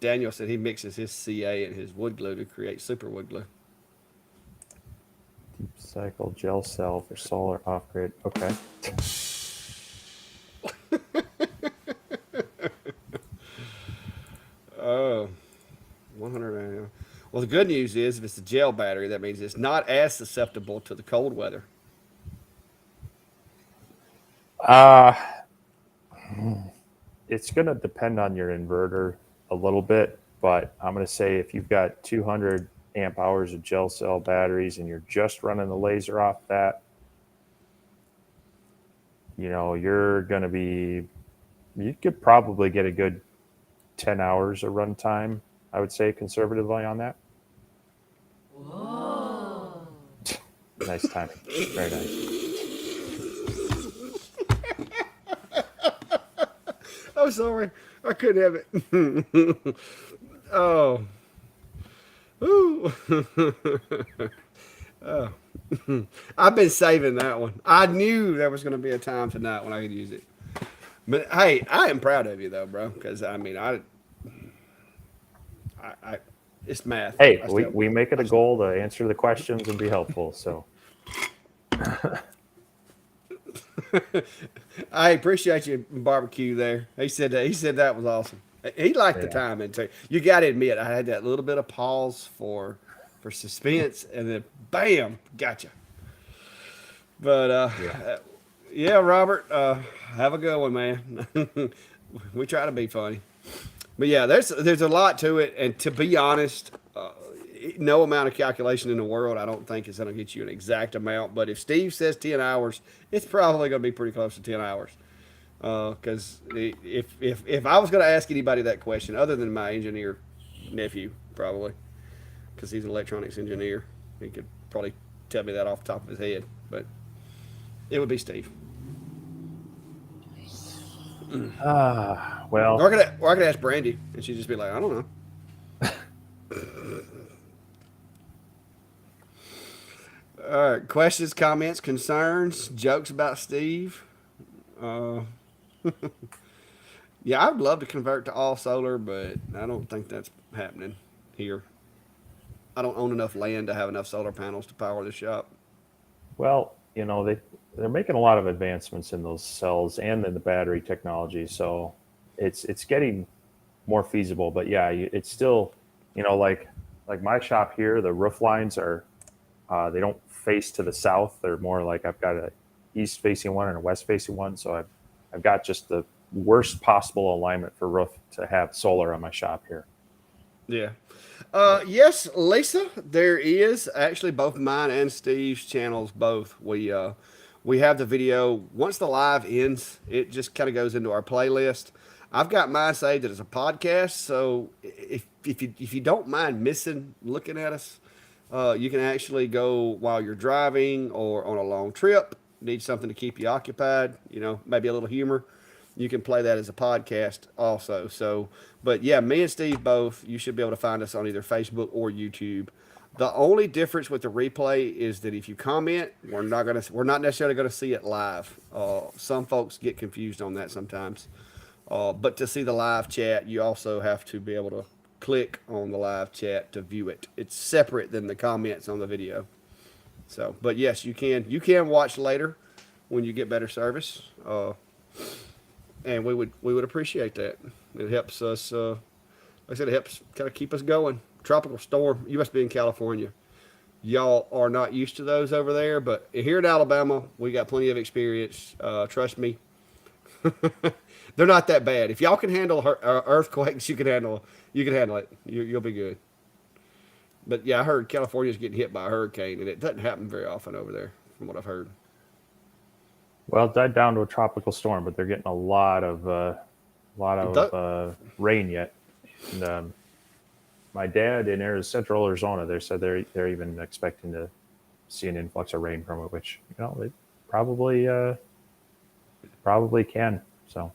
Daniel said he mixes his CA and his wood glue to create super wood glue. Deep cycle gel cell for solar off grid. Okay. Oh, 100. Well, the good news is if it's a gel battery, that means it's not as susceptible to the cold weather. Uh, it's going to depend on your inverter a little bit, but I'm going to say if you've got 200 amp hours of gel cell batteries and you're just running the laser off that, you're going to be, you could probably get a good 10 hours of runtime, I would say conservatively on that. Whoa. Nice timing. Very nice. I'm sorry. I couldn't have it. Oh. Ooh. Oh. I've been saving that one. I knew there was going to be a time tonight when I could use it. But hey, I am proud of you though, bro. Because I mean, it's math. Hey, we make it a goal to answer the questions and be helpful. So I appreciate you barbecue there. He said that was awesome. He liked the timing too. You got to admit, I had that little bit of pause for suspense, and then bam, gotcha. But yeah, Robert, have a good one, man. We try to be funny, but yeah, there's a lot to it, and to be honest, no amount of calculation in the world, I don't think is going to get you an exact amount. But if Steve says 10 hours, it's probably going to be pretty close to 10 hours. Because if I was going to ask anybody that question, other than my engineer nephew, probably, because he's an electronics engineer, he could probably tell me that off the top of his head. But it would be Steve. well, Or I could ask Brandy, and she'd just be like, I don't know. All right, questions, comments, concerns, jokes about Steve. Yeah, I'd love to convert to all solar, but I don't think that's happening here. I don't own enough land to have enough solar panels to power the shop. well, they're making a lot of advancements in those cells and in the battery technology, so it's getting more feasible. But yeah, it's still, like my shop here, the roof lines are they don't face to the south. They're more like I've got a east facing one and a west facing one, so I've got just the worst possible alignment for roof to have solar on my shop here. Yeah. Yes, Lisa, there is actually both mine and Steve's channels. Both we have the video. Once the live ends, it just kind of goes into our playlist. I've got mine saved as a podcast, so if you don't mind missing looking at us, you can actually go while you're driving or on a long trip. Need something to keep you occupied, maybe a little humor. You can play that as a podcast also. So, but yeah, me and Steve both, you should be able to find us on either Facebook or YouTube. The only difference with the replay is that if you comment, we're not necessarily gonna see it live. Some folks get confused on that sometimes. But to see the live chat, you also have to be able to click on the live chat to view it. It's separate than the comments on the video. So, but yes, you can watch later when you get better service. And we would appreciate that. It helps us. Like I said, it helps kind of keep us going. Tropical storm. You must be in California. Y'all are not used to those over there, but here in Alabama, we got plenty of experience. Trust me, they're not that bad. If y'all can handle earthquakes, you can handle it. You'll be good. But yeah, I heard California's getting hit by a hurricane, and it doesn't happen very often over there, from what I've heard. Well, it died down to a tropical storm, but they're getting a lot of rain yet. And my dad in Central Arizona, they said they're even expecting to see an influx of rain from it, which they probably can. So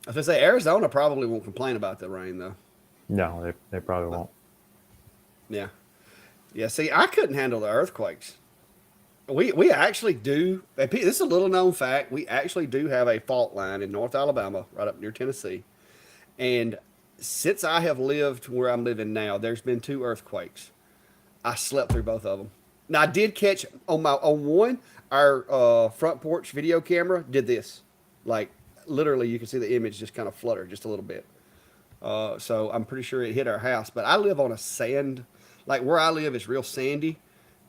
I was gonna say Arizona probably won't complain about the rain though. no, they probably won't. Yeah, yeah. See, I couldn't handle the earthquakes. We actually do. This is a little known fact. We actually do have a fault line in North Alabama, right up near Tennessee, and since I have lived where I'm living now, there's been 2 earthquakes. I slept through both of them. Now I did catch on one our front porch video camera did this, like literally you can see the image just kind of flutter just a little bit. So I'm pretty sure it hit our house. But I live on a sand, like where I live is real sandy,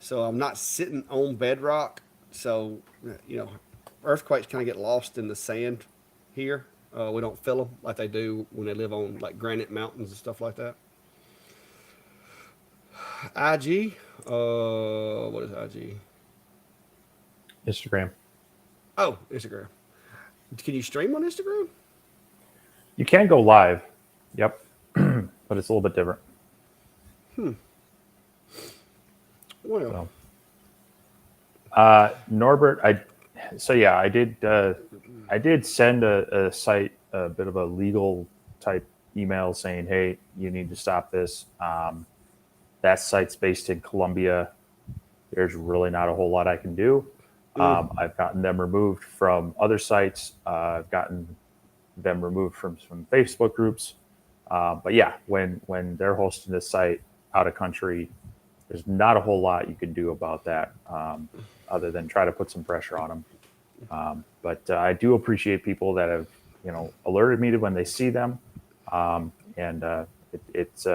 so I'm not sitting on bedrock. So you know, earthquakes kind of get lost in the sand here. We don't feel them like they do when they live on like granite mountains and stuff like that. IG, what is IG? Instagram. Oh, Instagram. Can you stream on Instagram? You can go live. Yep. But it's a little bit different. Well, So, Norbert, I did send a site a bit of a legal type email saying, hey, you need to stop this. That site's based in Colombia. There's really not a whole lot I can do. I've gotten them removed from other sites. I've gotten them removed from some Facebook groups. But yeah, when they're hosting this site out of country, there's not a whole lot you can do about that, other than try to put some pressure on them. But I do appreciate people that have, alerted me to when they see them. And it's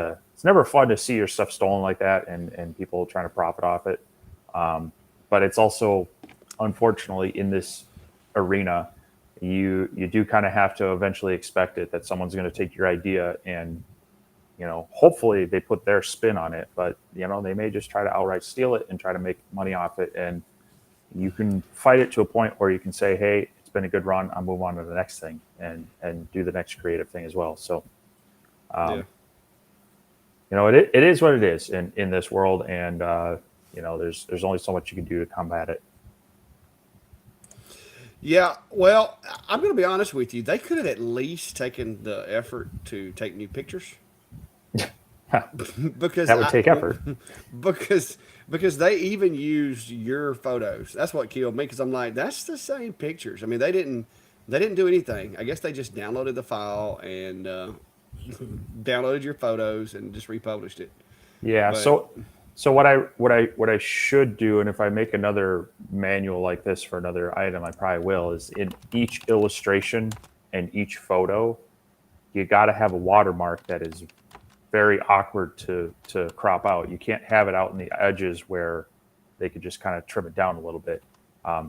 never fun to see your stuff stolen like that and people trying to profit off it. But it's also, unfortunately, in this arena, you do kind of have to eventually expect it that someone's going to take your idea and, hopefully they put their spin on it, but they may just try to outright steal it and try to make money off it. And you can fight it to a point where you can say, hey, it's been a good run, I'll move on to the next thing and do the next creative thing as well. So, yeah. It is what it is in this world. And, there's only so much you can do to combat it. Yeah, well, I'm going to be honest with you. They could have at least taken the effort to take new pictures because That would take effort. because they even used your photos. That's what killed me because I'm like, that's the same pictures. I mean, they didn't do anything. I guess they just downloaded the file and downloaded your photos and just republished it. Yeah. But So what I should do, and if I make another manual like this for another item, I probably will, is in each illustration and each photo, you got to have a watermark that is very awkward to crop out. You can't have it out in the edges where they could just kind of trim it down a little bit.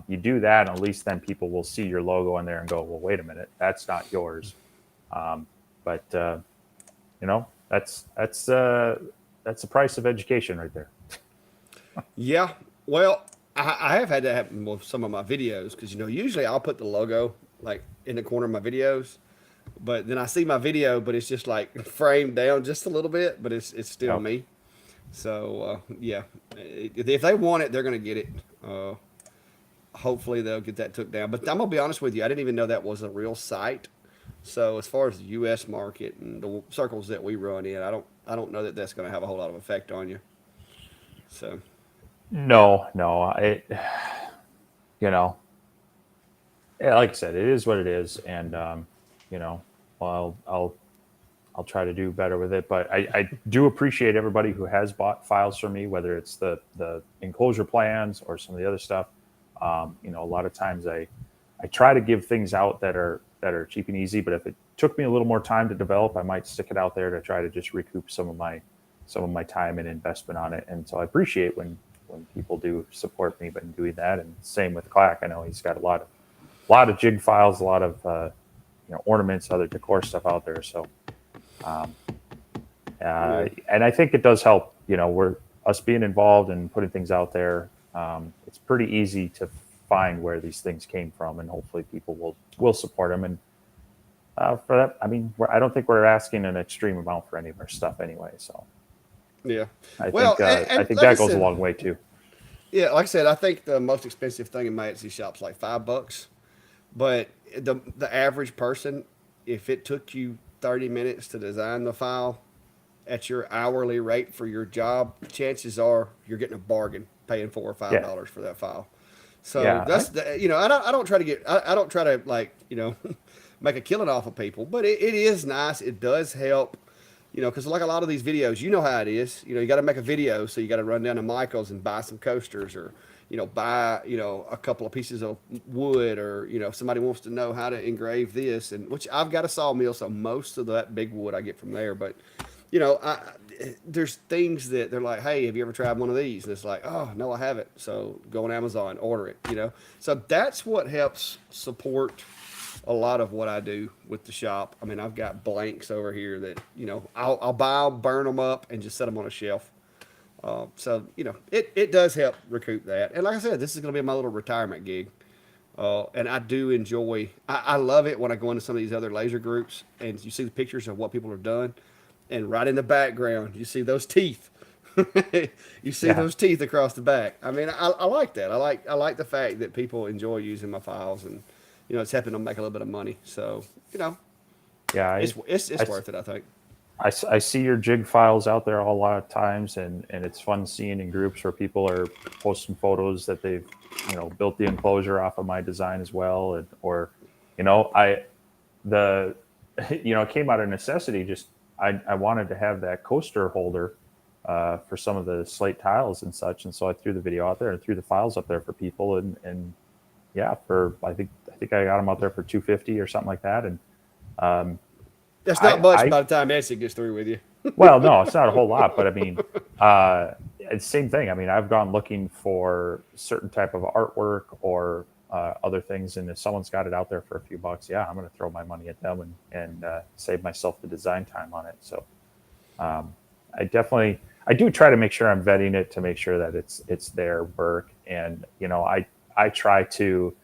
You do that, and at least then people will see your logo in there and go, well, wait a minute, that's not yours. But that's the price of education right there. yeah, well, I have had that happen with some of my videos because usually I'll put the logo like in the corner of my videos, but then I see my video, but it's just like framed down just a little bit, but it's still Yep. me. So yeah, if they want it, they're gonna get it. Hopefully they'll get that took down. But I'm gonna be honest with you, I didn't even know that was a real site. So as far as the U.S. market and the circles that we run in, I don't know that that's going to have a whole lot of effect on you. So No, you know, yeah, like I said, it is what it is, and well, I'll try to do better with it. But I do appreciate everybody who has bought files from me, whether it's the enclosure plans or some of the other stuff. A lot of times I try to give things out that are cheap and easy, but if it took me a little more time to develop, I might stick it out there to try to just recoup some of my time and investment on it. And so I appreciate when people do support me by doing that. And same with Clack. I know he's got a lot of jig files, a lot of ornaments, other decor stuff out there. So and I think it does help. We're us being involved and putting things out there. It's pretty easy to find where these things came from, and hopefully people will support them. And for that, I mean, I don't think we're asking an extreme amount for any of our stuff anyway. So yeah, I well, think I think like I that goes a said, long way too. yeah, like I said, I think the most expensive thing in my Etsy shop's like $5. But the average person, if it took you 30 minutes to design the file at your hourly rate for your job, chances are you're getting a bargain paying $4 or Yeah, $5 for that file. So yeah, that's I don't try to get I don't try to like make a killing off of people. But it is nice. It does help, because like a lot of these videos, you know how it is. You got to make a video, so you got to run down to Michael's and buy some coasters, or buy a couple of pieces of wood, or if somebody wants to know how to engrave this, and which I've got a sawmill, so most of that big wood I get from there. But there's things that they're like, hey, have you ever tried one of these? And it's like, oh no, I haven't. So go on Amazon, order it. So that's what helps support a lot of what I do with the shop. I mean, I've got blanks over here that I'll buy them, burn them up, and just set them on a shelf. So it does help recoup that. And like I said, this is going to be my little retirement gig. And I do enjoy. I love it when I go into some of these other laser groups and you see the pictures of what people have done, and right in the background you see those teeth. You see Yeah. those teeth across the back. I mean, I like that. I like the fact that people enjoy using my files, and it's helping them make a little bit of money. So Yeah. it's I, worth it, I think. I see your jig files out there a lot of times, and it's fun seeing in groups where people are posting photos that they've built the enclosure off of my design as well, and or I the it came out of necessity. Just I wanted to have that coaster holder for some of the slate tiles and such, and so I threw the video out there and threw the files up there for people, and yeah, for I think I got them out there for 250 or something like that, and um, That's not much I by the time Essie gets through with you. well, no, it's not a whole lot, but I mean, it's the same thing. I mean, I've gone looking for certain type of artwork or other things, and if someone's got it out there for a few bucks, yeah, I'm going to throw my money at them and save myself the design time on it. So um, I do try to make sure I'm vetting it to make sure that it's their work, and I try to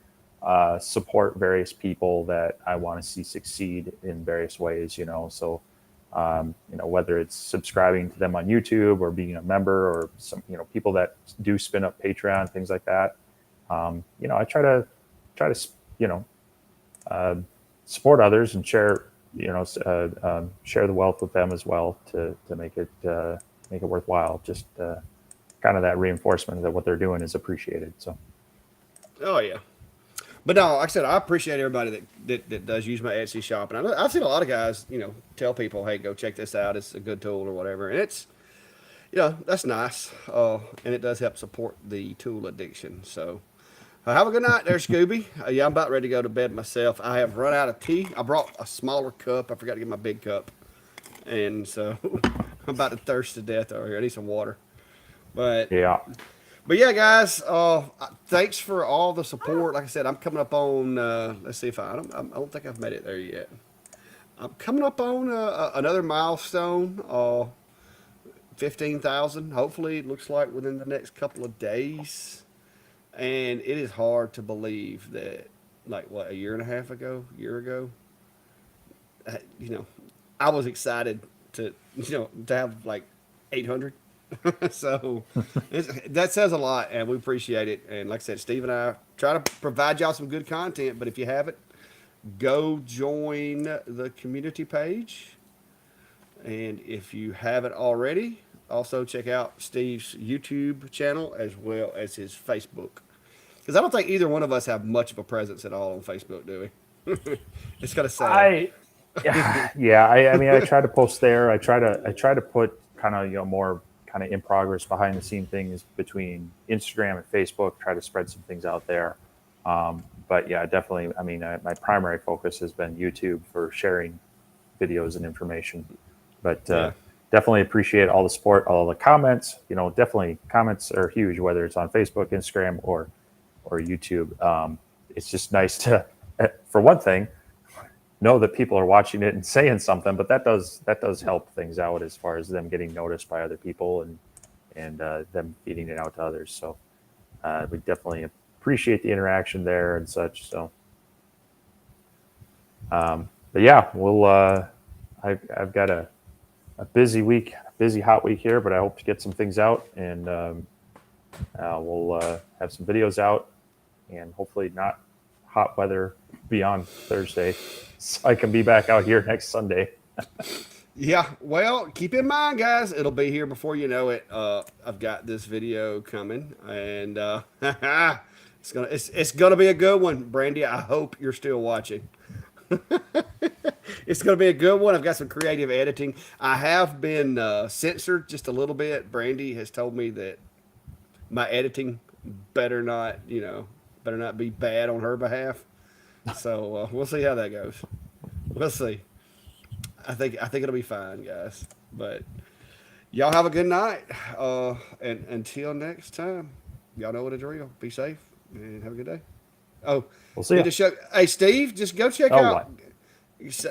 support various people that I want to see succeed in various ways. So whether it's subscribing to them on YouTube or being a member, or some, people that do spin up Patreon, things like that. I try to, support others and share, share the wealth with them as well to make it worthwhile. Just kind of that reinforcement that what they're doing is appreciated. So, Oh yeah. But no, like I said, I appreciate everybody that does use my Etsy shop, and I've seen a lot of guys, tell people, "Hey, go check this out. It's a good tool or whatever," and it's, that's nice, and it does help support the tool addiction. So, have a good night there, Scooby. Yeah, I'm about ready to go to bed myself. I have run out of tea. I brought a smaller cup. I forgot to get my big cup, and so I'm about to thirst to death over here. I need some water, but yeah, But yeah, guys, thanks for all the support. Like I said, I'm coming up on. Let's see if I don't think I've made it there yet. I'm coming up on another milestone. 15,000. Hopefully, it looks like within the next couple of days. And it is hard to believe that, like, what, a year and a half ago, year ago, uh, you know, I was excited to have like 800. So that says a lot, and we appreciate it. And like I said, Steve and I try to provide y'all some good content. But if you haven't, go join the community page. And if you haven't already, also check out Steve's YouTube channel as well as his Facebook. Because I don't think either one of us have much of a presence at all on Facebook, do we? It's kind of sad. I yeah, I mean, I try to post there. I try to put kind of more kind of in progress behind the scene things between Instagram and Facebook. Try to spread some things out there. But yeah, definitely. I mean, my primary focus has been YouTube for sharing videos and information. But Yeah. definitely appreciate all the support, all the comments. Definitely comments are huge, whether it's on Facebook, Instagram, or YouTube. It's just nice to, for one thing, know that people are watching it and saying something, but that does help things out as far as them getting noticed by other people and them feeding it out to others. So we definitely appreciate the interaction there and such. So, but yeah, I've got a busy week, busy hot week here, but I hope to get some things out, and we'll have some videos out, and hopefully not hot weather beyond Thursday, so I can be back out here next Sunday. Yeah, well, keep in mind, guys, it'll be here before you know it. I've got this video coming, and it's gonna be a good one, Brandy. I hope you're still watching. It's going to be a good one. I've got some creative editing. I have been censored just a little bit. Brandy has told me that my editing better not, better not be bad on her behalf. So we'll see how that goes. We'll see. I think it'll be fine, guys. But y'all have a good night. And until next time, y'all know what the drill. Be safe and have a good day. Oh, We'll see need ya. to show. Hey, Steve, just go check Oh, out. what?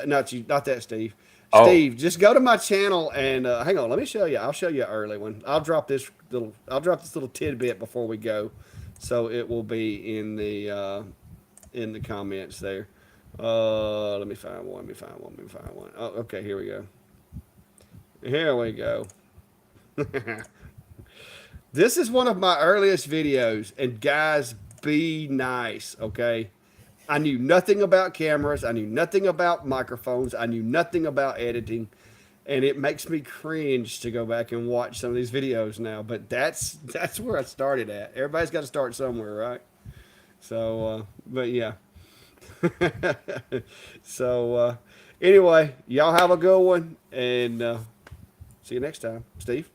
Not you, not that, Steve. Oh. Steve, just go to my channel and hang on. Let me show you. I'll show you an early one. I'll drop this little tidbit before we go, so it will be in the comments there. Let me find one. Let me find one. Oh, okay. Here we go. Here we go. This is one of my earliest videos, and guys, be nice, okay? I knew nothing about cameras. I knew nothing about microphones. I knew nothing about editing, and it makes me cringe to go back and watch some of these videos now. But that's where I started at. Everybody's got to start somewhere, right? So, but yeah. So, anyway, y'all have a good one, and see you next time, Steve.